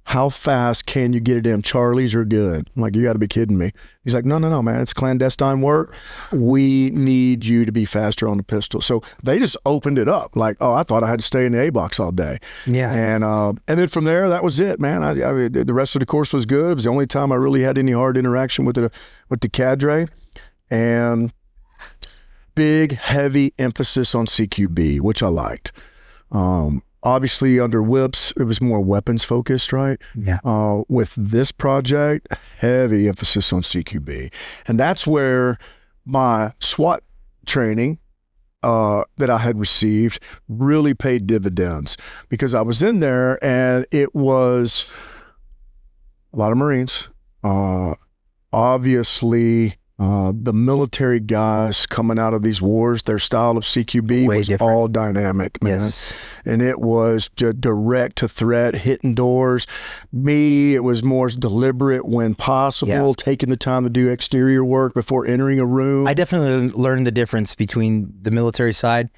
How fast can you get it in? Charlies are good. I'm like, you got to be kidding me. He's like, no, man, it's clandestine work. We need you to be faster on the pistol. So they just opened it up. Like, oh, I thought I had to stay in the A box all day. Yeah. And then from there, that was it, man. I mean, the rest of the course was good. It was the only time I really had any hard interaction with the cadre. And big, heavy emphasis on CQB, which I liked. Obviously, under WIPS, it was more weapons focused, right? Yeah. With this project, heavy emphasis on CQB. And that's where my SWAT training that I had received really paid dividends, because I was in there and it was a lot of Marines. Obviously, the military guys coming out of these wars, their style of CQB was different. All dynamic, man. Yes. And it was direct to threat, hitting doors. Me, it was more deliberate when possible, taking the time to do exterior work before entering a room. I definitely learned the difference between the military side,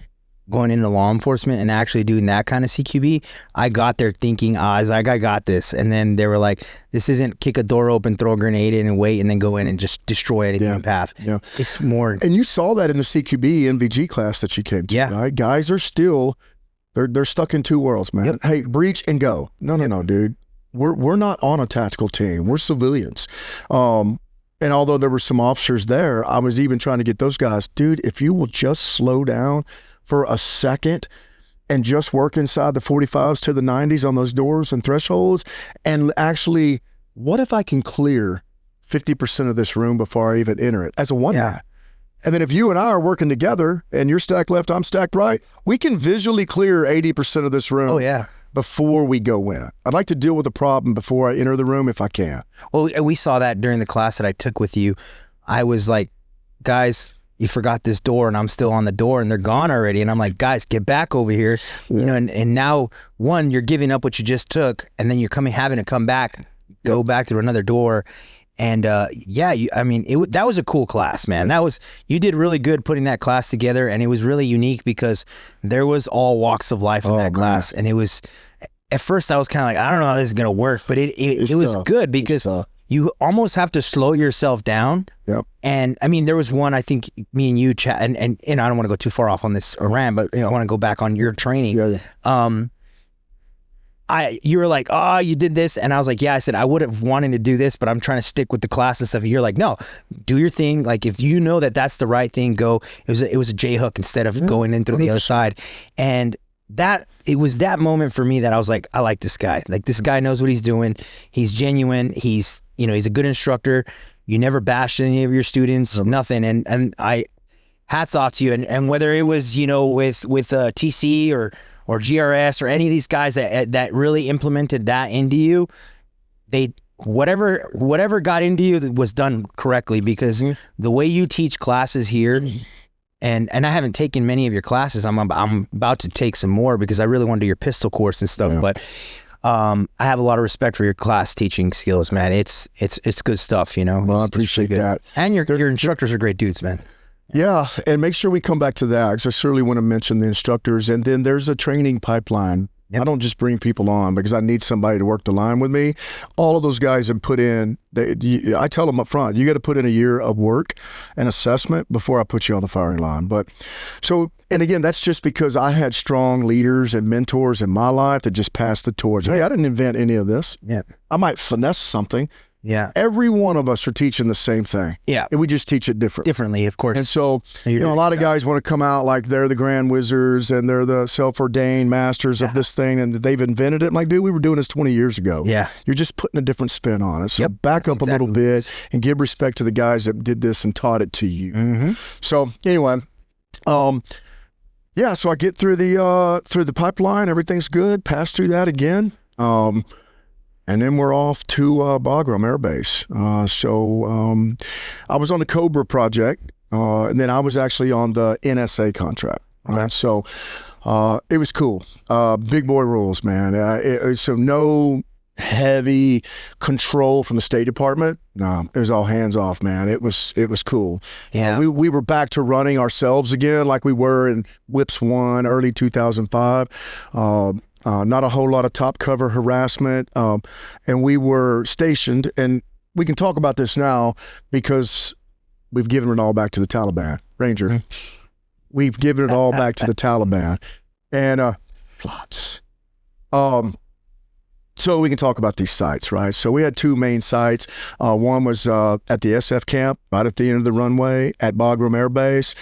going into law enforcement, and actually doing that kind of CQB. I got there thinking, I was like, I got this. And then they were like, this isn't kick a door open, throw a grenade in and wait, and then go in and just destroy anything in the path. Yeah. It's more. And you saw that in the CQB NVG class that you came to. Yeah. Right? Guys are still, they're stuck in two worlds, man. Yep. Hey, breach and go. No, dude. We're not on a tactical team. We're civilians. And although there were some officers there, I was even trying to get those guys, dude, if you will just slow down for a second and just work inside the 45s to the 90s on those doors and thresholds, and actually, what if I can clear 50% of this room before I even enter it as a one guy? And then if you and I are working together and you're stacked left, I'm stacked right, we can visually clear 80% of this room. Oh, yeah. Before we go in. I'd like to deal with the problem before I enter the room if I can. Well, we saw that during the class that I took with you. I was like, guys, you forgot this door, and I'm still on the door and they're gone already. And I'm like, guys, get back over here. Yeah. You know, and now, one, you're giving up what you just took, and then you're having to come back, go back through another door. And that was a cool class, man. You did really good putting that class together, and it was really unique because there was all walks of life in that class. And it was, at first I was kind of like, I don't know how this is going to work, but it was good because you almost have to slow yourself down. Yep. And I mean, there was one, I think me and you chat, and I don't want to go too far off on this rant, but I want to go back on your training. Yeah. You were like, oh, you did this. And I was like, yeah, I said, I would have wanted to do this, but I'm trying to stick with the class and stuff. You're like, no, do your thing. Like, if you know that that's the right thing, go. It was a J hook instead of going in through the other side. And it was that moment for me that I was like, I like this guy. Like, this guy knows what he's doing. He's genuine. He's a good instructor. You never bashed any of your students, nothing. And I, hats off to you. And whether it was, with TC or GRS or any of these guys that really implemented that into you, whatever got into you was done correctly, because the way you teach classes here, and I haven't taken many of your classes. I'm about to take some more because I really want to do your pistol course and stuff. Yeah. But I have a lot of respect for your class teaching skills, man. It's good stuff, Well, I appreciate that. And your instructors are great dudes, man. Yeah, and make sure we come back to that, because I certainly want to mention the instructors. And then there's a training pipeline. Yep. I don't just bring people on because I need somebody to work the line with me. All of those guys have put in, I tell them up front, you got to put in a year of work and assessment before I put you on the firing line. And again, that's just because I had strong leaders and mentors in my life that just passed the torch. Hey, I didn't invent any of this. Yeah. I might finesse something. Yeah. Every one of us are teaching the same thing. Yeah. And we just teach it differently, of course. And so, a lot of guys want to come out like they're the grand wizards and they're the self-ordained masters of this thing and they've invented it. I'm like, dude, we were doing this 20 years ago. Yeah. You're just putting a different spin on it. So back up a little bit and give respect to the guys that did this and taught it to you. Mm-hmm. So anyway, so I get through the pipeline, everything's good, pass through that again. And then we're off to Bagram Air Base. I was on the Cobra project, and then I was actually on the NSA contract. Right? So it was cool. Big boy rules, man. So no heavy control from the State Department. No, it was all hands off, man. It was cool. Yeah. We were back to running ourselves again like we were in WIPS 1, early 2005. Not a whole lot of top cover harassment. And we were stationed, and we can talk about this now because we've given it all back to the Taliban. Ranger. Mm-hmm. We've given it all back to the Taliban. And plots. So we can talk about these sites, right? So we had two main sites. One was at the SF camp, right at the end of the runway at Bagram Air Base.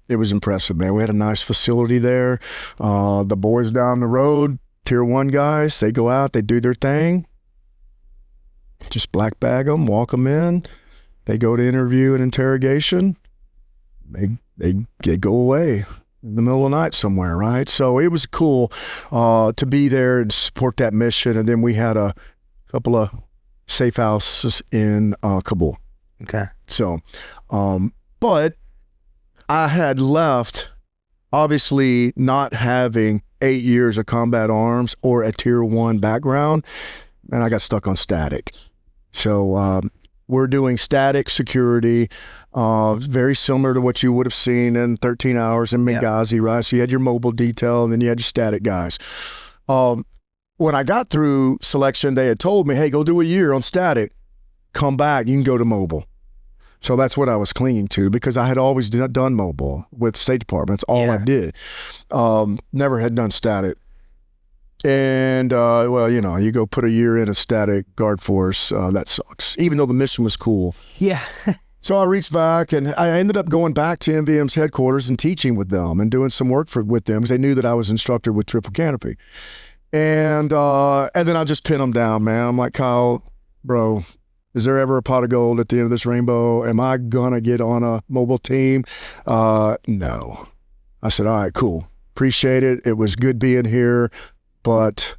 It was impressive, man. We had a nice facility there. The boys down the road, Tier 1 guys, they go out, they do their thing. Just black bag them, walk them in. They go to interview and interrogation. They go away in the middle of the night somewhere, right? So it was cool to be there and support that mission. And then we had a couple of safe houses in Kabul. Okay. So, but I had left, obviously not having 8 years of combat arms or a Tier 1 background, and I got stuck on static. So we're doing static security, very similar to what you would have seen in 13 Hours in Benghazi, right? So you had your mobile detail and then you had your static guys. When I got through selection, they had told me, hey, go do a year on static, come back, you can go to mobile. So that's what I was clinging to because I had always done mobile with State Department. That's all I did. Never had done static. And, you go put a year in a static guard force, that sucks, even though the mission was cool. Yeah. So I reached back and I ended up going back to MVM's headquarters and teaching with them and doing some work with them because they knew that I was instructor with Triple Canopy. And then I just pinned them down, man. I'm like, Kyle, bro, is there ever a pot of gold at the end of this rainbow? Am I going to get on a mobile team? No. I said, all right, cool. Appreciate it. It was good being here, but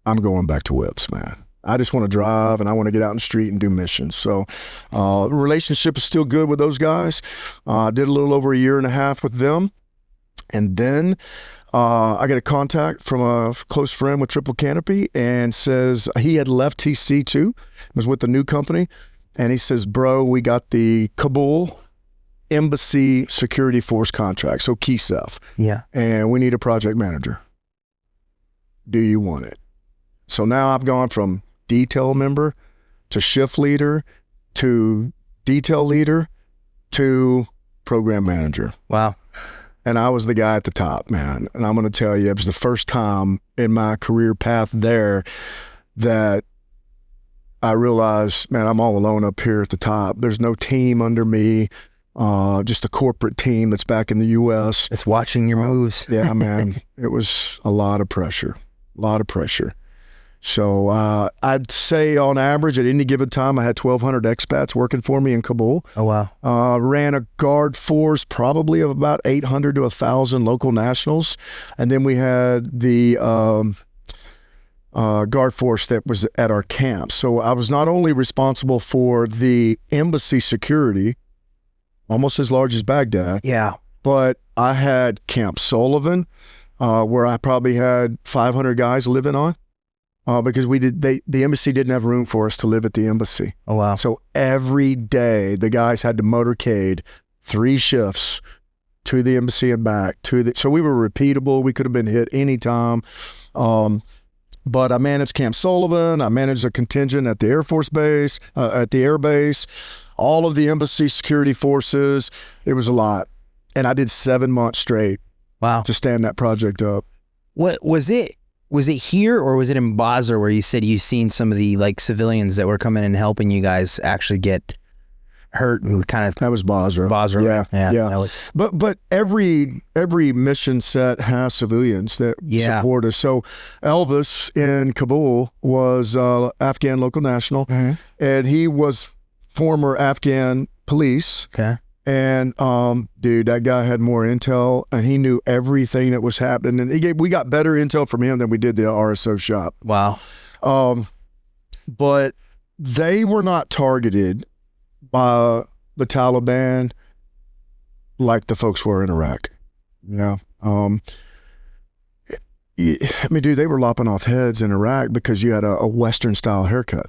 I'm going back to WIPS, man. I just want to drive and I want to get out in the street and do missions. So the relationship is still good with those guys. I did a little over a year and a half with them. And then I get a contact from a close friend with Triple Canopy and says he had left TC too, was with the new company. And he says, bro, we got the Kabul Embassy Security Force contract, so KSEF. Yeah. And we need a project manager. Do you want it? So now I've gone from detail member to shift leader to detail leader to program manager. Wow. And I was the guy at the top, man. And I'm going to tell you, it was the first time in my career path there that I realized, man, I'm all alone up here at the top. There's no team under me, just a corporate team that's back in the U.S. It's watching your moves. Yeah, man. It was a lot of pressure, So I'd say on average at any given time, I had 1,200 expats working for me in Kabul. Oh, wow. Ran a guard force probably of about 800 to 1,000 local nationals. And then we had the guard force that was at our camp. So I was not only responsible for the embassy security, almost as large as Baghdad. Yeah. But I had Camp Sullivan, where I probably had 500 guys living on. Because the embassy didn't have room for us to live at the embassy. Oh, wow. So every day the guys had to motorcade 3 shifts to the embassy and back so we were repeatable. We could have been hit anytime. But I managed Camp Sullivan. I managed a contingent at the Air Force Base, at the Air Base, all of the embassy security forces. It was a lot. And I did 7 months straight. Wow. To stand that project up. What was it? Was it here or was it in Basra where you said you seen some of the like civilians that were coming and helping you guys actually get hurt and kind of? That was Basra. Basra. Yeah. Yeah. Yeah. But every mission set has civilians that support us. So Elvis in Kabul was Afghan local national, and he was former Afghan police. Okay. And dude, that guy had more intel, and he knew everything that was happening. And we got better intel from him than we did the RSO shop. Wow. But they were not targeted by the Taliban like the folks were in Iraq. Yeah. I mean, dude, they were lopping off heads in Iraq because you had a Western style haircut.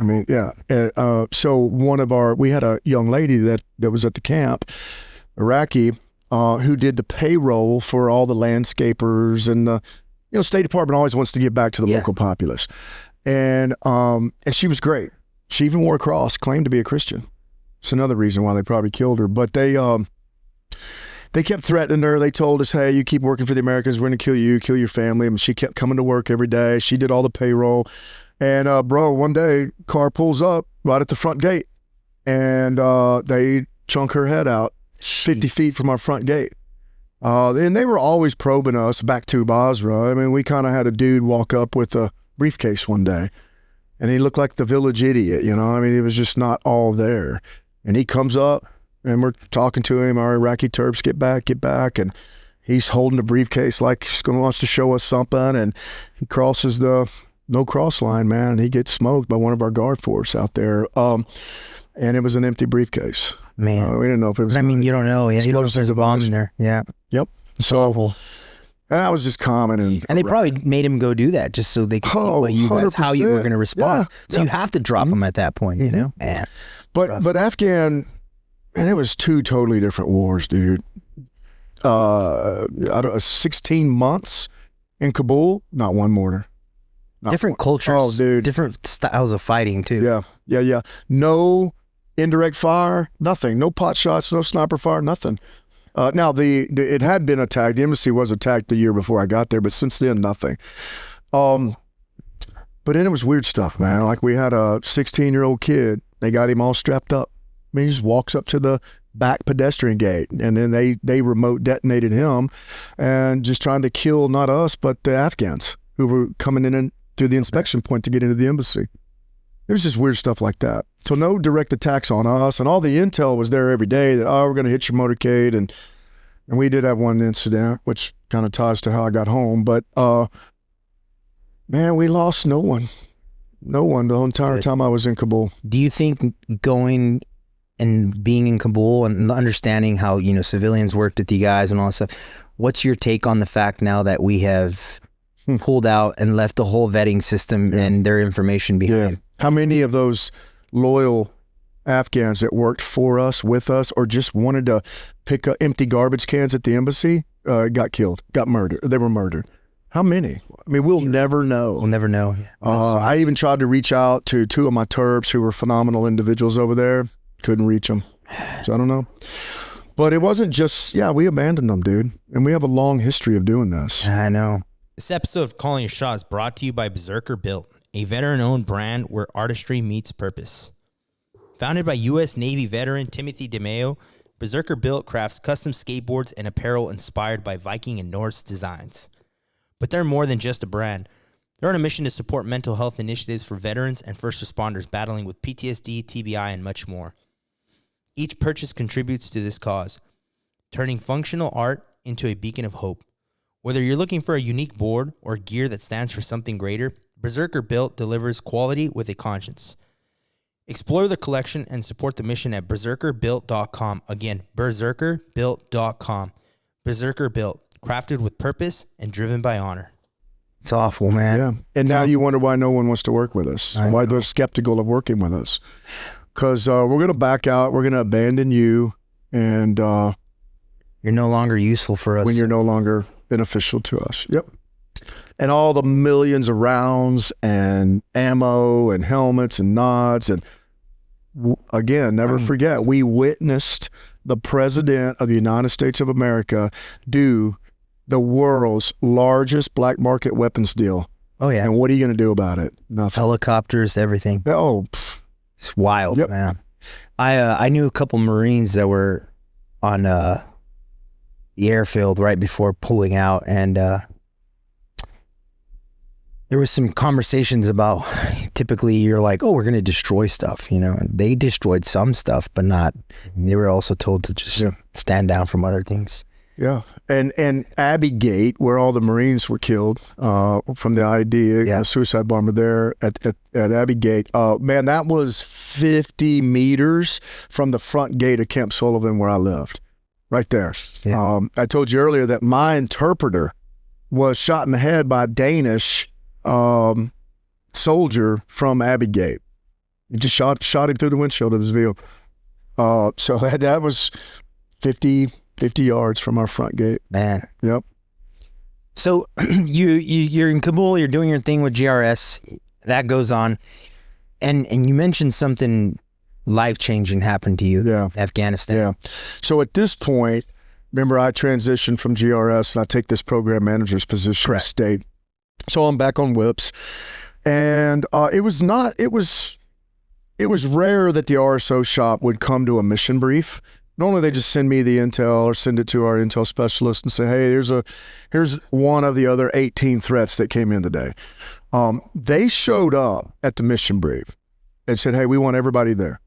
I mean, yeah. So we had a young lady that was at the camp, Iraqi, who did the payroll for all the landscapers, and State Department always wants to give back to the local populace, and she was great. She even wore a cross, claimed to be a Christian. It's another reason why they probably killed her. But they kept threatening her. They told us, hey, you keep working for the Americans, we're going to kill you, kill your family. And she kept coming to work every day. She did all the payroll. And one day, car pulls up right at the front gate, and they chunk her head out 50 feet from our front gate. And they were always probing us back to Basra. I mean, we kind of had a dude walk up with a briefcase one day, and he looked like the village idiot, I mean, he was just not all there. And he comes up, and we're talking to him, our Iraqi Terps, get back, and he's holding the briefcase like he's wants to show us something, and he crosses the no cross line, man, and he gets smoked by one of our guard force out there. And it was an empty briefcase. Man. We didn't know if it was. I mean, you don't know. Yeah, you don't know if there's a bomb in there. Yeah. Yep. So awful. That was just common. And they probably made him go do that just so they could see what you guys, how you were going to respond. So you have to drop them at that point, Man. But Afghan, and it was 2 totally different wars, dude. 16 months in Kabul, not one mortar. Different cultures, different styles of fighting too. Yeah. No indirect fire, nothing. No pot shots, no sniper fire, nothing. Now it had been attacked. The embassy was attacked the year before I got there, but since then, nothing. But then it was weird stuff, man. Like we had a 16-year-old kid. They got him all strapped up. I mean, he just walks up to the back pedestrian gate, and then they remote detonated him, and just trying to kill not us but the Afghans who were coming in through the inspection point to get into the embassy. It was just weird stuff like that. So no direct attacks on us, and all the intel was there every day that, we're going to hit your motorcade, and we did have one incident, which kind of ties to how I got home, but man, we lost no one the whole entire time I was in Kabul. Do you think going and being in Kabul and understanding how, civilians worked with you guys and all that stuff, what's your take on the fact now that we have pulled out and left the whole vetting system and their information behind? How many of those loyal Afghans that worked for us, with us, or just wanted to pick up empty garbage cans at the embassy got killed, got murdered? They were murdered. How many? I mean, we'll never know. We'll never know. I even tried to reach out to 2 of my Terps who were phenomenal individuals over there. Couldn't reach them. So I don't know. But it wasn't just, we abandoned them, dude. And we have a long history of doing this. I know. This episode of Calling Your Shot is brought to you by Berserker Built, a veteran-owned brand where artistry meets purpose. Founded by U.S. Navy veteran Timothy DeMeo, Berserker Built crafts custom skateboards and apparel inspired by Viking and Norse designs. But they're more than just a brand. They're on a mission to support mental health initiatives for veterans and first responders battling with PTSD, TBI, and much more. Each purchase contributes to this cause, turning functional art into a beacon of hope. Whether you're looking for a unique board or gear that stands for something greater, Berserker Built delivers quality with a conscience. Explore the collection and support the mission at berserkerbuilt.com. Again, berserkerbuilt.com. Berserker Built, crafted with purpose and driven by honor. It's awful, man. Yeah. And now you wonder why no one wants to work with us, why they're skeptical of working with us. Because we're going to back out, we're going to abandon you, and you're no longer useful for us. When you're no longer beneficial to us. Yep. And all the millions of rounds and ammo and helmets and nods. And again, never forget, we witnessed the President of the United States of America do the world's largest black market weapons deal. Oh, yeah. And what are you going to do about it? Nothing. Helicopters, everything. Oh, it's wild, man. I knew a couple Marines that were on the airfield right before pulling out, and there was some conversations about, typically you're like, oh, we're going to destroy stuff, and they destroyed some stuff, but not, they were also told to just stand down from other things. Yeah. And Abbey Gate, where all the Marines were killed from the ID, suicide bomber there at Abbey Gate. Man, that was 50 meters from the front gate of Camp Sullivan where I lived, right there. Yeah. I told you earlier that my interpreter was shot in the head by a Danish soldier from Abbey Gate. He just shot him through the windshield of his vehicle. So that was 50 yards from our front gate. Man. Yep. So you're in Kabul, you're doing your thing with GRS, that goes on. And you mentioned something life-changing happened to you in Afghanistan. Yeah. So at this point, remember I transitioned from GRS and I take this program manager's position in the state. So I'm back on whips. And it was rare that the RSO shop would come to a mission brief. Normally they just send me the intel or send it to our intel specialist and say, hey, here's one of the other 18 threats that came in today. They showed up at the mission brief and said, hey, we want everybody there.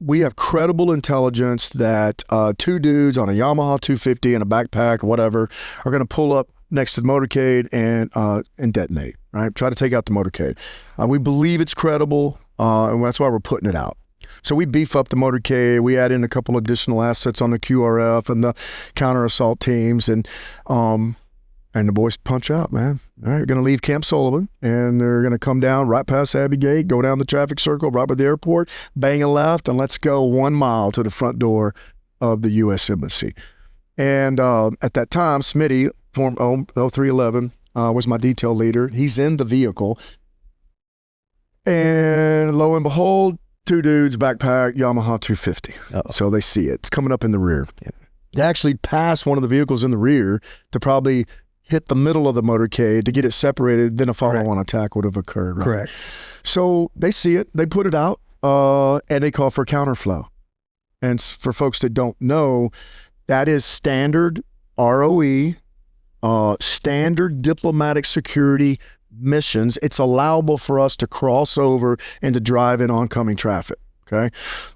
We have credible intelligence that 2 dudes on a Yamaha 250 and a backpack, whatever, are going to pull up next to the motorcade and detonate, right? Try to take out the motorcade. We believe it's credible, and that's why we're putting it out. So we beef up the motorcade. We add in a couple additional assets on the QRF and the counter assault teams, and the boys punch out, man. All right, we're going to leave Camp Sullivan, and they're going to come down right past Abbey Gate, go down the traffic circle right by the airport, bang a left, and let's go 1 mile to the front door of the U.S. Embassy. And at that time, Smitty, Form 0311, was my detail leader. He's in the vehicle. And lo and behold, 2 dudes, backpack, Yamaha 250. Uh-oh. So they see it. It's coming up in the rear. Yep. They actually passed one of the vehicles in the rear to probably hit the middle of the motorcade to get it separated. Then a follow-on attack would have occurred. Right? Correct. So they see it. They put it out, and they call for counterflow. And for folks that don't know, that is standard ROE, standard diplomatic security missions. It's allowable for us to cross over and to drive in oncoming traffic, okay?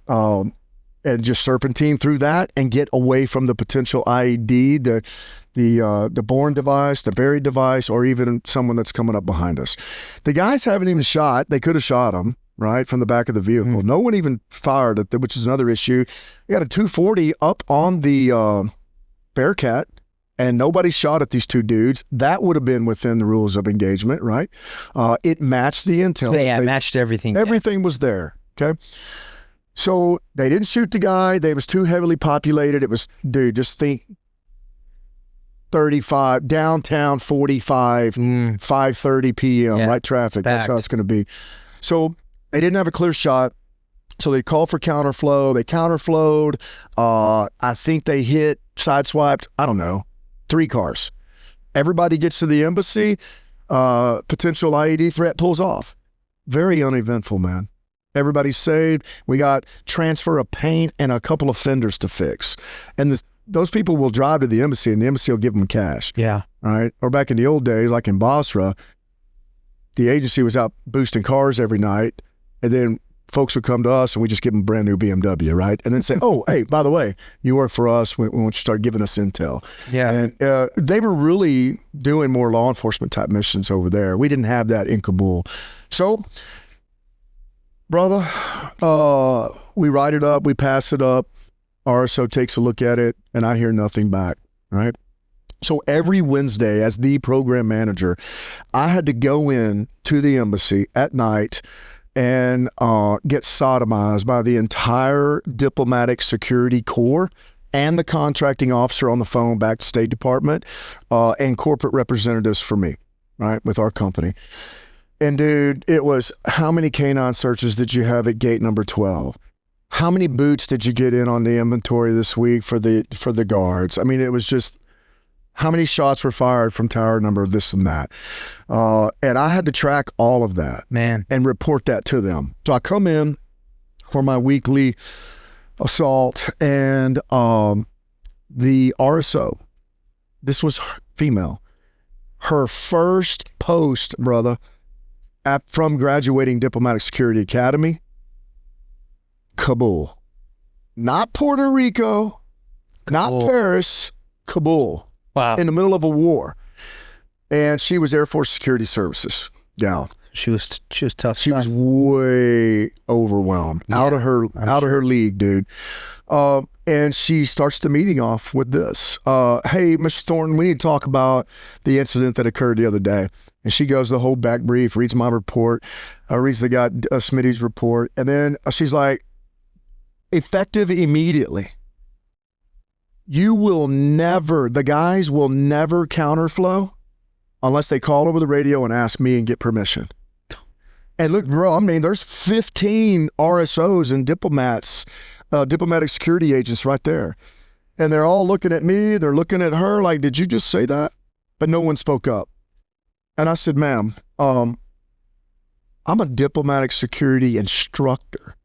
And just serpentine through that and get away from the potential IED, the born device, the buried device, or even someone that's coming up behind us. The guys haven't even shot. They could have shot them, right, from the back of the vehicle. Mm-hmm. No one even fired at them, which is another issue. You got a 240 up on the Bearcat, and nobody shot at these 2 dudes. That would have been within the rules of engagement, right? It matched the intel. Yeah, it matched everything. Everything was there, okay? So they didn't shoot the guy. They was too heavily populated. It was, dude, just think 35, downtown 45, 5:30 p.m., right traffic. That's how it's going to be. So they didn't have a clear shot. So they called for counterflow. They counterflowed. I think they hit, sideswiped, I don't know, 3 cars. Everybody gets to the embassy. Potential IED threat pulls off. Very uneventful, man. Everybody's saved. We got transfer of paint and a couple of fenders to fix. And those people will drive to the embassy and the embassy will give them cash. Yeah. All right. Or back in the old days, like in Basra, the agency was out boosting cars every night. And then folks would come to us and we just give them a brand new BMW, right? And then say, oh, hey, by the way, you work for us. We want you to start giving us intel. Yeah. And they were really doing more law enforcement type missions over there. We didn't have that in Kabul. So, brother, we write it up, we pass it up. RSO takes a look at it, and I hear nothing back, right? So every Wednesday, as the program manager, I had to go in to the embassy at night and get sodomized by the entire diplomatic security corps and the contracting officer on the phone back to State Department and corporate representatives for me, right, with our company. And dude, it was, how many canine searches did you have at gate number 12? How many boots did you get in on the inventory this week for the guards? I mean, it was just, how many shots were fired from tower number this and that? And I had to track all of that, man, and report that to them. So I come in for my weekly assault, and the RSO, this was female, her first post, brother, from graduating Diplomatic Security Academy, Kabul. Not Puerto Rico, not Paris, Kabul. Wow. In the middle of a war. And she was Air Force Security Services gal. She was tough. She was way overwhelmed, out of her league, dude. And she starts the meeting off with this. Hey, Mr. Thornton, we need to talk about the incident that occurred the other day. And she goes the whole back brief, reads my report, reads the guy Smitty's report, and then she's like, effective immediately. You will never, the guys will never counterflow unless they call over the radio and ask me and get permission. And look, bro, I mean, there's 15 RSOs and diplomats, diplomatic security agents right there. And they're all looking at me. They're looking at her like, did you just say that? But no one spoke up. And I said, ma'am, I'm a diplomatic security instructor.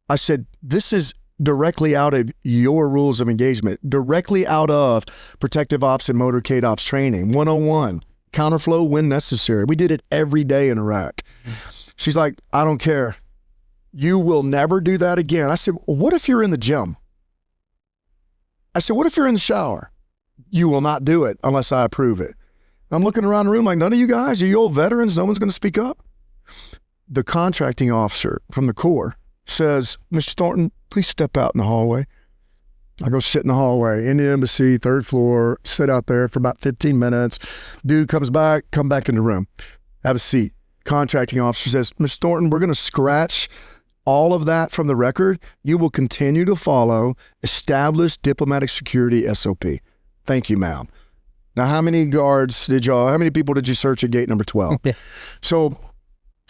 I said, this is directly out of your rules of engagement, directly out of protective ops and motorcade ops training, 101, counterflow when necessary. We did it every day in Iraq. She's like, I don't care. You will never do that again. I said, well, what if you're in the gym? I said, what if you're in the shower? You will not do it unless I approve it. I'm looking around the room like, none of you guys, are you old veterans? No one's going to speak up. The contracting officer from the Corps says, Mr. Thornton, please step out in the hallway. I go sit in the hallway in the embassy, 3rd floor, sit out there for about 15 minutes. Dude comes back, come back in the room, have a seat. Contracting officer says, Mr. Thornton, we're going to scratch all of that from the record. You will continue to follow established diplomatic security SOP. Thank you, ma'am. Now, how many people did you search at gate number 12? So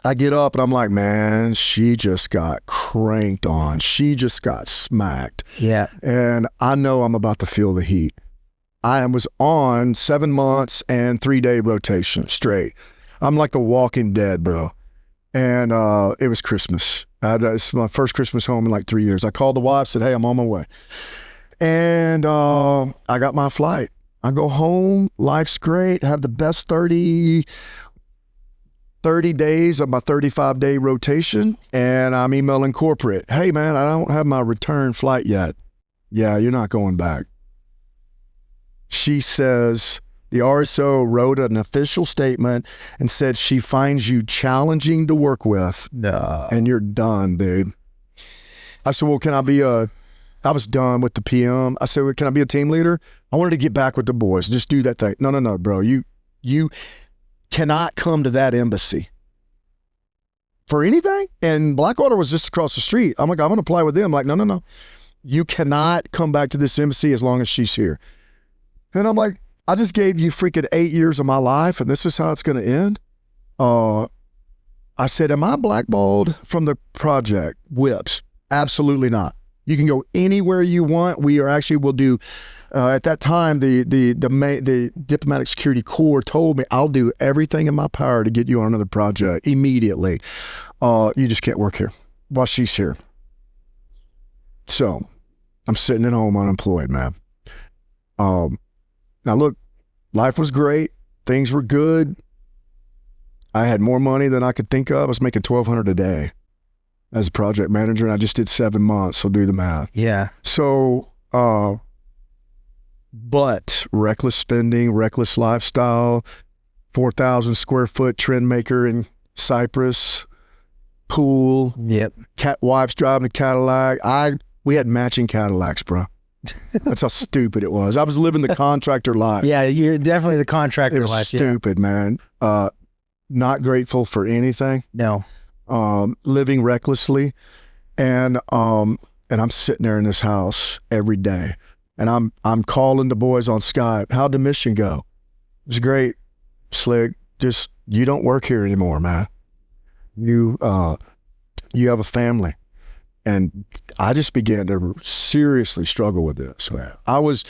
I get up and I'm like, man, she just got cranked on. She just got smacked. Yeah. And I know I'm about to feel the heat. I was on 7 months and 3-day rotation straight. I'm like the Walking Dead, bro. And it was Christmas. It's my first Christmas home in like 3 years. I called the wife, said, hey, I'm on my way. And I got my flight. I go home, life's great, have the best 30 days of my 35-day rotation, and I'm emailing corporate. Hey, man, I don't have my return flight yet. Yeah, you're not going back. She says the RSO wrote an official statement and said she finds you challenging to work with, and you're done, dude. I said, well, I was done with the PM. I said, well, can I be a team leader? I wanted to get back with the boys. Just do that thing. No, bro. You cannot come to that embassy for anything. And Blackwater was just across the street. I'm like, I'm going to apply with them. Like, no. You cannot come back to this embassy as long as she's here. And I'm like, I just gave you freaking 8 years of my life, and this is how it's going to end. I said, am I blackballed from the project? Whips. Absolutely not. You can go anywhere you want. We are actually will do. At that time, the diplomatic security corps told me I'll do everything in my power to get you on another project immediately. You just can't work here while she's here. So I'm sitting at home unemployed, man. Now look, life was great. Things were good. I had more money than I could think of. I was making $1,200 a day as a project manager, and I just did 7 months, so do the math. Yeah. So, but reckless spending, reckless lifestyle, 4,000 square foot trend maker in Cyprus, pool. Yep. Wives driving a Cadillac. We had matching Cadillacs, bro. That's how stupid it was. I was living the contractor life. Yeah, you're definitely the contractor It was life. stupid, man. Not grateful for anything. No. Living recklessly, and I'm sitting there in this house every day, and I'm calling the boys on Skype. How'd the mission go? It was great, Slick. Just, you don't work here anymore, man. You have a family. And I just began to seriously struggle with this, man. I was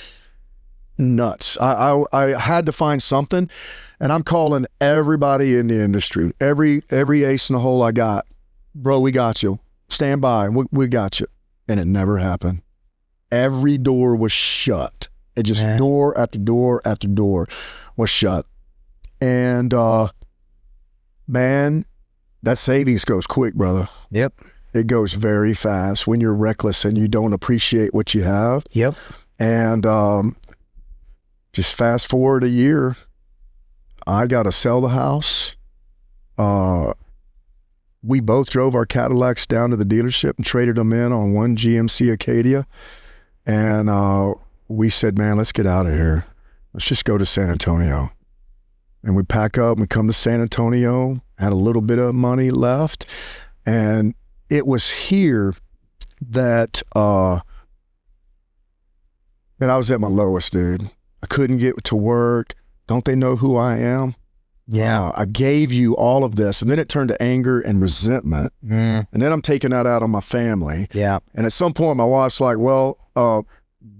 nuts. I had to find something, and I'm calling everybody in the industry, every ace in the hole I got. Bro, we got you. Stand by. We got you. And it never happened. Every door was shut. It just door after door after door was shut. And man, that savings goes quick, brother. Yep. It goes very fast when you're reckless and you don't appreciate what you have. Yep. And just fast forward a year, I got to sell the house. We both drove our Cadillacs down to the dealership and traded them in on one GMC Acadia. And we said, man, let's get out of here. Let's just go to San Antonio. And we pack up and we come to San Antonio, had a little bit of money left. And it was here that I was at my lowest, dude. I couldn't get to work. Don't they know who I am? Yeah. I gave you all of this. And then it turned to anger and resentment. And then I'm taking that out on my family. Yeah. And at some point, my wife's like, well,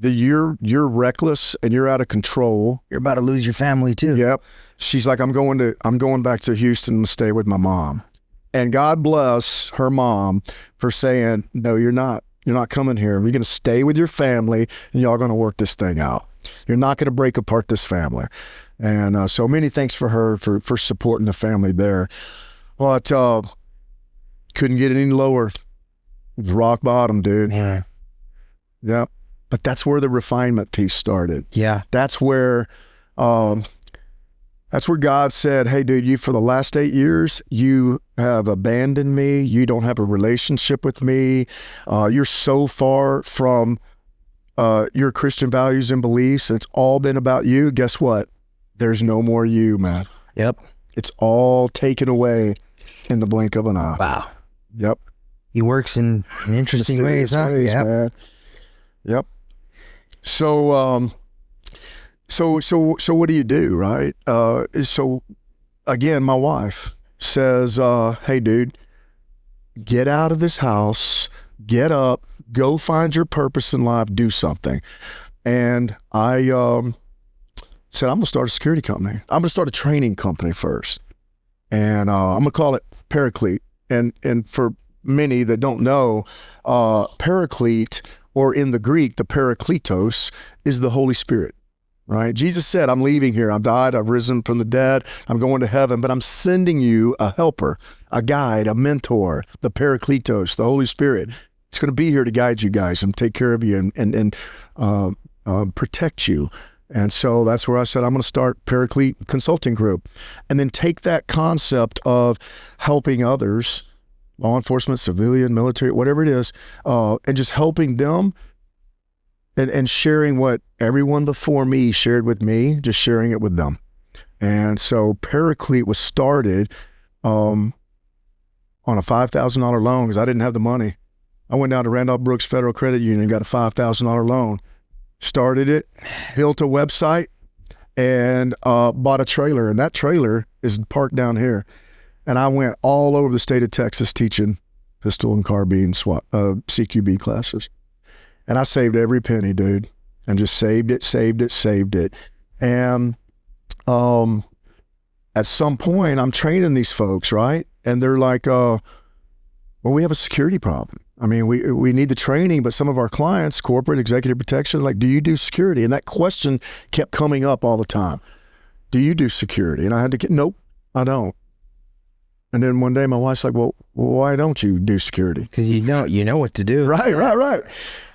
you're reckless and you're out of control. You're about to lose your family too. Yep. She's like, I'm going back to Houston to stay with my mom. And God bless her mom for saying, no, you're not coming here. You're going to stay with your family and y'all going to work this thing out. You're not going to break apart this family. And so many thanks for her for supporting the family there. But couldn't get any lower. It was rock bottom, dude. Yeah. Yeah. But that's where the refinement piece started. Yeah. That's where God said, hey, dude, you for the last 8 years, you have abandoned me. You don't have a relationship with me. You're so far from your Christian values and beliefs. It's all been about you. Guess what? There's no more you, man. Yep. It's all taken away in the blink of an eye. Wow. Yep. He works in interesting ways, huh? Yep. Man. Yep. So what do you do, right? So again, my wife says, hey, dude, get out of this house, get up, go find your purpose in life, do something. And I said, I'm going to start a security company. I'm going to start a training company first. And I'm going to call it Paraclete. And for many that don't know, Paraclete, or in the Greek, the Parakletos, is the Holy Spirit. Right? Jesus said, I'm leaving here. I've died. I've risen from the dead. I'm going to heaven, but I'm sending you a helper, a guide, a mentor, the Parakletos, the Holy Spirit. It's going to be here to guide you guys and take care of you and protect you. And so that's where I said, I'm going to start Paraclete Consulting Group, and then take that concept of helping others, law enforcement, civilian, military, whatever it is, and just helping them and sharing what everyone before me shared with me, just sharing it with them. And so Paraclete was started on a $5,000 loan because I didn't have the money. I went down to Randolph Brooks Federal Credit Union and got a $5,000 loan. Started it, built a website, and bought a trailer, and that trailer is parked down here. And I went all over the state of Texas teaching pistol and carbine SWAT, CQB classes. And I saved every penny, dude, and just saved it. And at some point, I'm training these folks, right? And they're like, well, we have a security problem. I mean, we need the training, but some of our clients, corporate executive protection, like, do you do security? And that question kept coming up all the time. Do you do security? And I had to get, nope, I don't. And then one day my wife's like, well, why don't you do security? Because you know what to do. Right.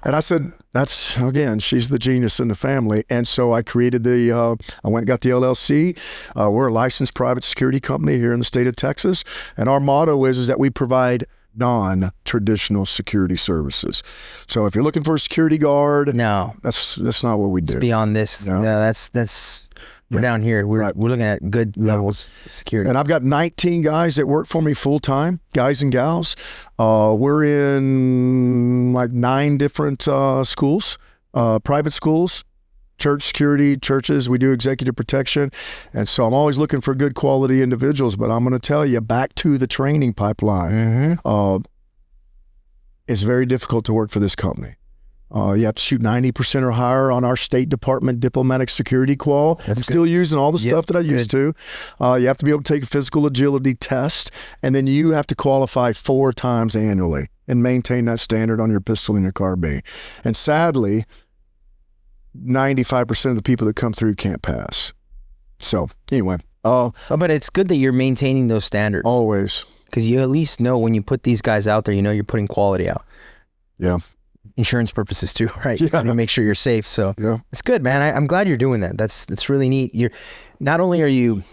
And I said, that's, again, she's the genius in the family. And so I created I went and got the LLC. We're a licensed private security company here in the state of Texas. And our motto is that we provide non-traditional security services. So if you're looking for a security guard, no, that's not what we do. It's beyond this. No, that's we're down here. We're looking at good levels of security. And I've got 19 guys that work for me full time, guys and gals. We're in like 9 different schools, private schools, church security, churches. We do executive protection. And so I'm always looking for good quality individuals, but I'm going to tell you, back to the training pipeline. It's very difficult to work for this company. You have to shoot 90% or higher on our State Department diplomatic security qual. I'm still using all the stuff that I used to. You have to be able to take a physical agility test, and then you have to qualify 4 times annually and maintain that standard on your pistol and your carbine. And sadly, 95% of the people that come through can't pass. So anyway. But it's good that you're maintaining those standards. Always. Because you at least know when you put these guys out there, you know you're putting quality out. Yeah. Insurance purposes too, right? Yeah. To make sure you're safe. So yeah, it's good, man. I'm glad you're doing that. That's really neat. You're not only are you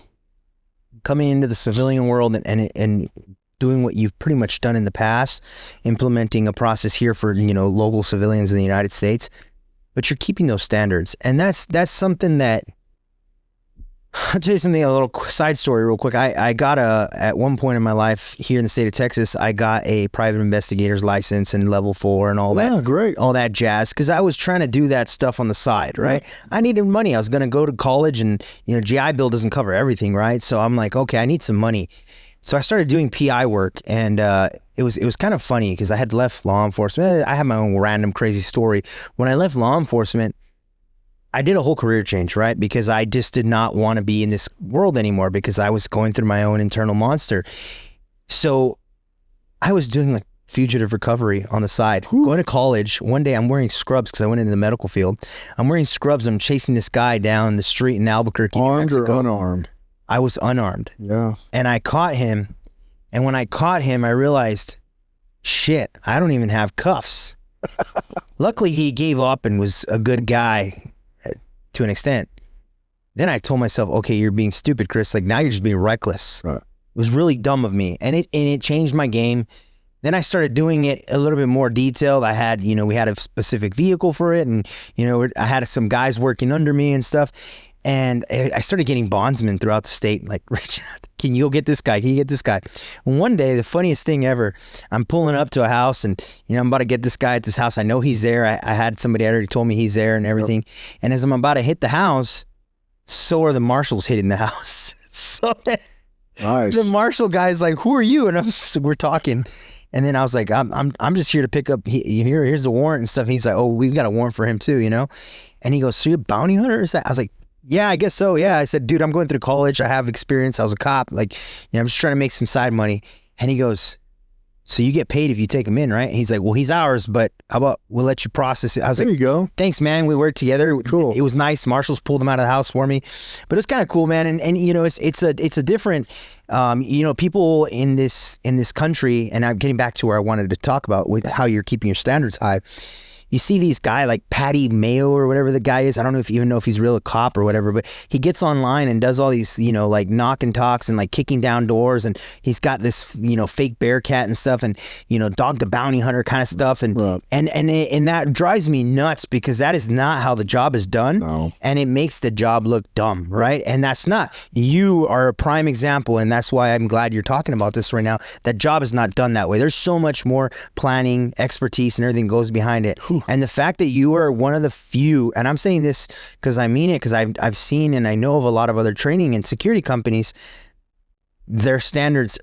coming into the civilian world and doing what you've pretty much done in the past, implementing a process here for local civilians in the United States, but you're keeping those standards, and that's something that. I'll tell you something, a little side story real quick. I got at one point in my life here in the state of Texas, I got a private investigator's license and level 4 and all that. Yeah, great. All that jazz. Because I was trying to do that stuff on the side, right? Yeah. I needed money. I was going to go to college and, GI Bill doesn't cover everything, right? So I'm like, okay, I need some money. So I started doing PI work, and it was kind of funny because I had left law enforcement. I have my own random crazy story. When I left law enforcement, I did a whole career change, right? Because I just did not want to be in this world anymore because I was going through my own internal monster. So I was doing like fugitive recovery on the side. Whew. Going to college, one day I'm wearing scrubs because I went into the medical field. I'm wearing scrubs. I'm chasing this guy down the street in Albuquerque, Armed or unarmed? I was unarmed. Yeah. And I caught him. And when I caught him, I realized, shit, I don't even have cuffs. Luckily, he gave up and was a good guy. To an extent. Then I told myself, okay, you're being stupid, Chris. Like, now you're just being reckless. Right. It was really dumb of me. And it changed my game. Then I started doing it a little bit more detailed. I had, we had a specific vehicle for it. And, I had some guys working under me and stuff. And I started getting bondsmen throughout the state, like, Rich, can you go get this guy? Can you get this guy? And one day, the funniest thing ever, I'm pulling up to a house and, I'm about to get this guy at this house. I know he's there. I had somebody already told me he's there and everything. Yep. And as I'm about to hit the house, so are the marshals hitting the house. So nice. The marshal guy's like, who are you? And we're talking. And then I was like, I'm just here to pick up, here's the warrant and stuff. And he's like, oh, we've got a warrant for him too, And he goes, so you're a bounty hunter? Is that? I was like, yeah, I guess so. Yeah. I said, dude, I'm going through college. I have experience. I was a cop. Like, I'm just trying to make some side money. And he goes, so you get paid if you take him in, right? And he's like, well, he's ours, but how about we'll let you process it? I was there like, you go. Thanks, man. We worked together. Cool. It was nice. Marshals pulled him out of the house for me, but it was kind of cool, man. And it's a different, people in this country, and I'm getting back to where I wanted to talk about with how you're keeping your standards high. You see these guy like Patty Mayo or whatever the guy is. I don't know if you even know if he's really a cop or whatever, but he gets online and does all these, like knock and talks and like kicking down doors. And he's got this, fake Bearcat and stuff and, Dog the Bounty Hunter kind of stuff. And, right. and that drives me nuts because that is not how the job is done. No. And it makes the job look dumb, right? And that's not. You are a prime example. And that's why I'm glad you're talking about this right now. That job is not done that way. There's so much more planning, expertise, and everything goes behind it. Whew. And the fact that you are one of the few, and I'm saying this because I mean it, because I've seen and I know of a lot of other training and security companies, their standards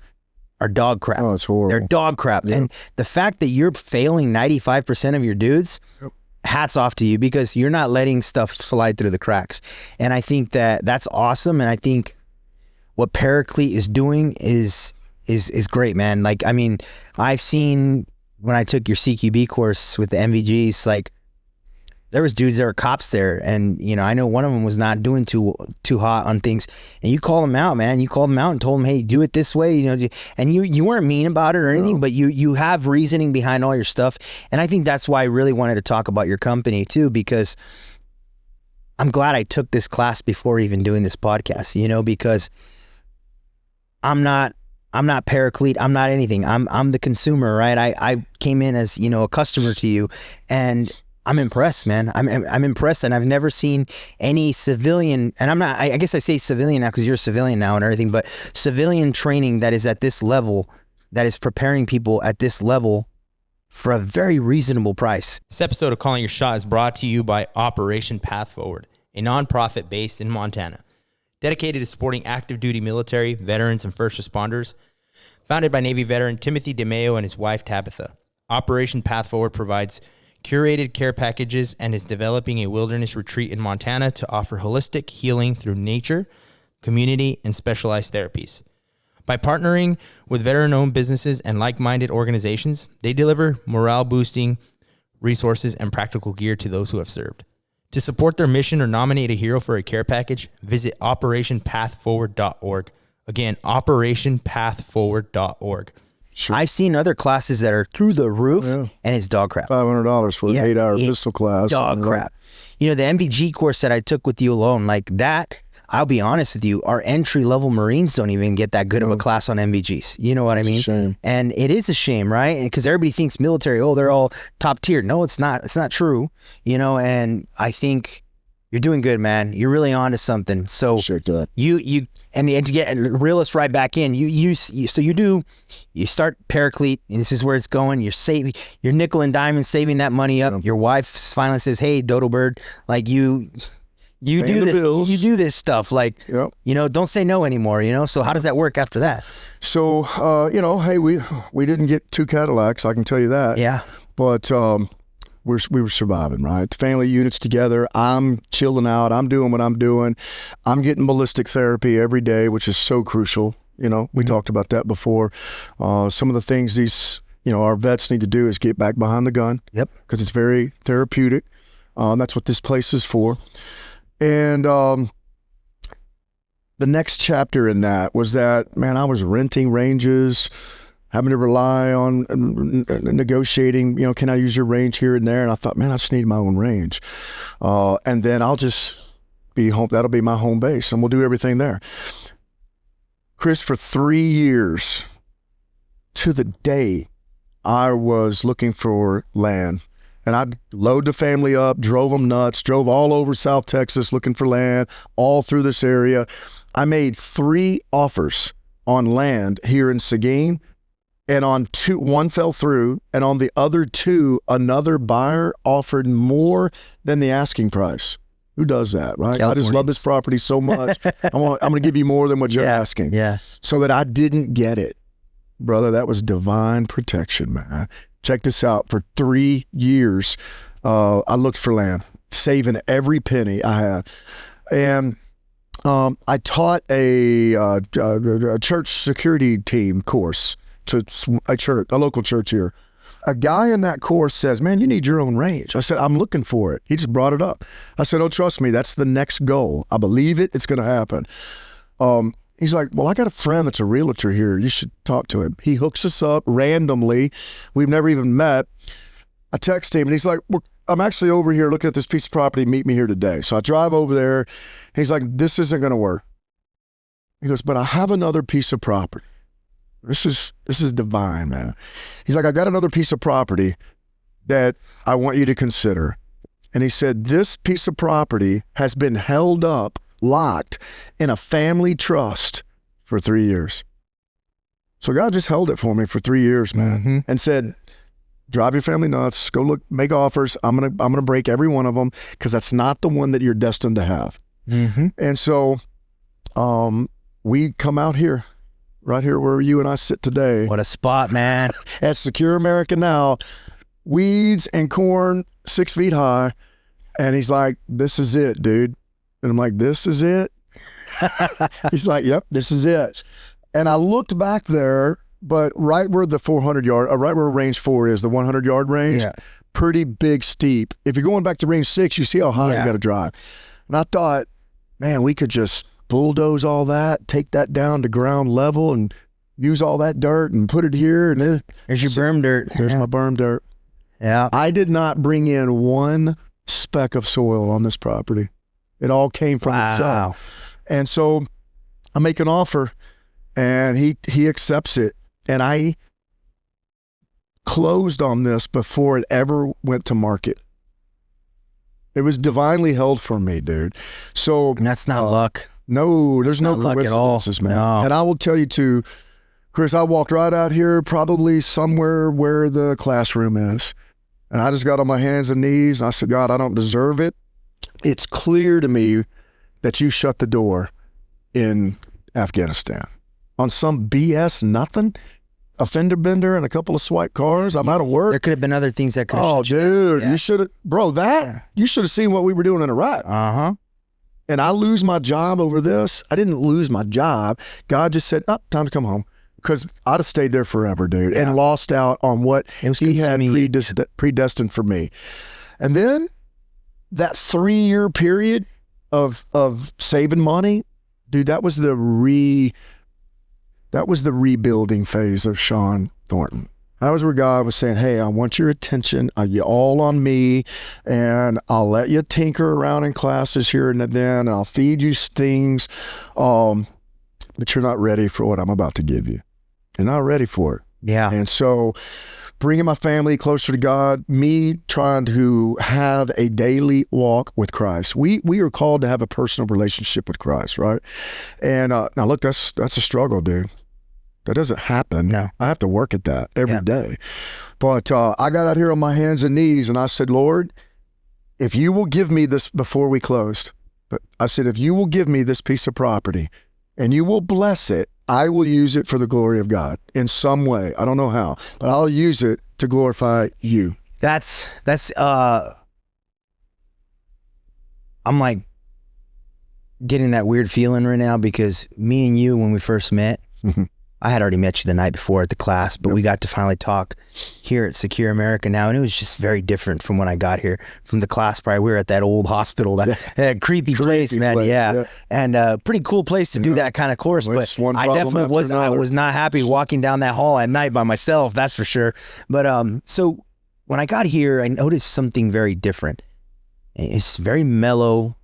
are dog crap. Oh, it's horrible. They're dog crap. Yep. And the fact that you're failing 95% of your dudes, yep, hats off to you, because you're not letting stuff slide through the cracks. And I think that that's awesome. And I think what Paraclete is doing is great, man. Like, I mean, I've seen when I took your CQB course with the MVGs, like there was dudes that were cops there, and you know, I know one of them was not doing too hot on things, and you call them out, man. You called them out and told them, hey, do it this way, you know, and you weren't mean about it or anything, no, but you have reasoning behind all your stuff. And I think that's why I really wanted to talk about your company too, because I'm glad I took this class before even doing this podcast, you know, because I'm not Paraclete. I'm not anything. I'm the consumer, right? I came in as, you know, a customer to you, and I'm impressed, man. I'm impressed, and I've never seen any civilian, and I'm not, I guess I say civilian now because you're a civilian now and everything, but civilian training that is at this level, that is preparing people at this level for a very reasonable price. This episode of Calling Your Shot is brought to you by Operation Path Forward, a nonprofit based in Montana, dedicated to supporting active duty military, veterans, and first responders. Founded by Navy veteran Timothy DeMeo and his wife Tabitha, Operation Path Forward provides curated care packages and is developing a wilderness retreat in Montana to offer holistic healing through nature, community, and specialized therapies. By partnering with veteran-owned businesses and like-minded organizations, they deliver morale-boosting resources and practical gear to those who have served. To support their mission or nominate a hero for a care package, visit operationpathforward.org. Again, operationpathforward.org. Sure. I've seen other classes that are through the roof, yeah, and it's dog crap. $500 for an 8-hour pistol class. Dog crap. You know, the MVG course that I took with you alone, like that, I'll be honest with you, our entry-level Marines don't even get that good of a class on MVGs. You know what I mean? It's a shame. And it is a shame, right? Because everybody thinks military, oh, they're all top tier. No, it's not. It's not true. You know, and I think you're doing good, man. You're really on to something. So you and to get reel us right back in, you start Paraclete, and this is where it's going. You're nickel and diamond saving that money up. Yep. Your wife finally says, hey, Dodo Bird, like you do this, you do this stuff, like, yep, you know, don't say no anymore, you know? So how does that work after that? So, you know, hey, we didn't get 2 Cadillacs, I can tell you that. Yeah. But, we were surviving, right? Family units together. I'm chilling out. I'm doing what I'm doing. I'm getting ballistic therapy every day, which is so crucial. You know, we talked about that before. Some of the things these, you know, our vets need to do is get back behind the gun. Yep. Because it's very therapeutic. That's what this place is for. And the next chapter in that was that, man, I was renting ranges, having to rely on negotiating, you know, can I use your range here and there? And I thought, man, I just need my own range. And then I'll just be home. That'll be my home base, and we'll do everything there. Chris, for 3 years to the day, I was looking for land. And I'd load the family up, drove them nuts, drove all over South Texas looking for land, all through this area. I made 3 offers on land here in Seguin, and on 2, 1 fell through, and on the other 2, another buyer offered more than the asking price. Who does that, right? I just love this property so much. I'm going to give you more than what you're asking. Yeah. So that I didn't get it. Brother, that was divine protection, man. Check this out. For 3 years, I looked for land, saving every penny I had. And I taught a church security team course to a local church here. A guy in that course says, man, you need your own range. I said, I'm looking for it. He just brought it up. I said, oh, trust me, that's the next goal. I believe it. It's going to happen. He's like, well, I got a friend that's a realtor here. You should talk to him. He hooks us up randomly. We've never even met. I text him, and he's like, I'm actually over here looking at this piece of property. Meet me here today. So I drive over there. He's like, this isn't going to work. He goes, but I have another piece of property. This is divine, man. He's like, I got another piece of property that I want you to consider. And he said, this piece of property has been held up, locked in a family trust for 3 years. So God just held it for me for 3 years, man, and said, drive your family nuts, go look, make offers. I'm gonna break every one of them because that's not the one that you're destined to have. Mm-hmm. And so we come out here, right here where you and I sit today. What a spot, man. At Secure America now, weeds and corn 6 feet high. And he's like, this is it, dude. And I'm like, this is it? He's like, yep, this is it. And I looked back there, but right where the 400 yard, right where range 4 is, the 100 yard range, pretty big steep. If you're going back to range 6, you see how high you got to drive. And I thought, man, we could just bulldoze all that, take that down to ground level and use all that dirt and put it here. And there's your berm dirt. There's my berm dirt. Yeah. I did not bring in one speck of soil on this property. It all came from itself. And so I make an offer and he accepts it. And I closed on this before it ever went to market. It was divinely held for me, dude. So that's not luck. No, there's no coincidences, man. No. And I will tell you too, Chris, I walked right out here, probably somewhere where the classroom is. And I just got on my hands and knees. And I said, God, I don't deserve it. It's clear to me that you shut the door in Afghanistan on some BS nothing. A fender bender and a couple of swipe cars. I'm out of work. There could have been other things that could have. Oh, dude, you should have, bro, you should have seen what we were doing in Iraq. Uh-huh. And I lose my job over this. I didn't lose my job. God just said, oh, time to come home. Because I'd have stayed there forever, dude, and lost out on what he had predestined for me. And then that 3-year period of saving money, dude, that was the rebuilding phase of Shawn Thornton. That was where God was saying, hey, I want your attention. You're all on me, and I'll let you tinker around in classes here and then, and I'll feed you things, but you're not ready for what I'm about to give you. You're not ready for it. Yeah. And so bringing my family closer to God, me trying to have a daily walk with Christ. We are called to have a personal relationship with Christ, right? And now look, that's a struggle, dude. That doesn't happen. No. I have to work at that every day. But I got out here on my hands and knees and I said, Lord, if you will give me this before we closed, but I said, if you will give me this piece of property and you will bless it, I will use it for the glory of God in some way. I don't know how, but I'll use it to glorify you. That's I'm like getting that weird feeling right now because me and you, when we first met, I had already met you the night before at the class, but we got to finally talk here at Secure America now, and it was just very different from when I got here from the class. Probably we were at that old hospital, that creepy place, man. Yeah. And pretty cool place to do that kind of course. But I definitely was not happy walking down that hall at night by myself. That's for sure. But so when I got here, I noticed something very different. It's very mellow.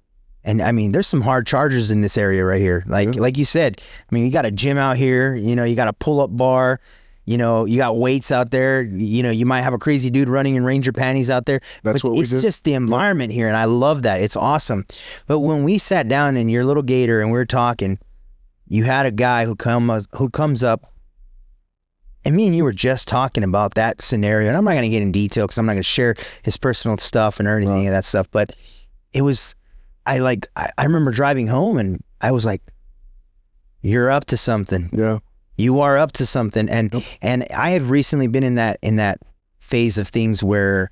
And I mean, there's some hard chargers in this area right here. Like you said, I mean, you got a gym out here, you know, you got a pull-up bar, you know, you got weights out there, you know, you might have a crazy dude running in Ranger panties out there. That's what we do. It's just the environment here, and I love that. It's awesome. But when we sat down in your little gator and we were talking, you had a guy who comes up, and me and you were just talking about that scenario. And I'm not going to get in detail because I'm not going to share his personal stuff and anything of that stuff. But it was... I remember driving home and I was like, you're up to something. Yeah. You are up to something. And and I have recently been in that phase of things where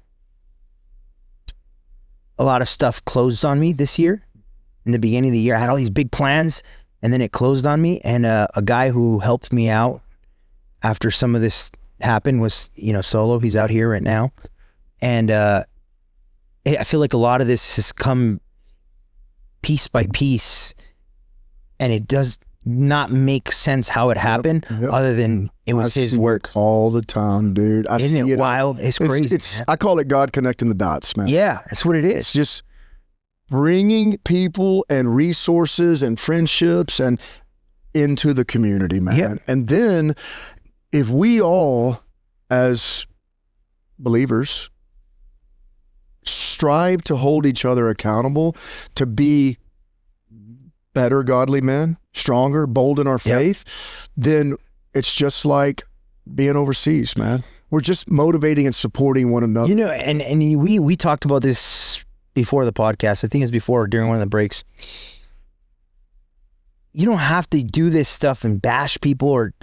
a lot of stuff closed on me this year. In the beginning of the year, I had all these big plans and then it closed on me. And a guy who helped me out after some of this happened was, you know, Solo. He's out here right now. And I feel like a lot of this has come piece by piece, and it does not make sense how it happened other than it was his work. All the time, dude. Isn't it wild? It's crazy. I call it God connecting the dots, man. Yeah, that's what it is. It's just bringing people and resources and friendships and into the community, man. Yeah. And then if we all, as believers, strive to hold each other accountable to be better godly men, stronger, bold in our faith, then it's just like being overseas, man. We're just motivating and supporting one another. You know, and we talked about this before the podcast. I think it's before or during one of the breaks. You don't have to do this stuff and bash people or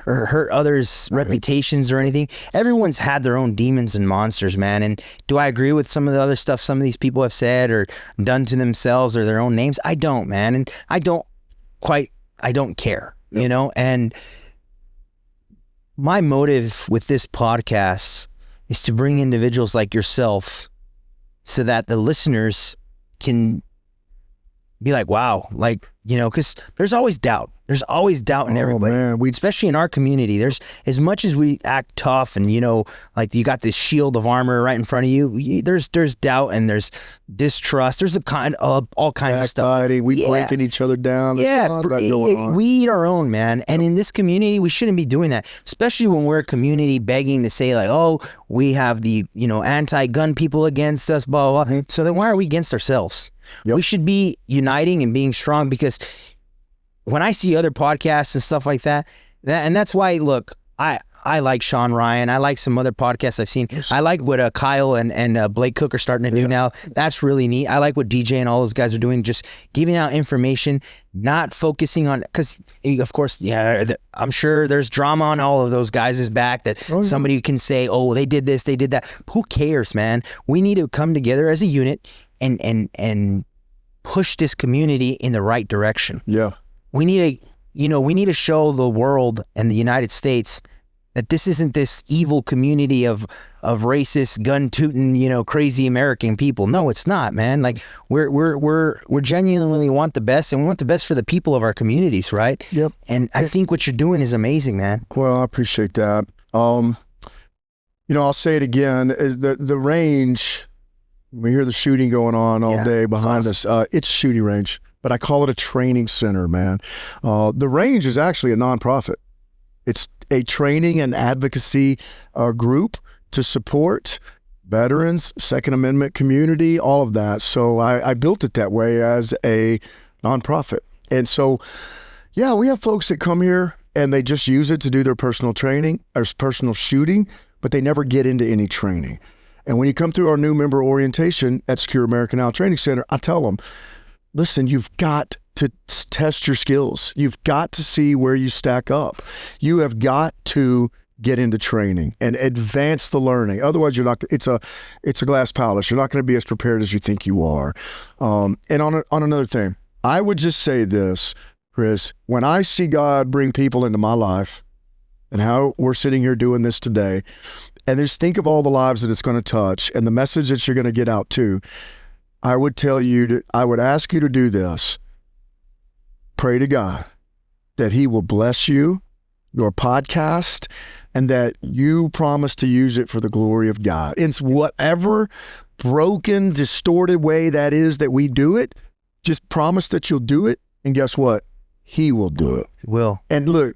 hurt others' reputations or anything. Everyone's had their own demons and monsters, man. And do I agree with some of the other stuff some of these people have said or done to themselves or their own names? I don't, man. And I don't care, you know? And my motive with this podcast is to bring individuals like yourself so that the listeners can be like, wow, like, you know, because there's always doubt. There's always doubt in everybody, man. Especially in our community. There's, as much as we act tough and, you know, like you got this shield of armor right in front of you, there's doubt and there's distrust. There's all kinds of stuff. We breaking each other down. We eat our own, man. And in this community, we shouldn't be doing that, especially when we're a community begging to say like, oh, we have the, you know, anti-gun people against us, blah, blah, blah. So then why are we against ourselves? Yep. We should be uniting and being strong, because when I see other podcasts and stuff like that, and that's why, look, I like Shawn Ryan. I like some other podcasts I've seen. Yes. I like what Kyle and Blake Cook are starting to do now. That's really neat. I like what DJ and all those guys are doing, just giving out information, not focusing on, because of course, I'm sure there's drama on all of those guys' back that somebody can say, oh, they did this, they did that. Who cares, man? We need to come together as a unit and push this community in the right direction. Yeah. We need to show the world and the United States that this isn't this evil community of racist, gun-tooting, you know, crazy American people. No, it's not, man. Like we're genuinely want the best, and we want the best for the people of our communities, right? Yep. And I think what you're doing is amazing, man. Well, I appreciate that. You know, I'll say it again. The range, we hear the shooting going on all day behind us. It's a shooting range, but I call it a training center, man. The range is actually a nonprofit. It's a training and advocacy group to support veterans, Second Amendment community, all of that. So I built it that way as a nonprofit. And so, yeah, we have folks that come here and they just use it to do their personal training or personal shooting, but they never get into any training. And when you come through our new member orientation at Secure America Now Training Center, I tell them, listen, you've got to test your skills. You've got to see where you stack up. You have got to get into training and advance the learning. Otherwise, you're not. It's a glass palace. You're not going to be as prepared as you think you are. And on another thing, I would just say this, Chris. When I see God bring people into my life, and how we're sitting here doing this today, and just think of all the lives that it's going to touch and the message that you're going to get out to, I would ask you to do this. Pray to God that He will bless you, your podcast, and that you promise to use it for the glory of God. In whatever broken, distorted way that is that we do it, just promise that you'll do it, and guess what? He will do it. Will. And look,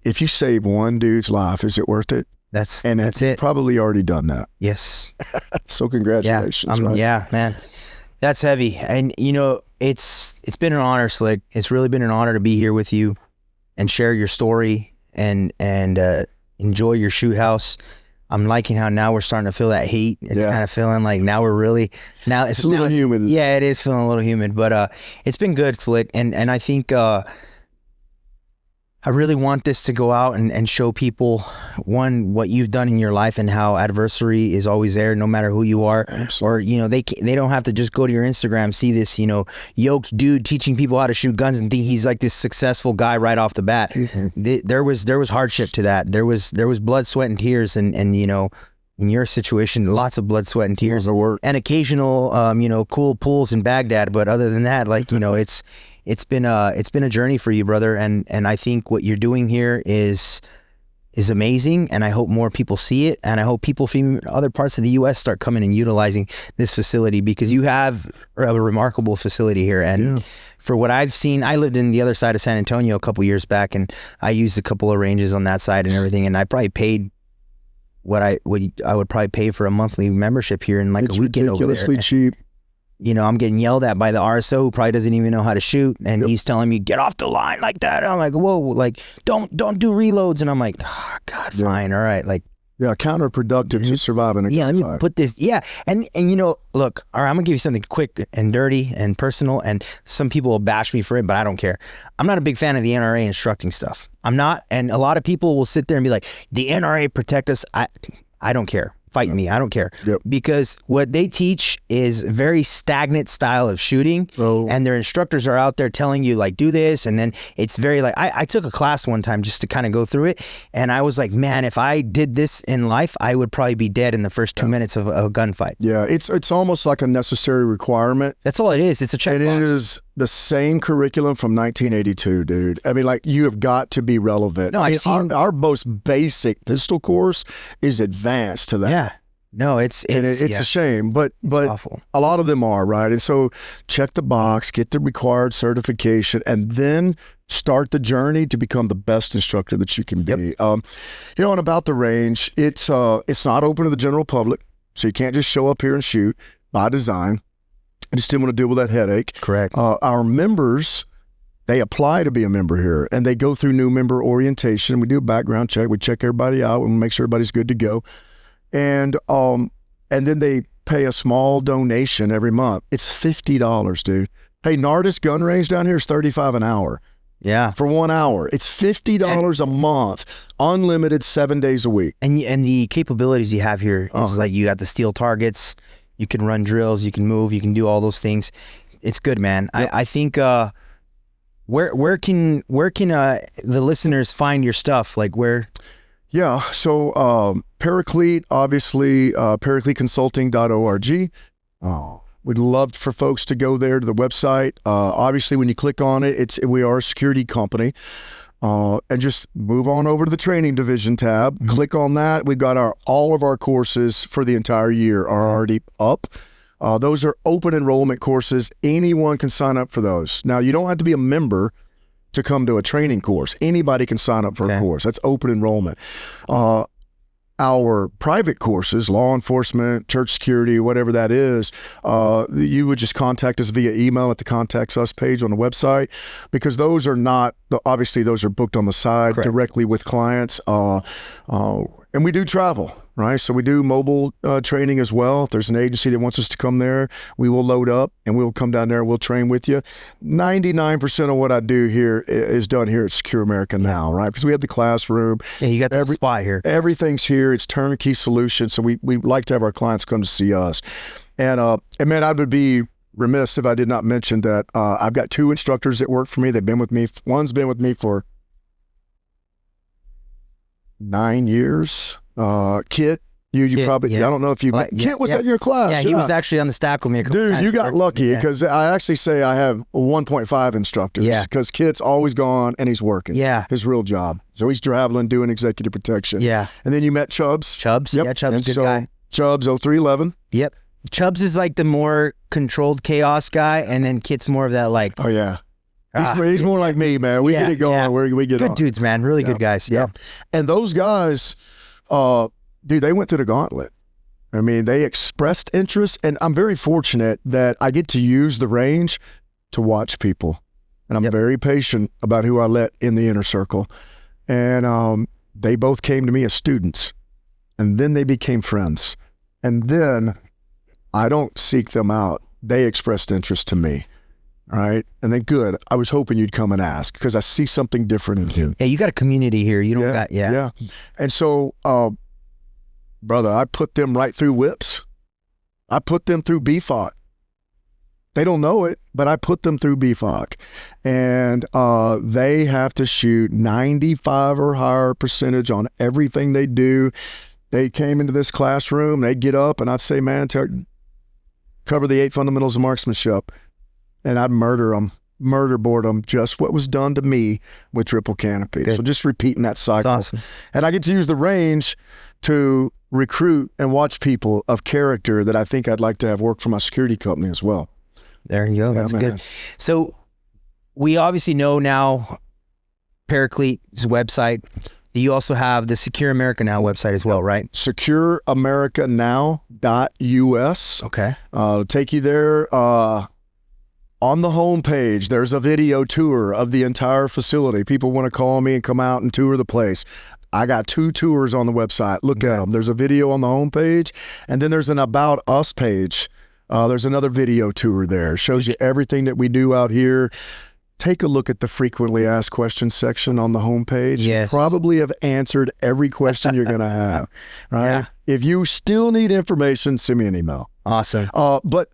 if you save one dude's life, is it worth it? That's it. Probably already done that. Yes. So congratulations. Yeah, man. That's heavy. And you know, it's been an honor, Slick. It's really been an honor to be here with you and share your story and enjoy your shoot house. I'm liking how now we're starting to feel that heat. It's kind of feeling like now we're really, now it's a little humid. Yeah, it is feeling a little humid, but it's been good, Slick. And I think I really want this to go out and show people, one, what you've done in your life and how adversity is always there no matter who you are. Absolutely. Or, you know, they don't have to just go to your Instagram, see this, you know, yoked dude teaching people how to shoot guns and think he's like this successful guy right off the bat. Mm-hmm. There was hardship to that. There was blood, sweat, and tears, and you know, in your situation, lots of blood, sweat, and tears, and occasional, you know, cool pulls in Baghdad. But other than that, like, you know, it's been a journey for you, brother, and I think what you're doing here is amazing, and I hope more people see it, and I hope people from other parts of the U.S. start coming and utilizing this facility, because you have a remarkable facility here. And for what I've seen, I lived in the other side of San Antonio a couple years back, and I used a couple of ranges on that side and everything, and I probably paid what I would probably pay for a monthly membership here in like a weekend over there. It's ridiculously cheap. You know, I'm getting yelled at by the RSO who probably doesn't even know how to shoot, and he's telling me, get off the line like that. And I'm like, whoa, like, don't do reloads. And I'm like, oh, God, fine, all right. Like, Yeah, counterproductive to survive in a let me gunfight. put this. Yeah, and you know, look, all right, I'm gonna give you something quick and dirty and personal, and some people will bash me for it, but I don't care. I'm not a big fan of the NRA instructing stuff. I'm not, and a lot of people will sit there and be like, the NRA protect us. I don't care. Fight me. I don't care. Yep. Because what they teach is very stagnant style of shooting, and their instructors are out there telling you like, do this, and then it's very like, I took a class one time just to kind of go through it, and I was like, man, if I did this in life, I would probably be dead in the first 2 minutes of a gunfight. Yeah, it's almost like a necessary requirement. That's all it is. It's a checkbox. And it is the same curriculum from 1982, dude. I mean, like, you have got to be relevant. No, I mean, I've seen our most basic pistol course is advanced to that. Yeah. No, it's a shame, but awful. A lot of them are, right? And so check the box, get the required certification, and then start the journey to become the best instructor that you can be. Yep. You know, and about the range, it's not open to the general public, so you can't just show up here and shoot by design. You just didn't want to deal with that headache. Correct. Our members, they apply to be a member here, and they go through new member orientation. We do a background check. We check everybody out and make sure everybody's good to go. And then they pay a small donation every month. It's $50, dude. Hey, Nardis gun range down here is $35 an hour. Yeah. For 1 hour. It's $50 a month, unlimited 7 days a week. And the capabilities you have here is like, you got the steel targets, you can run drills, you can move, you can do all those things. It's good, man. Yep. I think where can the listeners find your stuff? Like, where? Yeah, so Paraclete, obviously, paracleteconsulting.org. We'd love for folks to go there to the website. Obviously, when you click on it, we are a security company. And just move on over to the training division tab. Mm-hmm. Click on that. We've got all of our courses for the entire year are already up. Those are open enrollment courses. Anyone can sign up for those. Now, you don't have to be a member to come to a training course. Anybody can sign up for a course. That's open enrollment. Our private courses, law enforcement, church security, whatever that is, you would just contact us via email at the Contacts Us page on the website, because those are not, obviously those are booked on the side directly with clients. And we do travel, right? So we do mobile training as well. If there's an agency that wants us to come there, we will load up and we'll come down there and we'll train with you. 99% of what I do here is done here at Secure America now, right? Because we have the classroom. Yeah, you got the spot here. Everything's here. It's turnkey solution. So we like to have our clients come to see us. And man, I would be remiss if I did not mention that I've got 2 instructors that work for me. They've been with me. One's been with me for 9 years. Kit, you probably, I don't know if you, Kit was in your class. Yeah, he was actually on the stack with me a couple times. Dude, you got lucky, because I actually say I have 1.5 instructors. Yeah. Because Kit's always gone and he's working. Yeah. His real job. So he's traveling, doing executive protection. Yeah. And then you met Chubbs. Chubbs, yep. Yeah, Chubbs, good guy. Chubbs, 0311. Yep. Chubbs is like the more controlled chaos guy, and then Kit's more of that like. Oh, yeah. He's more like me, man. We get it going. Yeah. We get good dudes, man. Really good guys. Yeah. And those guys, dude, they went through the gauntlet. I mean, they expressed interest, and I'm very fortunate that I get to use the range to watch people. And I'm very patient about who I let in the inner circle. And they both came to me as students, and then they became friends. And then I don't seek them out. They expressed interest to me. All right. And then good. I was hoping you'd come and ask, because I see something different in you. Yeah, you got a community here. You don't got, Yeah. And so, brother, I put them right through whips. I put them through BFOC. They don't know it, but I put them through BFOC. And they have to shoot 95 or higher percentage on everything they do. They came into this classroom, they'd get up, and I'd say, man, cover the 8 fundamentals of marksmanship. And I'd murderboard them, just what was done to me with triple canopy. Good. So just repeating that cycle. That's awesome. And I get to use the range to recruit and watch people of character that I think I'd like to have work for my security company as well. There you go. That's good. So we obviously know now Paraclete's website. You also have the Secure America Now website as well, right? SecureAmericaNow.us. Okay. Take you there. On the home page, there's a video tour of the entire facility. People want to call me and come out and tour the place. I got 2 tours on the website. Look at them. There's a video on the homepage, and then there's an About Us page. There's another video tour there. It shows you everything that we do out here. Take a look at the frequently asked questions section on the homepage. Yes. You probably have answered every question you're going to have, right? Yeah. If you still need information, send me an email. Awesome. But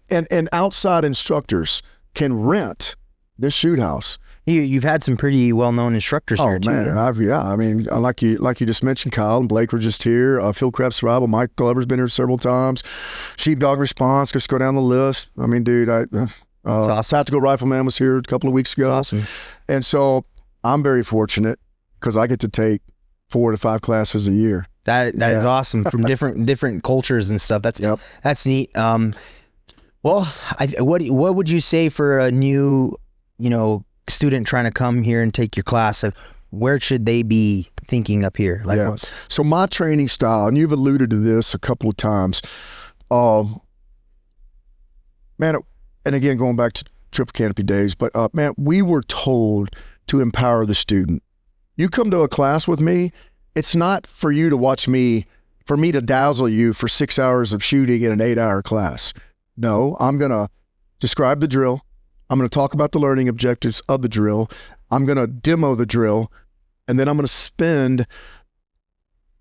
outside instructors can rent this shoot house. You've had some pretty well-known instructors here too. Man, I mean, like you just mentioned, Kyle and Blake were just here. Phil Krebs Survival, Mike Glover's been here several times. Sheepdog Response, just go down the list. I mean, dude, awesome. Tactical Rifleman was here a couple of weeks ago. Awesome. And so I'm very fortunate because I get to take 4 to 5 classes a year. That is awesome from different cultures and stuff. That's neat. Well, what would you say for a new, student trying to come here and take your class? Where should they be thinking up here? So my training style, and you've alluded to this a couple of times, man, and again, going back to Triple Canopy days, but man, we were told to empower the student. You come to a class with me, it's not for you to watch me, for me to dazzle you for 6 hours of shooting in an 8-hour class. No, I'm going to describe the drill. I'm going to talk about the learning objectives of the drill. I'm going to demo the drill, and then I'm going to spend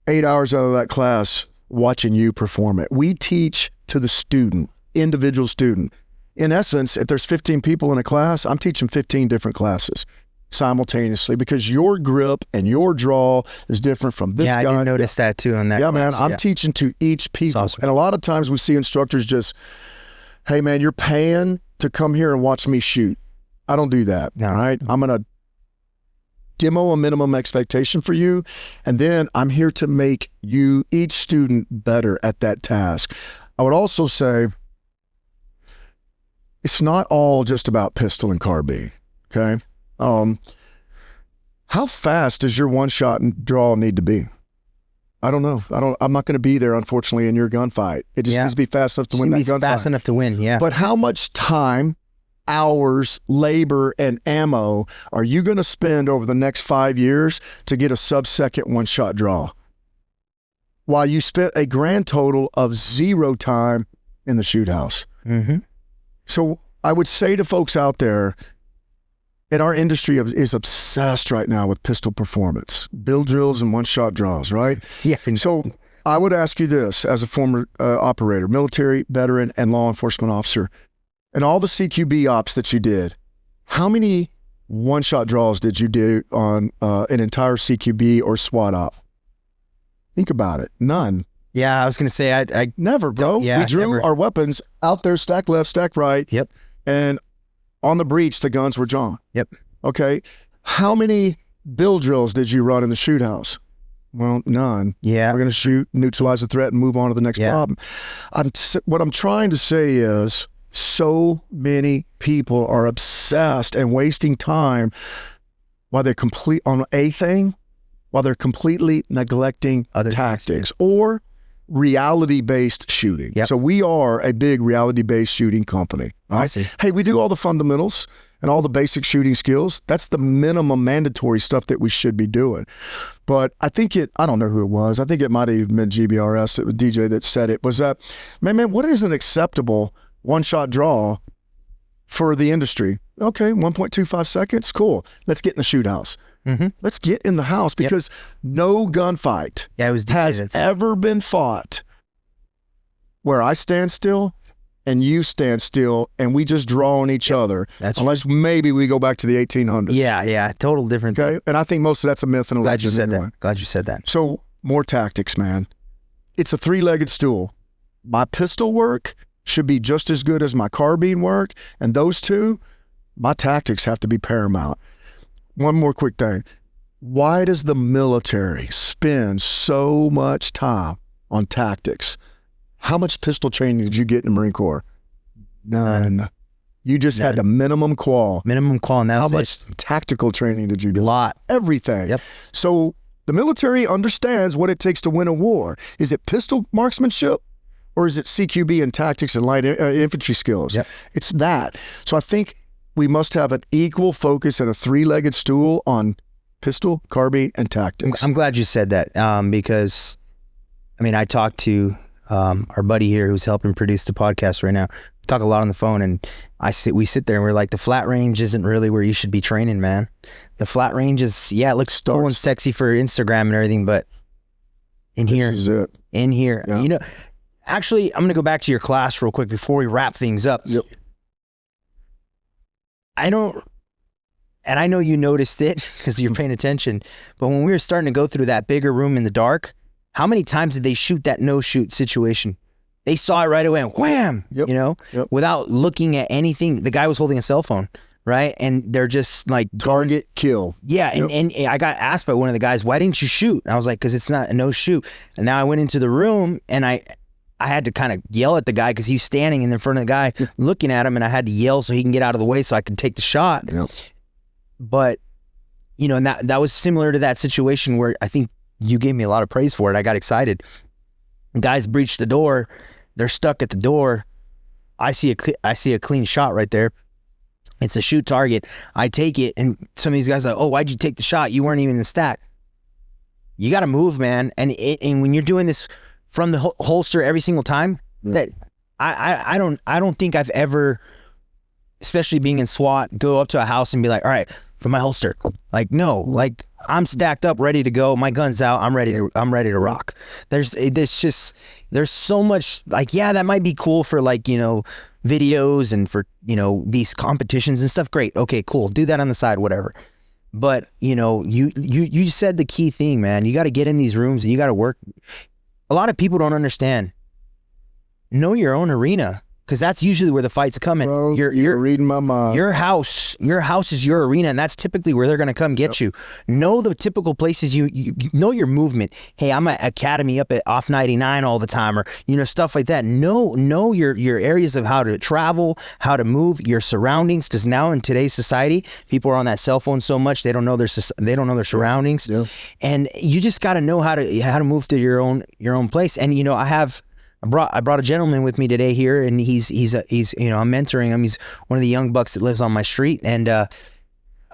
8 hours out of that class watching you perform it. We teach to the student, individual student. In essence, if there's 15 people in a class, I'm teaching 15 different classes simultaneously because your grip and your draw is different from this guy. Yeah, I did notice that too on that class. Man, I'm teaching to each people. Awesome. And a lot of times we see instructors just, hey man, you're paying to come here and watch me shoot. I don't do that, right? I'm going to demo a minimum expectation for you, and then I'm here to make you, each student, better at that task. I would also say, it's not all just about pistol and carbine, okay? How fast does your one-shot draw need to be? I don't know. I'm not going to be there, unfortunately, in your gunfight. It just needs to be fast enough to win that gunfight. Fast enough to win, yeah. But how much time, hours, labor, and ammo are you going to spend over the next 5 years to get a sub-second one-shot draw? While you spent a grand total of 0 time in the shoot house. Mm-hmm. So I would say to folks out there, and our industry is obsessed right now with pistol performance, build drills and one-shot draws, right? Yeah. So I would ask you this as a former operator, military, veteran, and law enforcement officer, and all the CQB ops that you did, how many one-shot draws did you do on an entire CQB or SWAT op? Think about it. None. Yeah, I was going to say, I never, bro. Yeah, we drew our weapons out there, stack left, stack right. Yep. And on the breach, the guns were drawn. Yep. Okay. How many build drills did you run in the shoot house? Well, none. Yeah. We're going to shoot, neutralize the threat, and move on to the next problem. What I'm trying to say is so many people are obsessed and wasting time while they're on a thing, while they're completely neglecting other tactics or reality-based shooting. Yep. So we are a big reality-based shooting company. Right? I see. Hey, we do all the fundamentals and all the basic shooting skills. That's the minimum mandatory stuff that we should be doing. But I don't know who it was. I think it might have even been GBRS, it was DJ that said it, was that, man, what is an acceptable one-shot draw for the industry? Okay, 1.25 seconds, cool. Let's get in the shoot house. Mm-hmm. Let's get in the house because no gunfight has ever been fought where I stand still and you stand still and we just draw on each other. Unless maybe we go back to the 1800s. Yeah, total different. Okay, and I think most of that's a myth and a legend. Glad you said that. So more tactics, man. It's a 3-legged stool. My pistol work should be just as good as my carbine work, and those two, my tactics have to be paramount. One more quick thing. Why does the military spend so much time on tactics? How much pistol training did you get in the Marine Corps? None. You just had the minimum qual. Minimum qual, and that's how much tactical training did you get? A lot. Everything. Yep. So the military understands what it takes to win a war. Is it pistol marksmanship? Or is it CQB and tactics and light infantry skills? Yep. It's that. So I think we must have an equal focus and a 3-legged stool on pistol, carbine, and tactics. I'm glad you said that because, I mean, I talked to our buddy here who's helping produce the podcast right now. We talk a lot on the phone, and we sit there and we're like, the flat range isn't really where you should be training, man. The flat range is, yeah, it looks cool and sexy for Instagram and everything, but in here, Yeah. you know, actually, I'm going to go back to your class real quick before we wrap things up. Yep. And I know you noticed it because you're paying attention, but when we were starting to go through that bigger room in the dark, how many times did they shoot that no-shoot situation? They saw it right away and wham, without looking at anything. The guy was holding a cell phone, right? And they're just like... Target, kill. Yeah, and I got asked by one of the guys, why didn't you shoot? And I was like, because it's not a no-shoot. And now I went into the room and I had to kind of yell at the guy because he was standing in front of the guy looking at him, and I had to yell so he can get out of the way so I could take the shot. Yep. But, you know, and that was similar to that situation where I think you gave me a lot of praise for it. I got excited. Guys breached the door. They're stuck at the door. I see a clean shot right there. It's a shoot target. I take it, and some of these guys are like, oh, why'd you take the shot? You weren't even in the stack. You got to move, man. And when you're doing this from the holster every single time, that I don't think I've ever, especially being in SWAT, go up to a house and be like, all right, from my holster. Like, no, like I'm stacked up, ready to go. My gun's out. I'm ready to rock. There's so much, like, yeah, that might be cool for, like, you know, videos and for, you know, these competitions and stuff. Great. Okay, cool. Do that on the side, whatever. But, you know, you said the key thing, man. You got to get in these rooms and you got to work. A lot of people don't understand. Know your own arena. Because that's usually where the fight's coming. Bro, you're reading my mind. Your house is your arena, and that's typically where they're going to come get you. Know the typical places you know your movement. Hey, I'm at Academy up at off 99 all the time, or, you know, stuff like that. Know your areas of how to travel, how to move, your surroundings. Because now in today's society, people are on that cell phone so much they don't know their surroundings, and you just got to know how to move to your own place. And, you know, I brought a gentleman with me today here, and he's you know, I'm mentoring him. He's one of the young bucks that lives on my street. And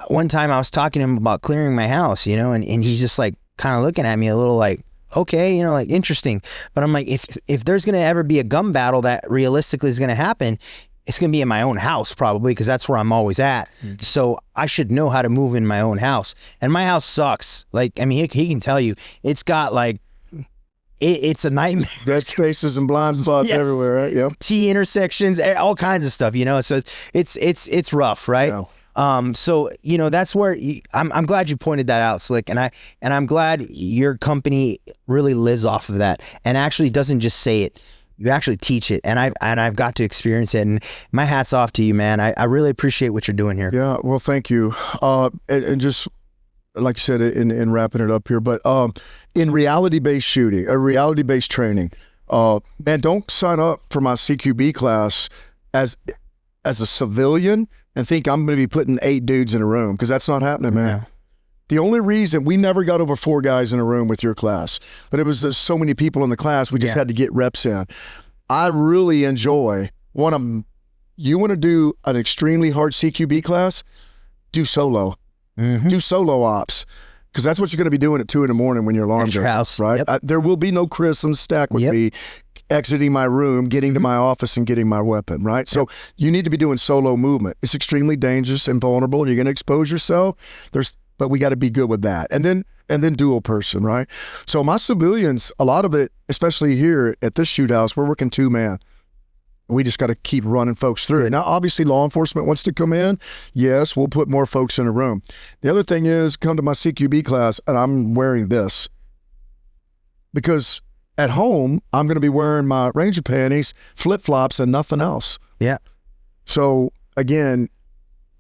one time I was talking to him about clearing my house, you know, and he's just like kind of looking at me a little like, okay, you know, like interesting. But I'm like, if there's gonna ever be a gun battle that realistically is gonna happen, it's gonna be in my own house probably, because that's where I'm always at. Mm-hmm. So I should know how to move in my own house. And my house sucks. Like, I mean, he can tell you, it's got like, it's a nightmare. Dead spaces and blind spots everywhere, right? Yep. T intersections, all kinds of stuff, you know. So it's rough, right? Yeah. So, you know, that's where I'm glad you pointed that out, Slick, and I'm glad your company really lives off of that and actually doesn't just say it. You actually teach it, and I've got to experience it, and my hat's off to you, man. I really appreciate what you're doing here. Yeah, well, thank you. And just like you said, in wrapping it up here, but in reality-based shooting, reality-based training, man, don't sign up for my CQB class as a civilian and think I'm going to be putting 8 dudes in a room, because that's not happening, man. Yeah. The only reason we never got over 4 guys in a room with your class, but it was there's so many people in the class, we just had to get reps in. I really enjoy you want to do an extremely hard CQB class, do solo. Mm-hmm. Do solo ops, because that's what you're going to be doing at 2 a.m. when your alarm goes off, right? Yep. There will be no Chris and Stack with me exiting my room, getting to my office, and getting my weapon, right? So you need to be doing solo movement. It's extremely dangerous and vulnerable, and you're going to expose yourself. But we got to be good with that. And then dual person, right? So my civilians, a lot of it, especially here at this shoot house, we're working 2-man. We just got to keep running folks through it. Now, obviously, law enforcement wants to come in. Yes, we'll put more folks in a room. The other thing is, come to my CQB class, and I'm wearing this. Because at home, I'm going to be wearing my Ranger panties, flip-flops, and nothing else. Yeah. So, again,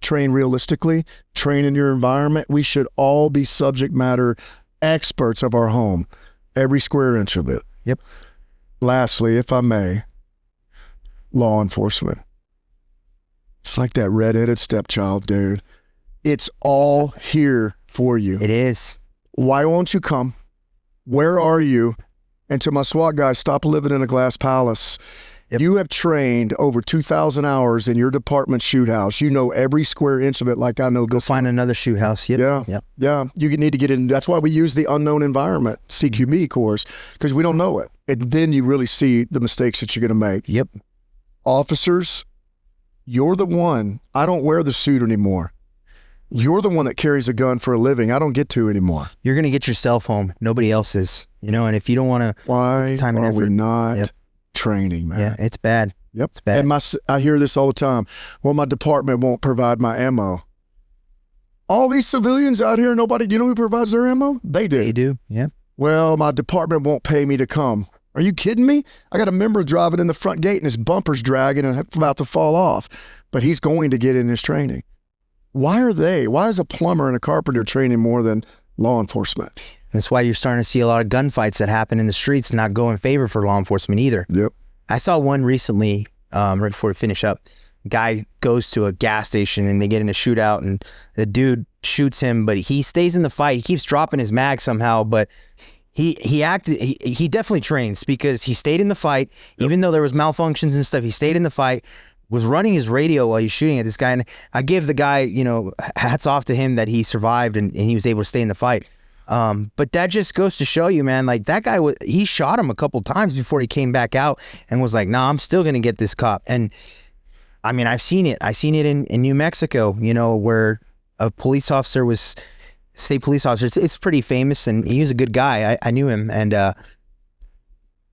train realistically, train in your environment. We should all be subject matter experts of our home, every square inch of it. Yep. Lastly, if I may, law enforcement. It's like that red-headed stepchild, dude. It's all here for you. It is. Why won't you come? Where are you? And to my SWAT guys, stop living in a glass palace. Yep. You have trained over 2,000 hours in your department shoot house. You know every square inch of it like I know Go this. find another shoot house. Yep. Yeah. Yep. Yeah. You need to get in. That's why we use the unknown environment, CQB course, because we don't know it. And then you really see the mistakes that you're going to make. Yep. Officers, you're the one. I don't wear the suit anymore. You're the one that carries a gun for a living. I don't get to anymore. You're going to get yourself home. Nobody else is, and if you don't want to, Why time and are we effort. not Yep. training, man? Yeah, it's bad. Yep. It's bad. And I hear this all the time. Well, my department won't provide my ammo. All these civilians out here, nobody, you know who provides their ammo? They do. They do. Yeah. Well, my department won't pay me to come. Are you kidding me? I got a member driving in the front gate and his bumper's dragging and about to fall off, but he's going to get in his training. Why is a plumber and a carpenter training more than law enforcement? That's why you're starting to see a lot of gunfights that happen in the streets not go in favor for law enforcement either. Yep. I saw one recently, right before we finish up. Guy goes to a gas station and they get in a shootout and the dude shoots him, but he stays in the fight. He keeps dropping his mag somehow, but he definitely trains because he stayed in the fight. Yep. Even though there was malfunctions and stuff, he stayed in the fight, was running his radio while he's shooting at this guy. And I give the guy, hats off to him that he survived and he was able to stay in the fight. But that just goes to show you, man, like that guy, he shot him a couple times before he came back out and was like, nah, I'm still going to get this cop. And I mean, I've seen it. I've seen it in New Mexico, where a police officer was state police officer. It's pretty famous and he was a good guy. I knew him and,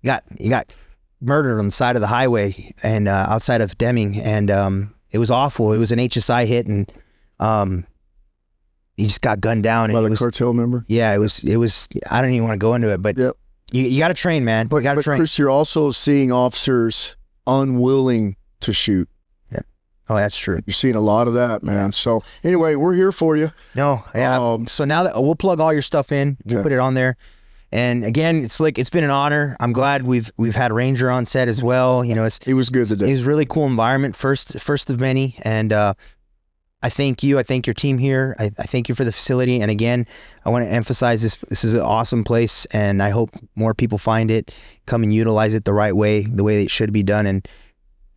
he got murdered on the side of the highway and, outside of Deming. And, it was awful. It was an HSI hit and, he just got gunned down. By the cartel member? Yeah, it was, I don't even want to go into it, but yep. you got to train, man. You got to train. Chris, you're also seeing officers unwilling to shoot. Yeah. Oh, that's true. You're seeing a lot of that, man. So anyway, we're here for you. No, yeah. So now that we'll plug all your stuff in, we'll put it on there. And again, it's been an honor. I'm glad we've had Ranger on set as well. He was good today. It was a really cool environment. First of many. And, I thank you. I thank your team here. I thank you for the facility. And again, I want to emphasize this. This is an awesome place, and I hope more people find it, come and utilize it the right way, the way it should be done.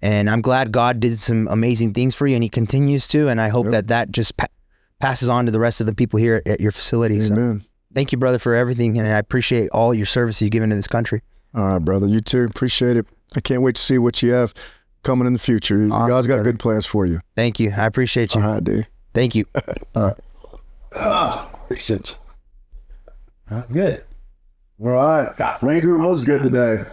And I'm glad God did some amazing things for you, and He continues to. And I hope that just passes on to the rest of the people here at your facility. Amen. So, thank you, brother, for everything, and I appreciate all your service you've given to this country. All right, brother. You too. Appreciate it. I can't wait to see what you have coming in the future. Awesome, God's got brother. good plans for you. Thank you. I appreciate you. All right, dude. Thank you. All right. Appreciate you. Good. All right. Ranger was good today.